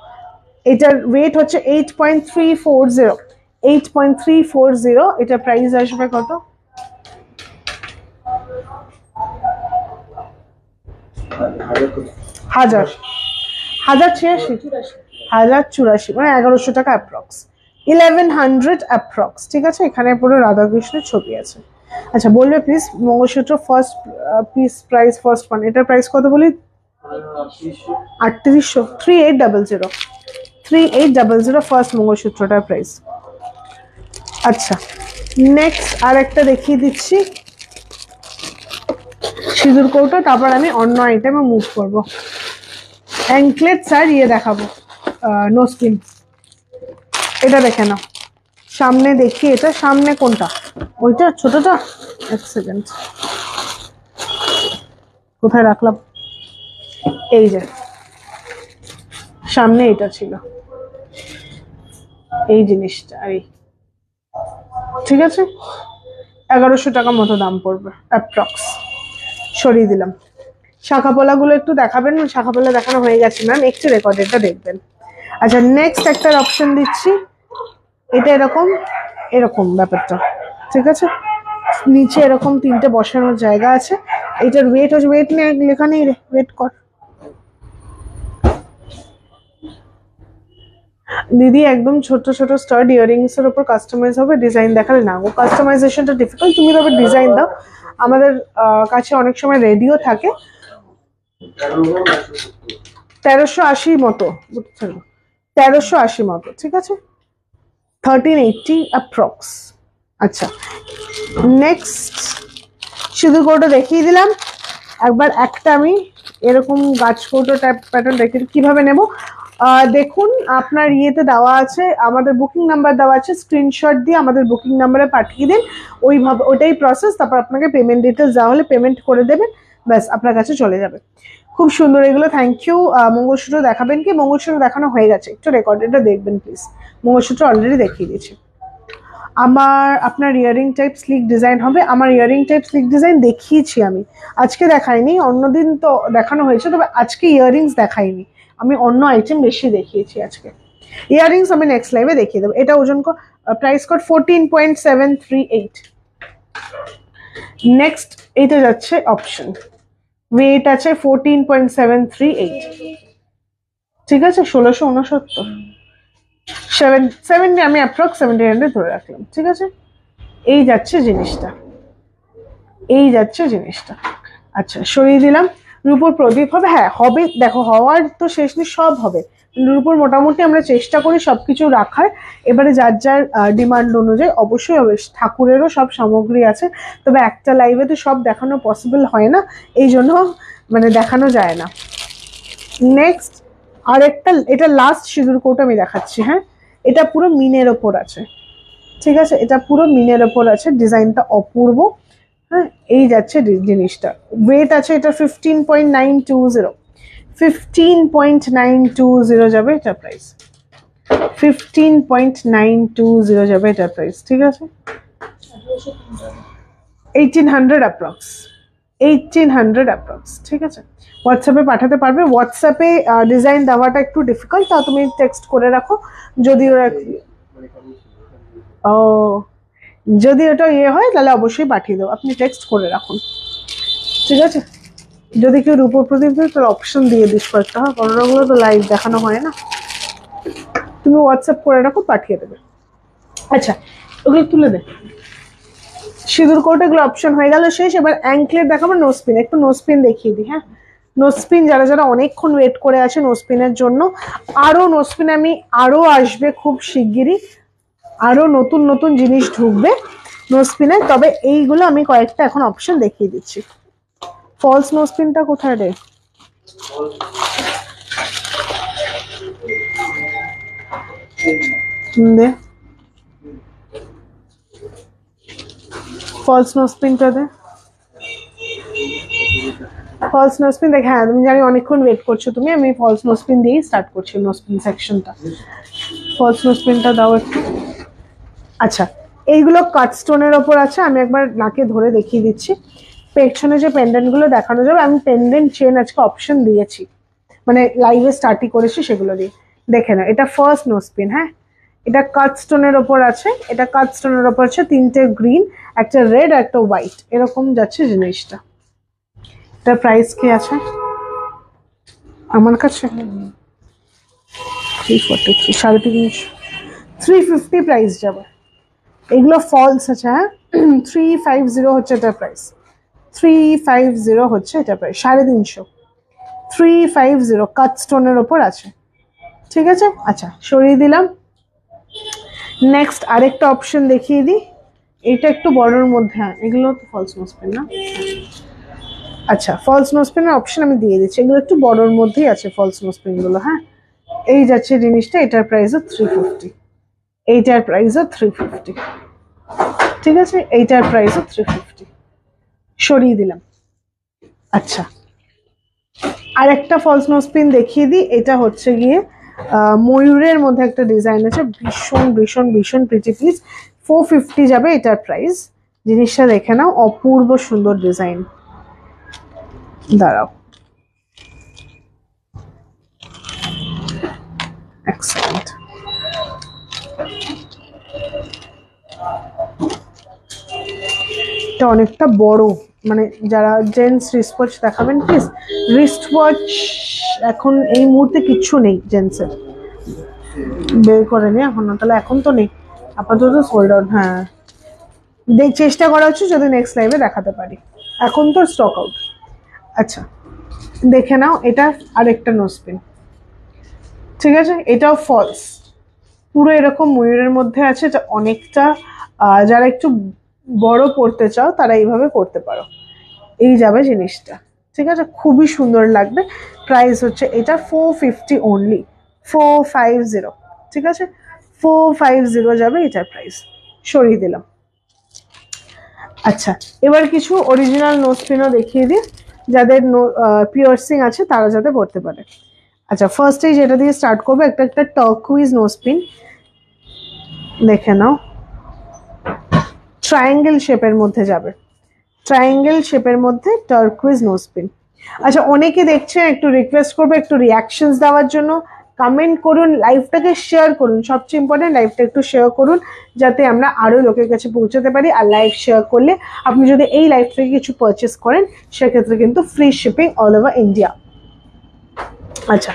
Speaker 1: এটার ওয়েট হচ্ছে 8.340, 8.340। এটা প্রাইস আসবে কত? হাজার 1084, মানে 1100 টাকা অ্যাপ্রক্স, 1100 অ্যাপ্রক্স। ঠিক আছে, এখানে পুরো রাধাকৃষ্ণের ছবি আছে। আচ্ছা, বলবে please mangalsutra first piece price, first one, এটার প্রাইস কত বলি? 3800, 3800, 3800 ফার্স্ট মঙ্গলসূত্রটার প্রাইস। আচ্ছা, নেক্সট আর একটা দেখিয়ে দিচ্ছি সিঁদুর কৌটো, তারপর আমি অন্য আইটেমে মুভ করব। অ্যাঙ্কলেটস আর ইয়ে দেখাবো, নোসপিন। এটা দেখে নাও, সামনে দেখি, এটা সামনে কোনটা, ওইটা ছোটটা, এক সেকেন্ড কোথায় রাখলাম, এই যে সামনে এটা ছিল, এই জিনিসটা, এই ঠিক আছে, 1100 টাকা মতো দাম পড়বে অ্যাপ্রক্স। সরিয়ে দিলাম। শাখাপোলা গুলো একটু দেখাবেন, শাখাপোলা দেখানো হয়ে গেছে ম্যাম, একটু রেকর্ডেডটা দেখবেন। আচ্ছা নেক্সট একটা অপশন দিচ্ছি, এটা এরকম এরকম ব্যাপারটা, ঠিক আছে, নিচে এরকম তিনটে বসানোর জায়গা আছে। এটার ওয়েট হচ্ছে, ওয়েট নেই লেখা নেই রে, ওয়েট কর দিদি। একদম ছোট ছোট স্টাড ইয়ারিংস এর উপর কাস্টমাইজ হবে, ডিজাইন দেখালে না গো, কাস্টমাইজেশনটা ডিফিকাল্ট, তুমি তবে ডিজাইন দাও। আমাদের কাছে অনেক সময় রেডিও থাকে। 1380 মতো, 1380 মতো, ঠিক আছে, 1380 অ্যাপ্রক্স। আচ্ছা নেক্সট সিঁদুর কৌটো দেখিয়ে দিলাম। একবার একটা আমি এরকম গাছ কৌটো টাইপ প্যাটার্ন দেখি কিভাবে নেব। দেখুন আপনার ইয়েতে দেওয়া আছে, আমাদের বুকিং নাম্বার দেওয়া আছে, স্ক্রিনশট দিয়ে আমাদের বুকিং নাম্বারে পাঠিয়ে দিন, ওইভাবে ওটাই প্রসেস। তারপর আপনাকে পেমেন্ট ডিটেলস দেওয়া হলে পেমেন্ট করে দেবেন, ব্যাস আপনার কাছে চলে যাবে। খুব সুন্দর এগুলো, থ্যাংক ইউ। মঙ্গলসূত্র দেখাবেন কি? মঙ্গলসূত্র দেখানো হয়ে গেছে, একটু রেকর্ডেডটা দেখবেন প্লিজ। মঙ্গলসূত্র অলরেডি দেখিয়ে দিয়েছি। আপনার ইয়ারিং টাইপ স্লিক ডিজাইন হবে। আমার ইয়ারিং টাইপ স্লিক ডিজাইন দেখিয়েছি আমি, আজকে দেখাইনি, অন্যদিন তো দেখানো হয়েছে, তবে আজকে ইয়ারিংস দেখাইনি আমি, অন্য আইটেম বেশি দেখিয়েছি আজকে। ইয়ারিংস আমি নেক্সট লাইভে দেখিয়ে দেবো। এটা ওজন প্রাইস কোড 14.738। নেক্সট এইটা যাচ্ছে অপশন, ওয়েট আছে 14.738, ঠিক আছে, 1669, 70 আমি অ্যাপ্রক্স 1700 ধরে রাখলাম, ঠিক আছে। এই যাচ্ছে জিনিসটা, এই যাচ্ছে জিনিসটা। আচ্ছা সরিয়ে দিলাম। রূপোর প্রদীপ হবে, হ্যাঁ হবে, দেখো হওয়ার তো শেষ নেই, সব হবে। রূপোর মোটামুটি আমরা চেষ্টা করি সবকিছু রাখার, এবারে যার যার ডিমান্ড অনুযায়ী অবশ্যই হবে। ঠাকুরেরও সব সামগ্রী আছে, তবে একটা লাইভে তো সব দেখানো পসিবল হয় না, এই জন্য মানে দেখানো যায় না। নেক্সট আর একটা, এটা লাস্ট সিঁদুর কৌটো আমি দেখাচ্ছি। হ্যাঁ এটা পুরো মিনের ওপর আছে, ঠিক আছে, এটা পুরো মিনের ওপর আছে, ডিজাইনটা অপূর্ব। হ্যাঁ এই যাচ্ছে জিনিসটা, ওয়েট আছে এটা 15.920, 15.920 যাবে এটা প্রাইস, 15.920 যাবে এটা প্রাইস, ঠিক আছে, 1800 অ্যাপ্রক্স, 1800 অ্যাপ্রক্স, ঠিক আছে। হোয়াটসঅ্যাপে পাঠাতে পারবে, হোয়াটসঅ্যাপে ডিজাইন দেওয়াটা একটু ডিফিকাল্ট, তা তুমি টেক্সট করে রাখো, যদি ওরা ও যদি ওটা ইয়ে হয় তাহলে অবশ্যই পাঠিয়ে দেবো, আপনি টেক্সট করে রাখুন, ঠিক আছে। যদি কেউ রূপোর প্রদীপ দেয় তাহলে অপশন দিয়ে দিস কয়েকটা, হ্যাঁ কোনোগুলো তো লাইভ দেখানো হয় না, তুমি হোয়াটসঅ্যাপ করে রাখো, পাঠিয়ে দেবে। আচ্ছা ওগুলো তুলে দে। সিঁদুর কোট এগুলো অপশন হয়ে গেল শেষ। এবার অ্যাঙ্কলেট দেখাবো, নোসপিন, একটু নোসপিন দেখিয়ে দিই। হ্যাঁ নোসপিন যারা যারা অনেকক্ষণ ওয়েট করে আছে নোসপিনের জন্য, আরো নোসপিন আমি আরো আসবে খুব শিগগিরই, আরো নতুন নতুন জিনিস ঢুকবে নোসপিনে, তবে এইগুলো আমি কয়েকটা এখন অপশন দেখিয়ে দিচ্ছি। ফলস নোসপিনটা কোথায় রে? দে ফলস নোসপিনটা দে, ফলস নোসপিন দেখ। হ্যাঁ তুমি জানি অনেকক্ষণ ওয়েট করছো তুমি, আমি ফলস নোসপিন দিয়েই স্টার্ট করছি নোসপিন সেকশনটা। ফলস নোসপিনটা দাও একটু। আচ্ছা এইগুলো কাটস্টোনের ওপর আছে, আমি একবার নাকে ধরে দেখিয়ে দিচ্ছি। পেছনে যে পেন্ডেন্ট গুলো দেখানো যাবে, আমি পেন্ডেন্ট চেন আজকে অপশন দিয়েছি, মানে লাইভে স্টার্টই করেছি সেগুলো দিয়ে, দেখে না। এটা ফার্স্ট নোসপিন, হ্যাঁ এটা কাটস্টোনের ওপর আছে, এটা কাটস্টোনের ওপর আছে, তিনটে গ্রিন, একটা রেড, একটা হোয়াইট, এরকম যাচ্ছে জিনিসটা। এটা প্রাইস কি আছে আমার কাছে? 343, 350, 350 প্রাইস যাবে। এগুলো ফলস আছে, হ্যাঁ 350 হচ্ছে এটা প্রাইস, 350 হচ্ছে এটা প্রাইস, 350, 350 কাট স্টোনের ওপর আছে, ঠিক আছে। আচ্ছা সরিয়ে দিলাম। নেক্সট আরেকটা অপশন দেখিয়ে দিই, এটা একটু বড়র মধ্যে, হ্যাঁ এগুলো তো ফলস নোজপিন না? আচ্ছা ফলস নোজপিনের অপশন আমি দিয়ে দিচ্ছি, এগুলো একটু বড়র মধ্যেই আছে ফলস নোজপিন গুলো। হ্যাঁ এই যাচ্ছে জিনিসটা, এটার প্রাইসও 350, এইটার প্রাইসও 350, ঠিক আছে এইটার প্রাইসও 350, সরিয়ে দিলাম। আচ্ছা আর একটা ফলস নোজপিন দেখিয়ে দিই, এটা হচ্ছে গিয়ে ময়ূরের মধ্যে একটা ডিজাইন আছে, ভীষণ ভীষণ ভীষণ প্রিটি পিস, 450 যাবে এটার প্রাইস। জিনিসটা দেখে নাও, অপূর্ব সুন্দর ডিজাইন। দাঁড়াও এক সেকেন্ড, এটা অনেকটা বড়, মানে যারা জেন্টস রিস্ট ওয়াচ দেখাবেন প্লিজ। রিস্ট ওয়াচ এখন এই মুহূর্তে কিচ্ছু নেই জেন্টসের, বের করে নি এখন, তাহলে এখন তো নেই আপাতত, সোল্ড আউট। হ্যাঁ চেষ্টা করা হচ্ছে যদি নেক্সট লাইভে দেখাতে পারি, এখন তো স্টক আউট। আচ্ছা দেখে নাও, এটা আরেকটা নোজপিন, ঠিক আছে এটাও ফলস, পুরো এরকম ময়ূরের মধ্যে আছে, এটা অনেকটা যারা একটু বড় পড়তে চাও তারা এইভাবে করতে পারো, এই যাবে জিনিসটা, ঠিক আছে খুবই সুন্দর লাগবে। প্রাইস হচ্ছে এটা 450 অনলি, 450, ঠিক আছে 450 যাবে এটার প্রাইস, সরিয়ে দিলাম। আচ্ছা এবার কিছু অরিজিনাল নোজপিনও দেখিয়ে দিই, যাদের পিয়ার্সিং আছে তারা যাতে পড়তে পারে। আচ্ছা ফার্স্টেই যেটা দিয়ে স্টার্ট করবো, একটা একটা টার্কুইজ নোজপিন দেখে নাও, ট্রায়াঙ্গেল শেপের মধ্যে যাবে, ট্রায়াঙ্গেল শেপের মধ্যে টার্কুইজ নোজপিন। আচ্ছা অনেকে দেখছেন, একটু রিকোয়েস্ট করবো একটু রিয়াকশনস দেওয়ার জন্য, কমেন্ট করুন, লাইভটাকে শেয়ার করুন, সবচেয়ে ইম্পর্টেন্ট লাইভটা একটু শেয়ার করুন যাতে আমরা আরও লোকের কাছে পৌঁছাতে পারি। আর লাইভ শেয়ার করলে আপনি যদি এই লাইভ থেকে কিছু পারচেস করেন সেক্ষেত্রে কিন্তু free shipping all over India. আচ্ছা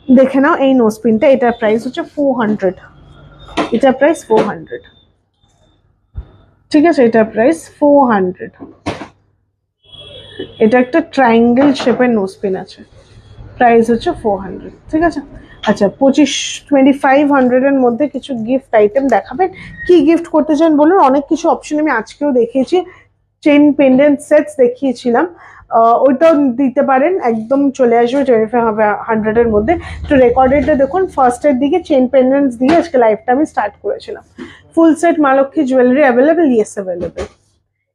Speaker 1: দেখে নাও এই নোজপিনটা, এটার প্রাইস হচ্ছে 400, এটার প্রাইস 400, ঠিক আছে এটার প্রাইস 400। এটা একটা ট্রায়াঙ্গেল শেপের নোজপিন আছে, প্রাইস হচ্ছে 400, ঠিক আছে। আচ্ছা 2500 এর মধ্যে কিছু গিফট আইটেম দেখাবেন, কি গিফট করতে চান বলুন, অনেক কিছু অপশন আমি আজকেও দেখিয়েছি, চেন পেন্ডেন্ট সেটস দেখিয়েছিলাম, ওইটাও দিতে পারেন, একদম চলে আসবে 2500 এর মধ্যে। একটু রেকর্ডেডটা দেখুন, ফার্স্টের দিকে চেন পেন্ডেন্টস দিয়ে আজকে লাইভটা আমি স্টার্ট করেছিলাম। ফুল সেট মা Lakshmi jewellery available, yes available.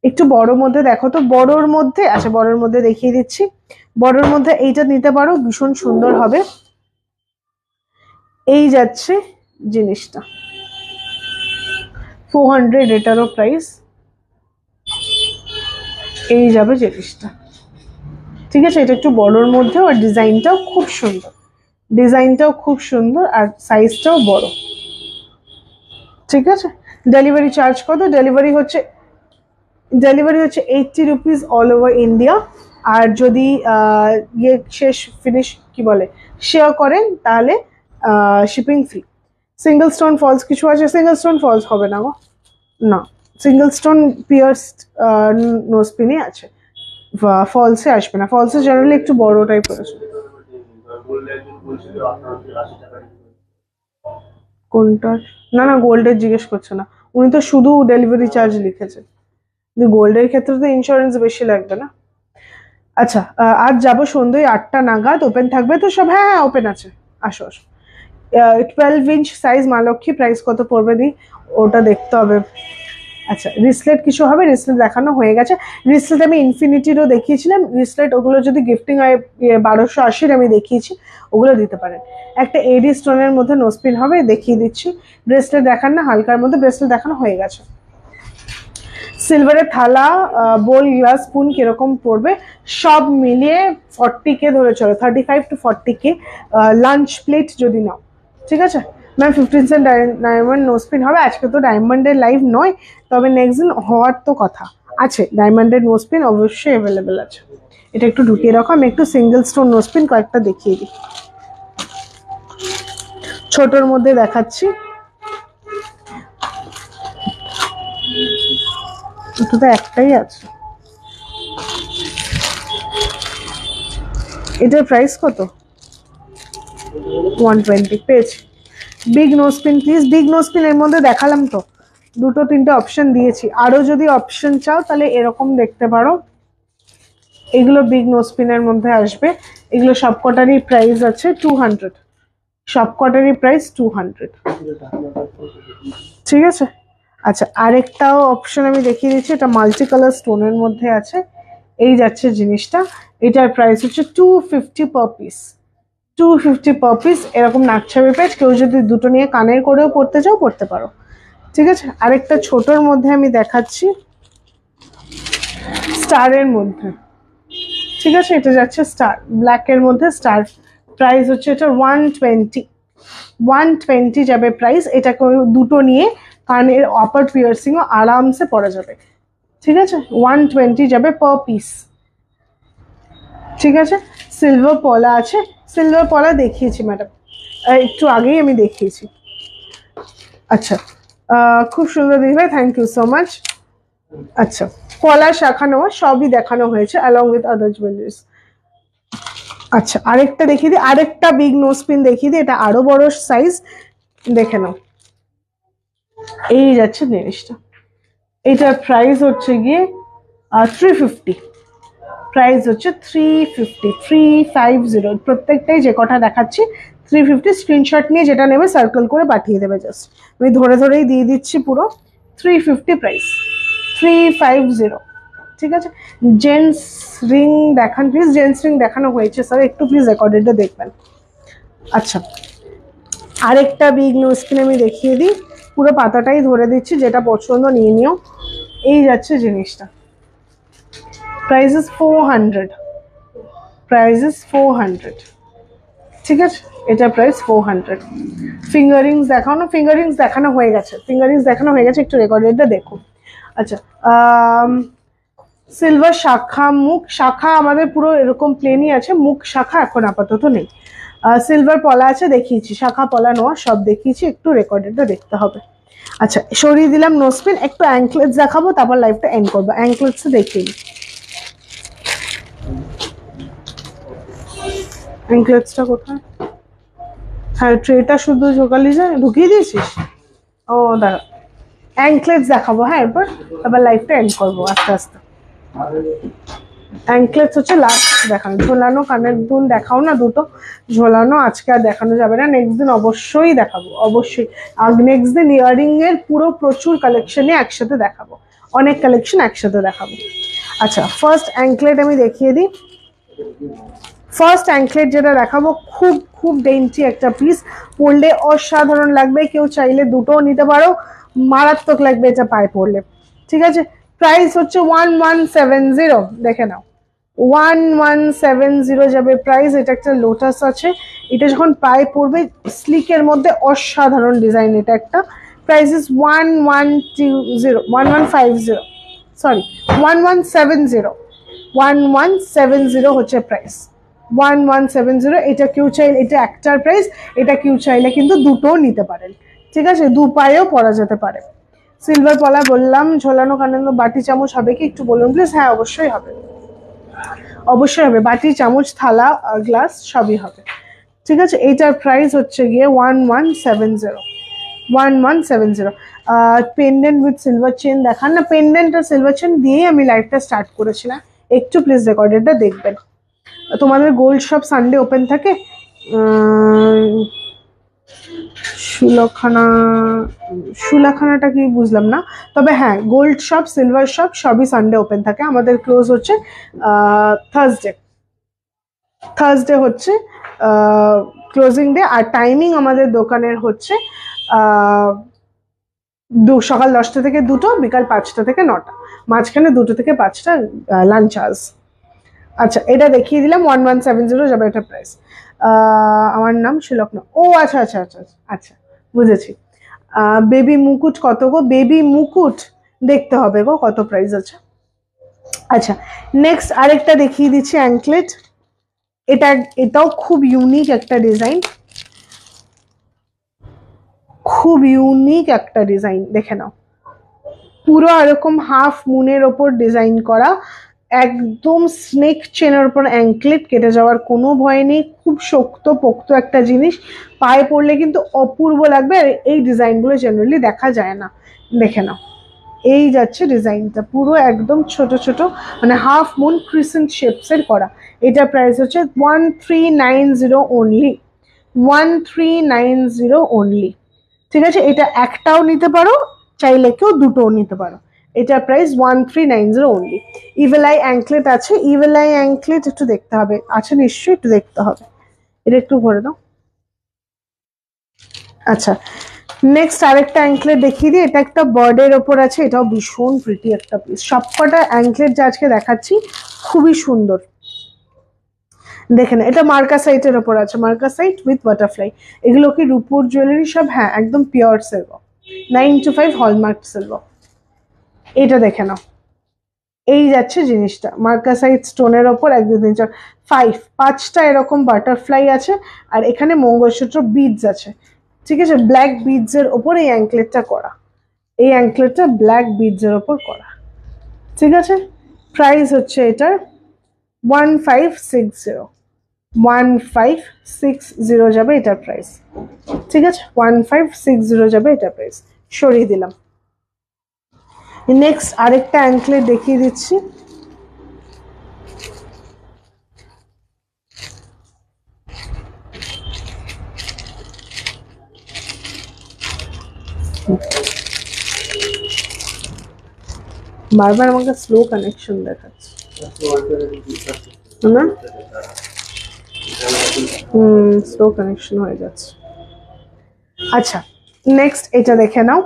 Speaker 1: একটু বড়র মধ্যে দেখো তো, বড়র মধ্যে, আচ্ছা বড়র মধ্যে দেখিয়ে দিচ্ছি, বড়র মধ্যে এইটা নিতে পারো, ভীষণ সুন্দর হবে। এই যাচ্ছে জিনিসটা 400, এটারও প্রাইস, এই যাবে জিনিসটা, ঠিক আছে এটা একটু বড়র মধ্যে, আর ডিজাইনটাও খুব সুন্দর, ডিজাইনটাও খুব সুন্দর আর সাইজটাও বড়, ঠিক আছে। ডেলিভারি চার্জ কত? ডেলিভারি হচ্ছে 80 রুপিস অল ওভার ইন্ডিয়া। আর যদি ইয়ে শেষ ফিনিশ কি বলে শেয়ার করেন তাহলে shipping free. Single stone false কিছু আছে, সিঙ্গেল স্টোন ফলস হবে না গো, না সিঙ্গেল স্টোন পিয়ার্সড নোজপিনই আছে, ফলসে আসবে না, ফলসে জেনারেলি একটু বড় টাইপের আছে। কোনটা? না না গোল্ডের জিজ্ঞেস করছে না, উনি তো শুধু ডেলিভারি চার্জ লিখেছে, গোল্ডের ক্ষেত্রে তো ইন্স্যুরেন্স বেশি লাগবে না। আচ্ছা আজ যাবো সন্ধ্যে 8টা নাগাদ, ওপেন থাকবে তো সব? হ্যাঁ হ্যাঁ ওপেন আছে, আসো আসো। 12 ইঞ্চ সাইজ মা লক্ষ্মী, প্রাইস কত পড়বে দি ওটা দেখতে হবে। আচ্ছা রিসলেট কিছু হবে? রিসলেট দেখানো হয়ে গেছে, রিসলেট আমি ইনফিনিটিরও দেখিয়েছিলাম, রিসলেট ওগুলো যদি গিফটিং হয় 1280 আমি দেখিয়েছি, ওগুলো দিতে পারেন। একটা এডি স্টোনের মধ্যে নোজপিন হবে, দেখিয়ে দিচ্ছি। ব্রেসলেট দেখান না, হালকার মধ্যে ব্রেসলেট দেখানো হয়ে গেছে। সিলভারের থালা, বোল, গ্লাস, স্পুন কিরকম পড়বে সব মিলিয়ে 40K ধরে চলো, 35 to 40K। লাঞ্চ প্লেট যদি নাও, ঠিক আছে ম্যাম। 15 সেন্ট ডায়মন্ড নোজপিন হবে, আজকে তো ডায়মন্ডের লাইভ নয়, তবে নেক্সট দিন হওয়ার তো কথা আছে, ডায়মন্ডের নোজপিন অবশ্যই অ্যাভেলেবেল আছে। এটা একটু ঢুকিয়ে রাখো, আমি একটু সিঙ্গেল স্টোন নোজপিন কয়েকটা দেখিয়ে দিই, ছোটর মধ্যে দেখাচ্ছি। এটা তো একটাই আছে, এটার প্রাইস কত? 120 পেয়েছি। Big nose pin please, big nose pin এর মধ্যে দেখালাম তো, দুটো তিনটে অপশন দিয়েছি, আরো যদি অপশন চাও তাহলে এরকম দেখতে পারো। এগুলো বিগ নোজপিনের মধ্যে আসবে। এগুলো সবকটারই প্রাইস আছে 200, সবকটারই প্রাইস 200, ঠিক আছে। আচ্ছা, আরেকটাও অপশন আমি দেখিয়ে দিচ্ছি, এটা মাল্টি কালার স্টোনের মধ্যে আছে। এই যাচ্ছে জিনিসটা, এটার প্রাইস হচ্ছে 250 পার পিস, 250 পার পিস। এরকম নাকছাবি পেজ, কেউ যদি দুটো নিয়ে কানের করেও পড়তে চাও পড়তে পারো, ঠিক আছে। আরেকটা ছোটর মধ্যে আমি দেখাচ্ছি, স্টারের মধ্যে, ঠিক আছে। এটা যাচ্ছে স্টার, ব্ল্যাকের মধ্যে স্টার, প্রাইস হচ্ছে এটা 120, 120 যাবে প্রাইস। এটাকে দুটো নিয়ে কানের আপার পিয়ার্সিংও আরামসে পরা যাবে, ঠিক আছে। 120 যাবে পার পিস, ঠিক আছে। সিলভার পলা আছে, সিলভার পলা দেখিয়েছি ম্যাডাম, একটু আগেই আমি দেখিয়েছি। আচ্ছা, খুব সুন্দর দিদিভাই, থ্যাংক ইউ সো মাচ। আচ্ছা, পলা শাখা নেওয়া সবই দেখানো হয়েছে অ্যালং উইথ আদার জুয়েলারিজ। আচ্ছা, আরেকটা দেখিয়ে দিই, আরেকটা বিগ নোজ পিন দেখিয়ে দিই, এটা আরো বড় সাইজ, দেখে নাও। এই যাচ্ছে জিনিসটা, এটার প্রাইস হচ্ছে গিয়ে 350, প্রাইস হচ্ছে 350, 350। প্রত্যেকটাই যে কটা দেখাচ্ছি 350। স্ক্রিনশট নিয়ে যেটা নেবে সার্কেল করে পাঠিয়ে দেবে, জাস্ট আমি ধরে ধরেই দিয়ে দিচ্ছি পুরো। 350 প্রাইস, 350, ঠিক আছে। জেন্টস রিং দেখান প্লিজ, জেন্টস রিং দেখানো হয়েছে স্যার, একটু প্লিজ রেকর্ডেডটা দেখবেন। আচ্ছা, আরেকটা বিগ নোজ পিন আমি দেখিয়ে দিই, পুরো পাতাটাই ধরে দিচ্ছি, যেটা পছন্দ নিয়ে নিও। এই যাচ্ছে জিনিসটা, প্রাইস ইজ 400, প্রাইস ইজ 400, ঠিক আছে। এটা প্রাইস 400। ফিঙ্গারিংস দেখাও না, ফিঙ্গারিংস দেখানো হয়ে গেছে, ফিঙ্গারিংস দেখানো হয়ে গেছে, একটু রেকর্ডেডটা দেখো। আচ্ছা, সিলভার শাখা, মুখ শাখা আমাদের পুরো এরকম প্লেনই আছে, মুখ শাখা এখন আপাতত নেই। সিলভার পলা আছে, দেখিয়েছি, শাখা পলা নোয়া সব দেখিয়েছি, একটু রেকর্ডেডটা দেখতে হবে। আচ্ছা, সরিয়ে দিলাম নোজপিন, একটু অ্যাঙ্কলেটস দেখাবো, তারপর লাইভটা এন্ড করবো। অ্যাঙ্কলেটস দেখিয়ে দিই, অ্যাঙ্কলেটসটা কোথায়? হ্যাঁ, ট্রেটা শুধু ঝোকালি যায়, ঢুকিয়ে দিয়েছিস? ও দাঁড়া, অ্যাঙ্কলেটস দেখাবো, হ্যাঁ এরপর, তারপর লাইভটা এন্ড করবো আস্তে আস্তে। অ্যাঙ্কলেটস হচ্ছে লাস্ট দেখানো। ঝোলানো কানের দুল দেখাও না দুটো, ঝোলানো আজকে আর দেখানো যাবে না, নেক্সট দিন অবশ্যই দেখাবো, অবশ্যই। আর নেক্সট দিন ইয়ারিং এর পুরো প্রচুর কালেকশনে একসাথে দেখাবো, অনেক কালেকশন একসাথে দেখাবো। আচ্ছা, ফার্স্ট অ্যাঙ্কলেট আমি দেখিয়ে দিই। ফার্স্ট অ্যাঙ্কলেট যেটা দেখাবো, খুব খুব ডেন্টি একটা পিস, পরলে অসাধারণ লাগবে, কেউ চাইলে দুটোও নিতে পারো, মারাত্মক লাগবে এটা পায়ে পরলে, ঠিক আছে। প্রাইস হচ্ছে 1170, দেখে নাও, 1170 যাবে প্রাইস। এটা একটা লোটাস আছে, এটা যখন পায়ে পড়বে স্লিকের মধ্যে অসাধারণ ডিজাইন, এটা একটা। প্রাইস ইজ 1120, 1150, সরি 1170, 1170 হচ্ছে প্রাইস, 1170। এটা কেউ চাইলে, এটা একটার প্রাইস, এটা কেউ চাইলে কিন্তু দুটোও নিতে পারেন, ঠিক আছে, দু পায়েও পরা যেতে পারে। সিলভার পলা বললাম, ঝোলানো কানের বাটি চামচ হবে কি একটু বলুন প্লিজ? হ্যাঁ অবশ্যই হবে, অবশ্যই হবে, বাটি চামচ থালা গ্লাস সবই হবে, ঠিক আছে। এইটার প্রাইস হচ্ছে গিয়ে 1170, 1170। পেন্ডেন্ট উইথ সিলভার চেন দেখান না, পেন্ডেন্ট আর সিলভার চেন দিয়েই আমি লাইভটা স্টার্ট করেছিলাম, একটু প্লিজ রেকর্ডেডটা দেখবেন। তোমাদের গোল্ড শপ সানডে ওপেন থাকে? সুলাখানাটা কি বুঝলাম না, তবে হ্যাঁ গোল্ড শপ সিলভার শপ সবই সানডে ওপেন থাকে। আমাদের ক্লোজ হচ্ছে থার্সডে, থার্সডে হচ্ছে ক্লোজিং ডে। আর টাইমিং আমাদের দোকানের হচ্ছে সকাল 10টা থেকে 2টো, বিকাল 5টা থেকে 9টা, মাঝখানে 2টো থেকে 5টা লাঞ্চ আওয়ার্স। আচ্ছা, এটা দেখিয়ে দিলাম, 1170 যাবে এটা প্রাইস। আমার নাম শিলকনা, ও আচ্ছা আচ্ছা আচ্ছা আচ্ছা, বুঝেছি। বেবি মুকুট কত গো? বেবি মুকুট দেখতে হবে গো কত প্রাইস আছে। আচ্ছা, নেক্সট আরেকটা দেখিয়ে দিচ্ছি অ্যাঙ্কলেট, এটাও খুব ইউনিক একটা ডিজাইন, খুব ইউনিক একটা ডিজাইন, দেখে নাও, পুরো এরকম হাফ মুনের ওপর ডিজাইন করা, একদম স্নেক চেনের উপর অ্যাঙ্কলেট, কেটে যাওয়ার কোনো ভয় নেই, খুব শক্ত পোক্ত একটা জিনিস, পায়ে পড়লে কিন্তু অপূর্ব লাগবে। আর এই ডিজাইনগুলো জেনারেলি দেখা যায় না, দেখে নাও এই যাচ্ছে ডিজাইনটা, পুরো একদম ছোট ছোট মানে হাফ মুন ক্রিসেন্ট শেপসের করা। এটা প্রাইস হচ্ছে 1390 অনলি, 1390 অনলি। ঠিক আছে, এটা একটাও নিতে পারো, চাইলে কেউ দুটোও নিতে পারো। এটা price 1390 only. Evil I anklet আছে, ইভেল আই অ্যাঙ্কলেট একটু দেখতে হবে, আছে নিশ্চয়ই, একটু দেখতে হবে, এটা একটু ভরে দাও। আচ্ছা, নেক্সট আরেকটা অ্যাঙ্কলেট দেখিয়ে দিই, এটা একটা বার্ডের ওপর আছে, এটাও ভীষণ প্রিটি একটা পিস। সবকটা অ্যাঙ্কলেট যা আজকে দেখাচ্ছি খুবই সুন্দর, দেখেন এটা মার্কাসাইটের ওপর আছে, মার্কাসাইট উইথ বাটারফ্লাই। এগুলো কি রূপোর জুয়েলারি সব? হ্যাঁ, একদম পিওর সিলভার, 925 হলমার্ক সিলভার। এটা দেখে নাও, এই যাচ্ছে জিনিসটা মার্কাসাইট স্টোনের ওপর 1 2 3 4 5 5টা এরকম বাটারফ্লাই আছে, আর এখানে মঙ্গলসূত্র বিডস আছে। ঠিক আছে, ব্ল্যাক বিডস এর ওপর এই অ্যাঙ্কলেটটা করা, এই অ্যাঙ্কলেটটা ব্ল্যাক বিডস এর ওপর করা। ঠিক আছে, প্রাইস হচ্ছে এটার 1560, 1560 যাবে এটার প্রাইস। ঠিক আছে, 1560 যাবে এটার প্রাইস, সরিয়ে দিলাম। নেক্সট আরেকটা অ্যাঙ্কলেট দেখিয়ে দিচ্ছি, বারবার আমাকে স্লো কানেকশন দেখাচ্ছে না, স্লো কানেকশন হয়ে যাচ্ছে। আচ্ছা, নেক্সট এটা দেখে নাও,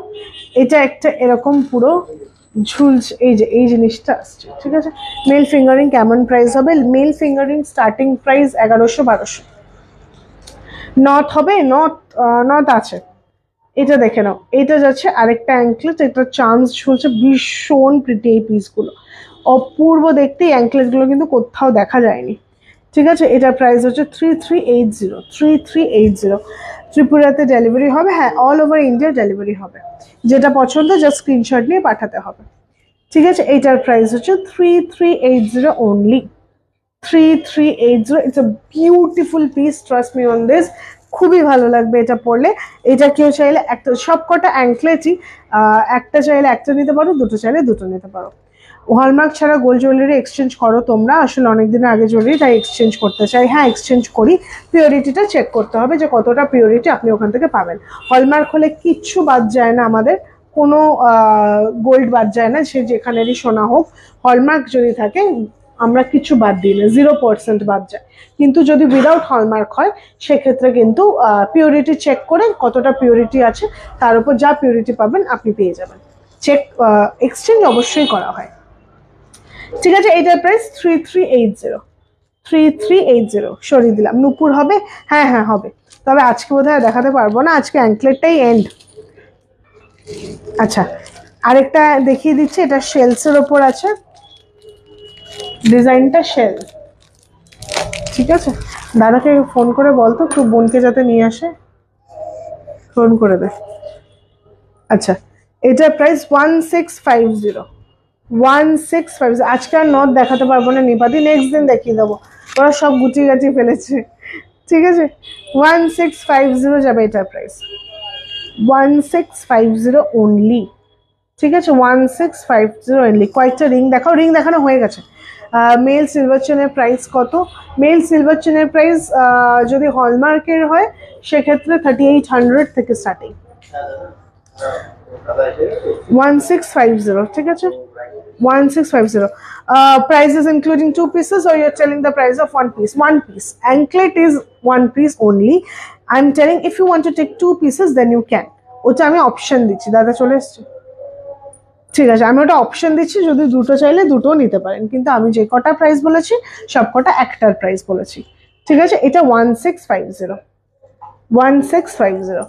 Speaker 1: এটা একটা এরকম পুরো ঝুলছে, এই যে এই জিনিসটা আসছে। ঠিক আছে, মেল ফিঙ্গারিং কেমন প্রাইস হবে? Male finger ring starting price 1100 1200। নথ হবে, নথ আছে। এটা দেখে নাও, এটা যাচ্ছে আরেকটা অ্যাঙ্কলেট, এটা চান্স ঝুলছে, ভীষণ প্রিটি এই পিসগুলো, অপূর্ব দেখতে। এই অ্যাঙ্কলেটগুলো কিন্তু কোথাও দেখা যায়নি। ঠিক আছে, এটার প্রাইস হচ্ছে 3380, 3380। ত্রিপুরাতে ডেলিভারি হবে, হ্যাঁ অল ওভার ইন্ডিয়া ডেলিভারি হবে। যেটা পছন্দ জাস্ট স্ক্রিনশট নিয়ে পাঠাতে হবে। ঠিক আছে, এইটার প্রাইস হচ্ছে 3380 only, 3380। It's a beautiful piece, trust me on this, খুবই ভালো লাগবে এটা পরলে। এটা কেউ চাইলে একটা, সবকটা অ্যাঙ্কলেটই একটা চাইলে একটা নিতে পারো, দুটো চাইলে দুটো নিতে পারো। হলমার্ক ছাড়া গোল্ড জুয়েলারি এক্সচেঞ্জ করো তোমরা? আসলে অনেকদিন আগে জুয়েলারি, তাই এক্সচেঞ্জ করতে চাই। হ্যাঁ এক্সচেঞ্জ করি, পিওরিটিটা চেক করতে হবে যে কতটা পিওরিটি আপনি ওখান থেকে পাবেন। হলমার্ক হলে কিচ্ছু বাদ যায় না আমাদের, কোনো গোল্ড বাদ যায় না, সে যেখানেরই সোনা হোক, হলমার্ক যদি থাকে আমরা কিছু বাদ দিই না, 0% বাদ যায়। কিন্তু যদি উইদাউট হলমার্ক হয় সেক্ষেত্রে কিন্তু পিওরিটি চেক করে কতটা পিওরিটি আছে তার উপর যা পিওরিটি পাবেন আপনি পেয়ে যাবেন। চেক এক্সচেঞ্জ অবশ্যই করা হয়। ঠিক আছে, এইটার প্রাইস 3380, 3380 সরিয়ে দিলাম। নুপুর হবে? হ্যাঁ হ্যাঁ হবে, তবে আজকে বোধহয় দেখাতে পারবো না, আজকে অ্যাঙ্কলেটটাই এন্ড। আচ্ছা, আরেকটা দেখিয়ে দিচ্ছি, এটা শেলসের ওপর আছে, ডিজাইনটা শেল। ঠিক আছে, দাদাকে ফোন করে বলতো একটু বোনকে যাতে নিয়ে আসে, ফোন করে দে। আচ্ছা, এটার প্রাইস 1650, 1650। আজকে আর নথ দেখাতে পারবো না নিপাদি, নেক্সট দিন দেখিয়ে দেবো, ওরা সব গুটিয়ে গাটিয়ে ফেলেছে। ঠিক আছে, 1650 যাবে এটার প্রাইস, 1650 অনলি। ঠিক আছে, 1650 অনলি। কয়েকটা রিং দেখাও, রিং দেখানো হয়ে গেছে। মেল সিলভার চেনের প্রাইস কত? মেল সিলভার চেনের প্রাইস যদি হলমার্কের হয় সেক্ষেত্রে 3800 থেকে স্টার্টিং, 1650। ঠিক আছে, 1650. Prices including 2 pieces, or you're telling the price of 1 piece? 1 piece. Anklet is 1 piece only. I'm telling if you want to take 2 pieces then you can. ওটা আমি অপশন দিচ্ছি, দাদা চলে এসছে। ঠিক আছে, আমি ওটা অপশন দিচ্ছি, যদি দুটো চাইলে দুটো নিতে পারেন, কিন্তু আমি যে কটা প্রাইস বলেছি সব কটা একটার প্রাইস বলেছি। ঠিক আছে, এটা 1650, 1650।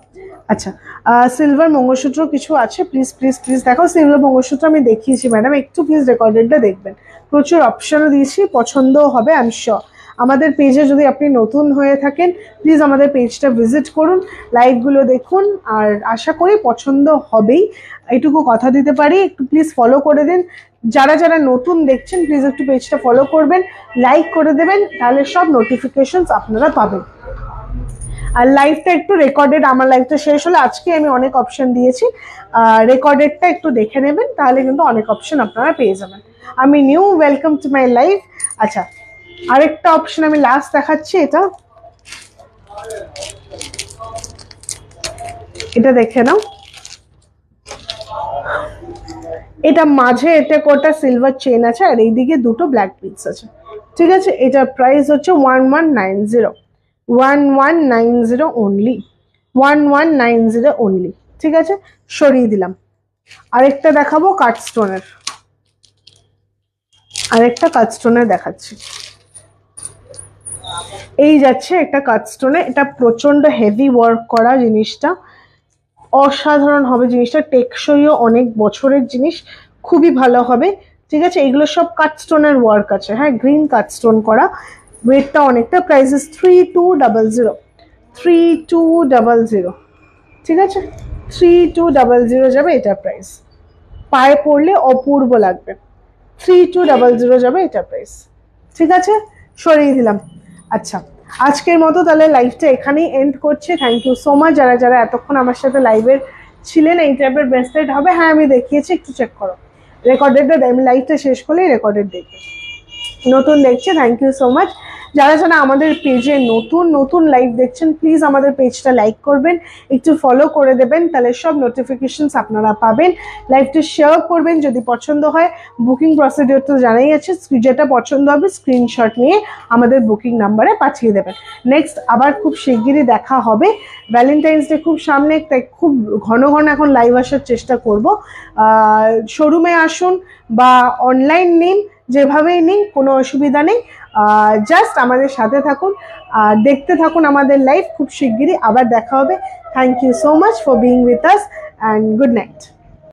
Speaker 1: আচ্ছা, সিলভার মঙ্গলসূত্র কিছু আছে, প্লিজ প্লিজ প্লিজ দেখো। সিলভার মঙ্গলসূত্র আমি দেখিয়েছি ম্যাডাম, একটু প্লিজ রেকর্ডেডটা দেখবেন, প্রচুর অপশনও দিয়েছি, পছন্দও হবে আই এম শিওর। আমাদের পেজে যদি আপনি নতুন হয়ে থাকেন প্লিজ আমাদের পেজটা ভিজিট করুন, লাইভগুলো দেখুন, আর আশা করি পছন্দ হবেই, এইটুকু কথা দিতে পারি। একটু প্লিজ ফলো করে দিন, যারা যারা নতুন দেখছেন প্লিজ একটু পেজটা ফলো করবেন, লাইক করে দেবেন, তাহলে সব নোটিফিকেশনস আপনারা পাবেন। আর লাইভটা একটু রেকর্ডেড, আমার লাইভটা শেষ হলে আজকে আমি অনেক অপশন দিয়েছি, রেকর্ডেডটা একটু দেখে নেবেন, তাহলে কিন্তু অনেক অপশন আপনারা পেয়ে যাবেন। আমি new, welcome to my live. আচ্ছা, আরেকটা অপশন আমি লাস্ট দেখাচ্ছি, এটা দেখে নাও। এটা মাঝে এটা কোটা সিলভার চেন আছে, আর এইদিকে দুটো ব্ল্যাক বিটস আছে, ঠিক আছে। এটার প্রাইস হচ্ছে 1190, 1190 অনলি, 1190 অনলি, ঠিক আছে। সরিয়ে দিলাম। আরেকটা দেখাবো কাটস্টোনের, আরেকটা কাটস্টোনের দেখাচ্ছি। এই যাচ্ছে একটা কাটস্টোনে, এটা প্রচন্ড হেভি ওয়ার্ক করা, জিনিসটা অসাধারণ হবে, জিনিসটা টেকসইও, অনেক বছরের জিনিস, খুবই ভালো হবে, ঠিক আছে। এগুলো সব কাটস্টোনের ওয়ার্ক আছে, হ্যাঁ, গ্রিন কাটস্টোন করা, ওয়েটটা অনেকটা, প্রাইসেস 3200, 3200, ঠিক আছে, 3200 যাবে এটা প্রাইস, পায়ে পড়লে অপূর্ব লাগবে, 3200 যাবে এটা প্রাইস, ঠিক আছে। সরিয়ে দিলাম। আচ্ছা, আজকের মতো তাহলে লাইভটা এখানেই এন্ড করছে। থ্যাংক ইউ সো মাচ যারা যারা এতক্ষণ আমার সাথে লাইভের ছিলেন। এই টাইপের ব্রেসলেট হবে, হ্যাঁ আমি দেখিয়েছি, একটু চেক করো রেকর্ডেডটা, আমি লাইভটা শেষ করলেই রেকর্ডেড দেখবে। নতুন দেখছে, থ্যাংক ইউ সো মাচ। যারা যারা আমাদের পেজে নতুন নতুন লাইভ দেখছেন প্লিজ আমাদের পেজটা লাইক করবেন, একটু ফলো করে দেবেন, তাহলে সব নোটিফিকেশনস আপনারা পাবেন। লাইভটা শেয়ার করবেন, যদি পছন্দ হয় বুকিং প্রসিডিওর তো জানাই আছে, যেটা পছন্দ হবে স্ক্রিনশট নিয়ে আমাদের বুকিং নাম্বারে পাঠিয়ে দেবেন। নেক্সট আবার খুব শিগগিরই দেখা হবে, ভ্যালেন্টাইন্স ডে খুব সামনে, তাই খুব ঘন ঘন এখন লাইভ আসার চেষ্টা করব। শোরুমে আসুন বা অনলাইন নিন, যেভাবেই নিন কোনো অসুবিধা নেই, জাস্ট আমাদের সাথে থাকুন আর দেখতে থাকুন আমাদের লাইভ। খুব শিগগিরই আবার দেখা হবে। Thank you so much for being with us and good night.